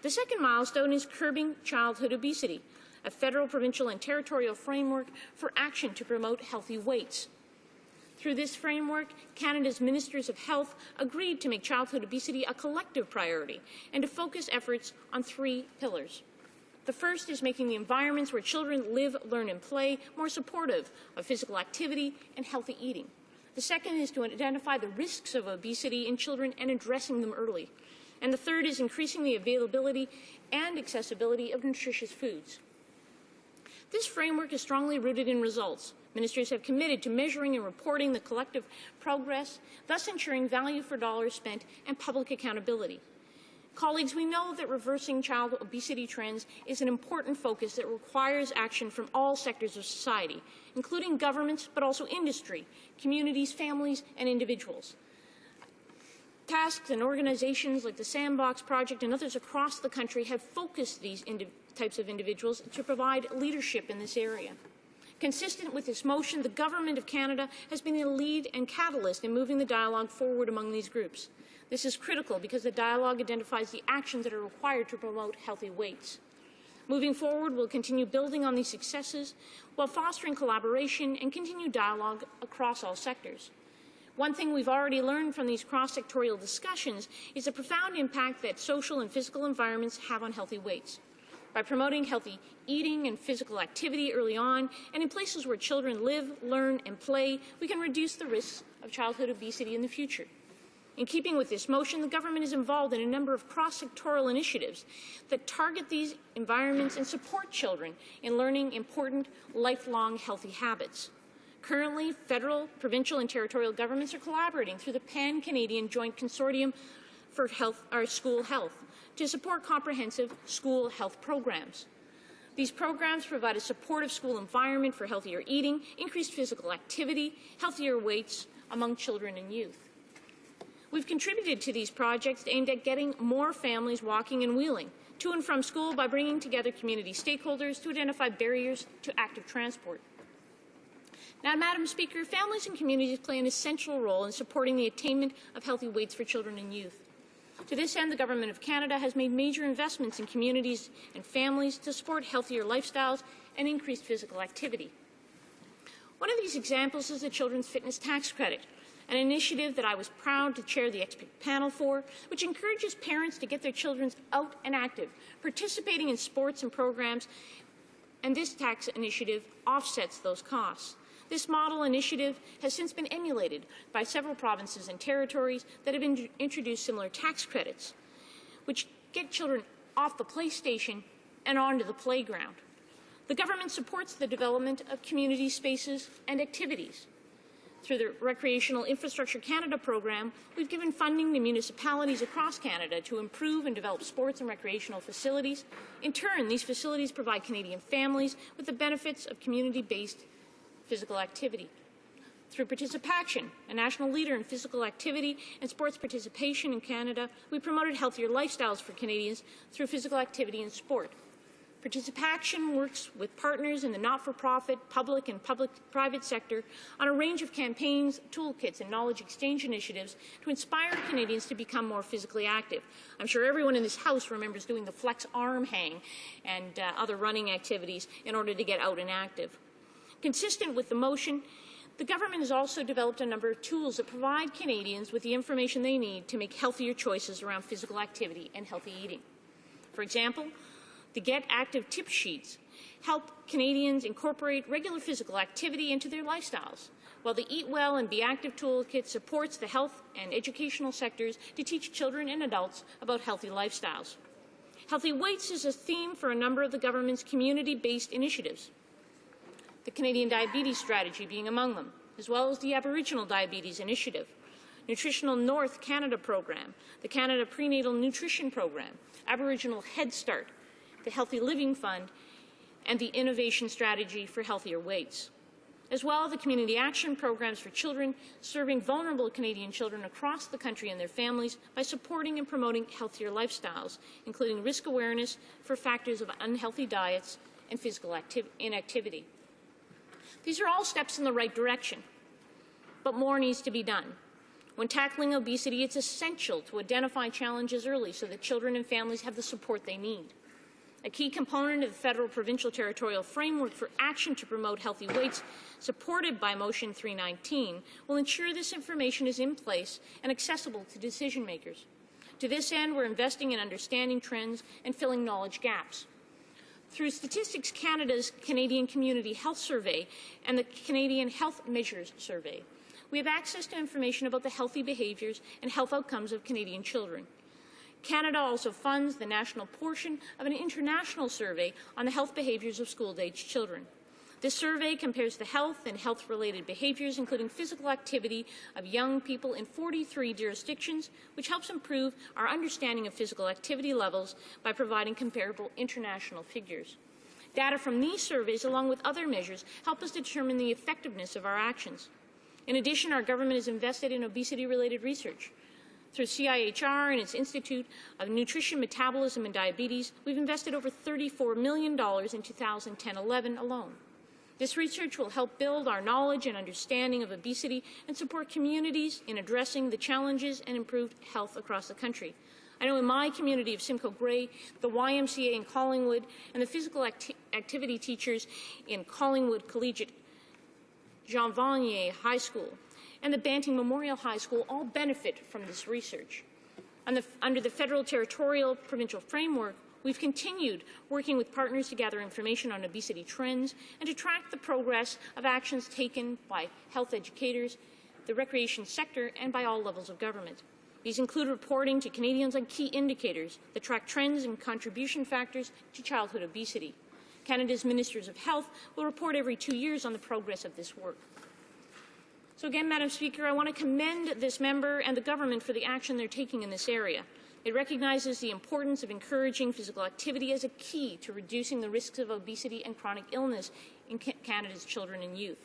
The second milestone is curbing childhood obesity, a federal, provincial, and territorial framework for action to promote healthy weights. Through this framework, Canada's Ministers of Health agreed to make childhood obesity a collective priority and to focus efforts on 3 pillars. The first is making the environments where children live, learn, and play more supportive of physical activity and healthy eating. The second is to identify the risks of obesity in children and addressing them early. And the third is increasing the availability and accessibility of nutritious foods. This framework is strongly rooted in results. Ministers have committed to measuring and reporting the collective progress, thus ensuring value for dollars spent and public accountability. Colleagues, we know that reversing child obesity trends is an important focus that requires action from all sectors of society, including governments, but also industry, communities, families, and individuals. Tasks and organizations like the Sandbox Project and others across the country have focused these types of individuals to provide leadership in this area. Consistent with this motion, the Government of Canada has been the lead and catalyst in moving the dialogue forward among these groups. This is critical because the dialogue identifies the actions that are required to promote healthy weights. Moving forward, we'll continue building on these successes while fostering collaboration and continued dialogue across all sectors. One thing we've already learned from these cross-sectorial discussions is the profound impact that social and physical environments have on healthy weights. By promoting healthy eating and physical activity early on and in places where children live, learn, and play, we can reduce the risks of childhood obesity in the future. In keeping with this motion, the government is involved in a number of cross-sectoral initiatives that target these environments and support children in learning important, lifelong healthy habits. Currently, federal, provincial, and territorial governments are collaborating through the Pan-Canadian Joint Consortium for School Health to support comprehensive school health programs. These programs provide a supportive school environment for healthier eating, increased physical activity, healthier weights among children and youth. We've contributed to these projects aimed at getting more families walking and wheeling to and from school by bringing together community stakeholders to identify barriers to active transport. Now, Madam Speaker, families and communities play an essential role in supporting the attainment of healthy weights for children and youth. To this end, the Government of Canada has made major investments in communities and families to support healthier lifestyles and increased physical activity. One of these examples is the Children's Fitness Tax Credit, an initiative that I was proud to chair the expert panel for, which encourages parents to get their children out and active, participating in sports and programs, and this tax initiative offsets those costs. This model initiative has since been emulated by several provinces and territories that have introduced similar tax credits, which get children off the PlayStation and onto the playground. The government supports the development of community spaces and activities. Through the Recreational Infrastructure Canada program, we've given funding to municipalities across Canada to improve and develop sports and recreational facilities. In turn, these facilities provide Canadian families with the benefits of community-based physical activity. Through Participation, a national leader in physical activity and sports participation in Canada, we promoted healthier lifestyles for Canadians through physical activity and sport. Participation works with partners in the not-for-profit, public and private sector on a range of campaigns, toolkits and knowledge exchange initiatives to inspire Canadians to become more physically active. I'm sure everyone in this House remembers doing the flex arm hang and other running activities in order to get out and active. Consistent with the motion, the government has also developed a number of tools that provide Canadians with the information they need to make healthier choices around physical activity and healthy eating. For example, the Get Active tip sheets help Canadians incorporate regular physical activity into their lifestyles, while the Eat Well and Be Active toolkit supports the health and educational sectors to teach children and adults about healthy lifestyles. Healthy weights is a theme for a number of the government's community-based initiatives, the Canadian Diabetes Strategy being among them, as well as the Aboriginal Diabetes Initiative, Nutritional North Canada Program, the Canada Prenatal Nutrition Program, Aboriginal Head Start, the Healthy Living Fund, and the Innovation Strategy for Healthier Weights. As well, the community action programs for children serving vulnerable Canadian children across the country and their families by supporting and promoting healthier lifestyles, including risk awareness for factors of unhealthy diets and physical inactivity. These are all steps in the right direction, but more needs to be done. When tackling obesity, it's essential to identify challenges early so that children and families have the support they need. A key component of the federal provincial territorial framework for action to promote healthy weights, supported by Motion 319, will ensure this information is in place and accessible to decision makers. To this end, we're investing in understanding trends and filling knowledge gaps. Through Statistics Canada's Canadian Community Health Survey and the Canadian Health Measures Survey, we have access to information about the healthy behaviours and health outcomes of Canadian children. Canada also funds the national portion of an international survey on the health behaviours of school-aged children. This survey compares the health and health-related behaviours, including physical activity, of young people in 43 jurisdictions, which helps improve our understanding of physical activity levels by providing comparable international figures. Data from these surveys, along with other measures, help us determine the effectiveness of our actions. In addition, our government has invested in obesity-related research. Through CIHR and its Institute of Nutrition, Metabolism and Diabetes, we've invested over $34 million in 2010-11 alone. This research will help build our knowledge and understanding of obesity and support communities in addressing the challenges and improved health across the country. I know in my community of Simcoe Grey, the YMCA in Collingwood, and the physical activity teachers in Collingwood Collegiate Jean Vanier High School and the Banting Memorial High School all benefit from this research. Under the federal territorial provincial framework, we've continued working with partners to gather information on obesity trends and to track the progress of actions taken by health educators, the recreation sector, and by all levels of government. These include reporting to Canadians on key indicators that track trends and contribution factors to childhood obesity. Canada's Ministers of Health will report every 2 years on the progress of this work. So again, Madam Speaker, I want to commend this member and the government for the action they're taking in this area. It recognizes the importance of encouraging physical activity as a key to reducing the risks of obesity and chronic illness in Canada's children and youth.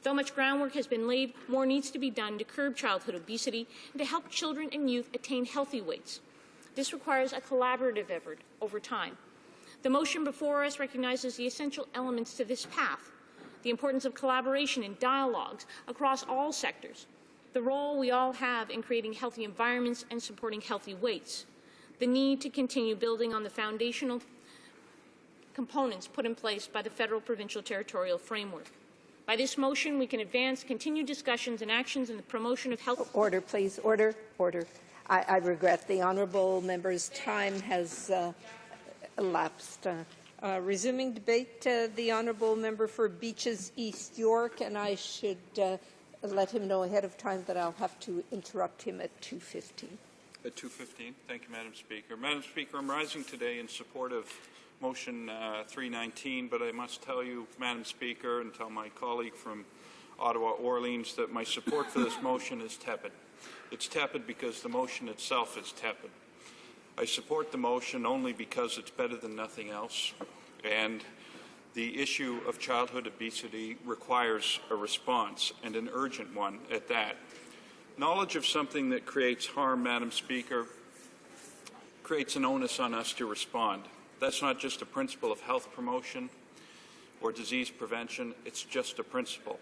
Though much groundwork has been laid, more needs to be done to curb childhood obesity and to help children and youth attain healthy weights. This requires a collaborative effort over time. The motion before us recognizes the essential elements to this path. the importance of collaboration and dialogues across all sectors, the role we all have in creating healthy environments and supporting healthy weights, the need to continue building on the foundational components put in place by the federal, provincial, territorial framework. By this motion, we can advance continued discussions and actions in the promotion of health. Order, please. Order. Order. I regret the honourable member's time has elapsed. Resuming debate, the honourable member for Beaches East York, and I should let him know ahead of time that I'll have to interrupt him at 2:15. At 2:15. Thank you, Madam Speaker. Madam Speaker, I'm rising today in support of Motion 319, but I must tell you, Madam Speaker, and tell my colleague from Ottawa Orleans that my support for this motion is tepid. It's tepid because the motion itself is tepid. I support the motion only because it's better than nothing else, and the issue of childhood obesity requires a response, and an urgent one at that. Knowledge of something that creates harm, Madam Speaker, creates an onus on us to respond. That's not just a principle of health promotion or disease prevention, it's just a principle.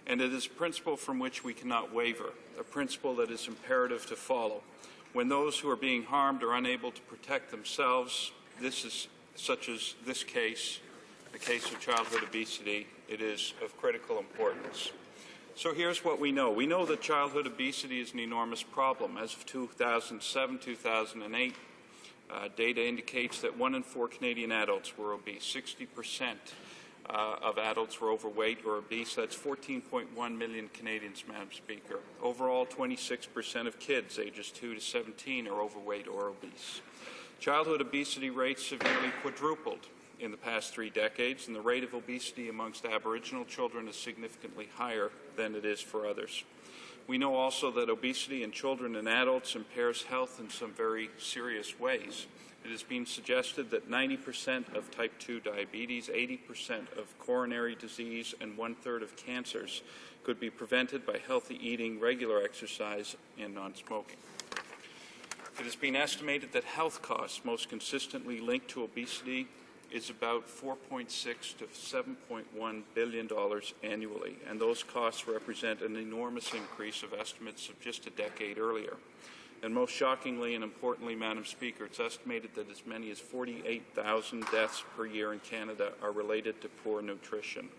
And it is a principle from which we cannot waver, a principle that is imperative to follow. When those who are being harmed are unable to protect themselves, such as this case, the case of childhood obesity, it is of critical importance. So here's what we know. We know that childhood obesity is an enormous problem. As of 2007-2008, data indicates that 1 in 4 Canadian adults were obese. 60% of adults were overweight or obese. That's 14.1 million Canadians, Madam Speaker. Overall, 26% of kids ages 2 to 17 are overweight or obese. Childhood obesity rates have nearly quadrupled in the past 3 decades, and the rate of obesity amongst Aboriginal children is significantly higher than it is for others. We know also that obesity in children and adults impairs health in some very serious ways. It has been suggested that 90% of type 2 diabetes, 80% of coronary disease, and 1/3 of cancers could be prevented by healthy eating, regular exercise, and non-smoking. It has been estimated that health costs most consistently linked to obesity is about $4.6 to $7.1 billion annually, and those costs represent an enormous increase of estimates of just a decade earlier. And most shockingly and importantly, Madam Speaker, it's estimated that as many as 48,000 deaths per year in Canada are related to poor nutrition.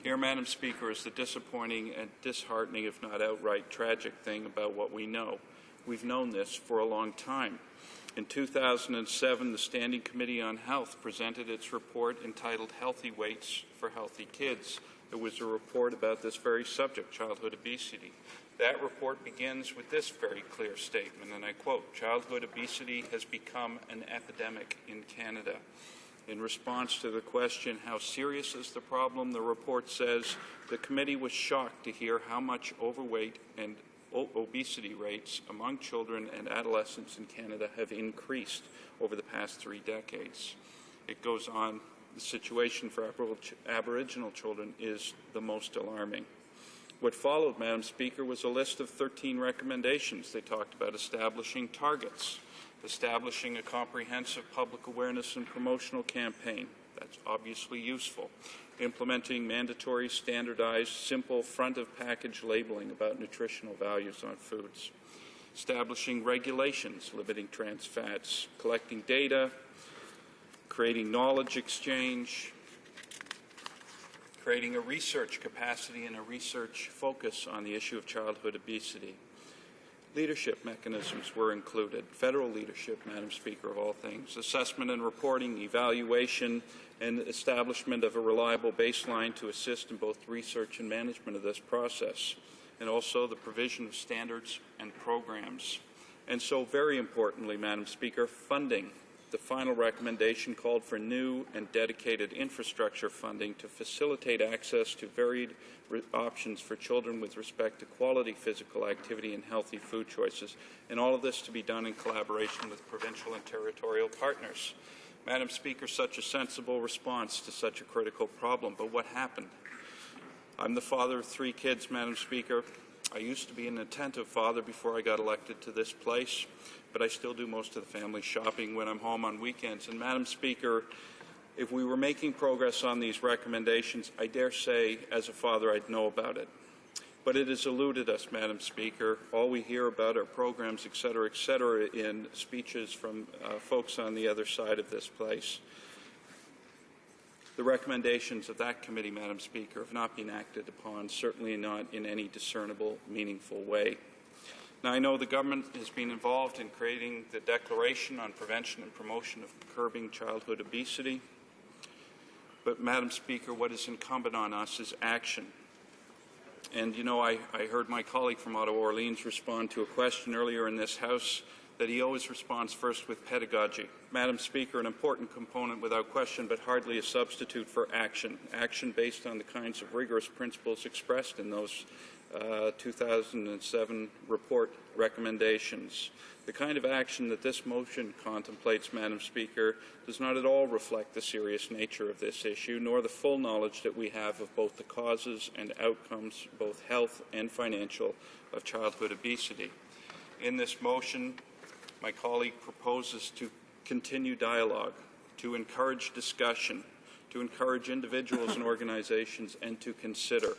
Here, Madam Speaker, is the disappointing and disheartening, if not outright tragic thing about what we know. We've known this for a long time. In 2007, the Standing Committee on Health presented its report entitled Healthy Weights for Healthy Kids. It was a report about this very subject, childhood obesity. That report begins with this very clear statement, and I quote, "Childhood obesity has become an epidemic in Canada." In response to the question, how serious is the problem, the report says, the committee was shocked to hear how much overweight and obesity rates among children and adolescents in Canada have increased over the past 3 decades. It goes on, the situation for Aboriginal children is the most alarming. What followed, Madam Speaker, was a list of 13 recommendations. They talked about establishing targets, establishing a comprehensive public awareness and promotional campaign. That's obviously useful. Implementing mandatory, standardized, simple front-of-package labeling about nutritional values on foods. Establishing regulations limiting trans fats. Collecting data. Creating knowledge exchange. Creating a research capacity and a research focus on the issue of childhood obesity. Leadership mechanisms were included, federal leadership, Madam Speaker, of all things, assessment and reporting, evaluation, and establishment of a reliable baseline to assist in both research and management of this process, and also the provision of standards and programs. And so, very importantly, Madam Speaker, funding. The final recommendation called for new and dedicated infrastructure funding to facilitate access to varied options for children with respect to quality physical activity and healthy food choices, and all of this to be done in collaboration with provincial and territorial partners. Madam Speaker, such a sensible response to such a critical problem, but what happened? I'm the father of 3 kids, Madam Speaker. I used to be an attentive father before I got elected to this place, but I still do most of the family shopping when I'm home on weekends. And Madam Speaker, If we were making progress on these recommendations, I dare say, as a father, I'd know about it. But it has eluded us, Madam Speaker. All we hear about are programs, et cetera, in speeches from folks on the other side of this place. The recommendations of that committee, Madam Speaker, have not been acted upon, certainly not in any discernible, meaningful way. Now, I know the government has been involved in creating the Declaration on Prevention and Promotion of Curbing Childhood Obesity. But, Madam Speaker, what is incumbent on us is action. And, you know, I heard my colleague from Ottawa Orleans respond to a question earlier in this House that he always responds first with pedagogy. Madam Speaker, an important component without question, but hardly a substitute for action. Action based on the kinds of rigorous principles expressed in those 2007 report recommendations. The kind of action that this motion contemplates, Madam Speaker, does not at all reflect the serious nature of this issue, nor the full knowledge that we have of both the causes and outcomes, both health and financial, of childhood obesity. In this motion, my colleague proposes to continue dialogue, to encourage discussion, to encourage individuals and organizations, and to consider.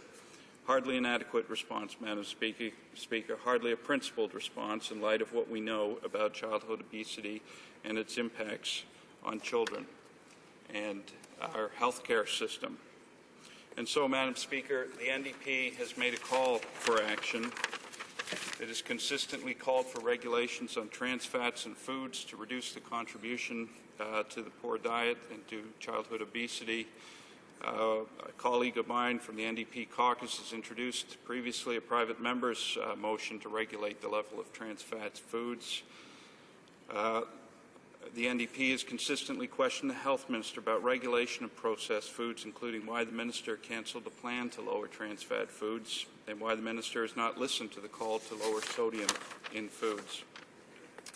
Hardly an adequate response, Madam Speaker, hardly a principled response in light of what we know about childhood obesity and its impacts on children and our healthcare system. And so, Madam Speaker, the NDP has made a call for action. It has consistently called for regulations on trans fats and foods to reduce the contribution to the poor diet and to childhood obesity. A colleague of mine from the NDP caucus has introduced previously a private member's motion to regulate the level of trans fats foods. The NDP has consistently questioned the health minister about regulation of processed foods, including why the minister cancelled the plan to lower trans fat foods and why the minister has not listened to the call to lower sodium in foods.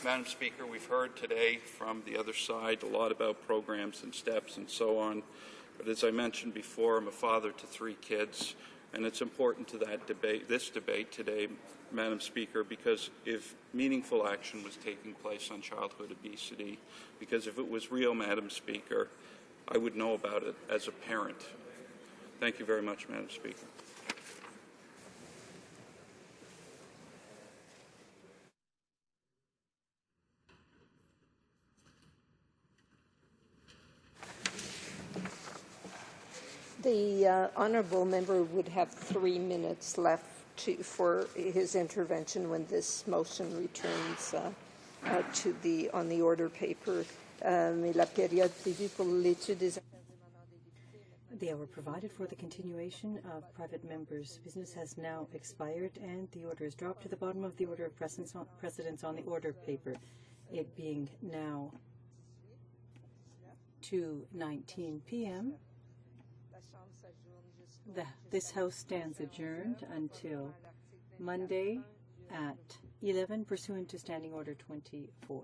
Madam Speaker, we've heard today from the other side a lot about programs and steps and so on. But as I mentioned before, I'm a father to 3 kids, and it's important to this debate today, Madam Speaker, because if meaningful action was taking place on childhood obesity, because if it was real, Madam Speaker, I would know about it as a parent. Thank you very much, Madam Speaker. The honourable member would have 3 minutes left for his intervention when this motion returns on the order paper. The hour provided for the continuation of private members' business has now expired, and the order is dropped to the bottom of the order of precedence on the order paper, it being now 2:19 p.m. This House stands adjourned until Monday at 11, pursuant to Standing Order 24.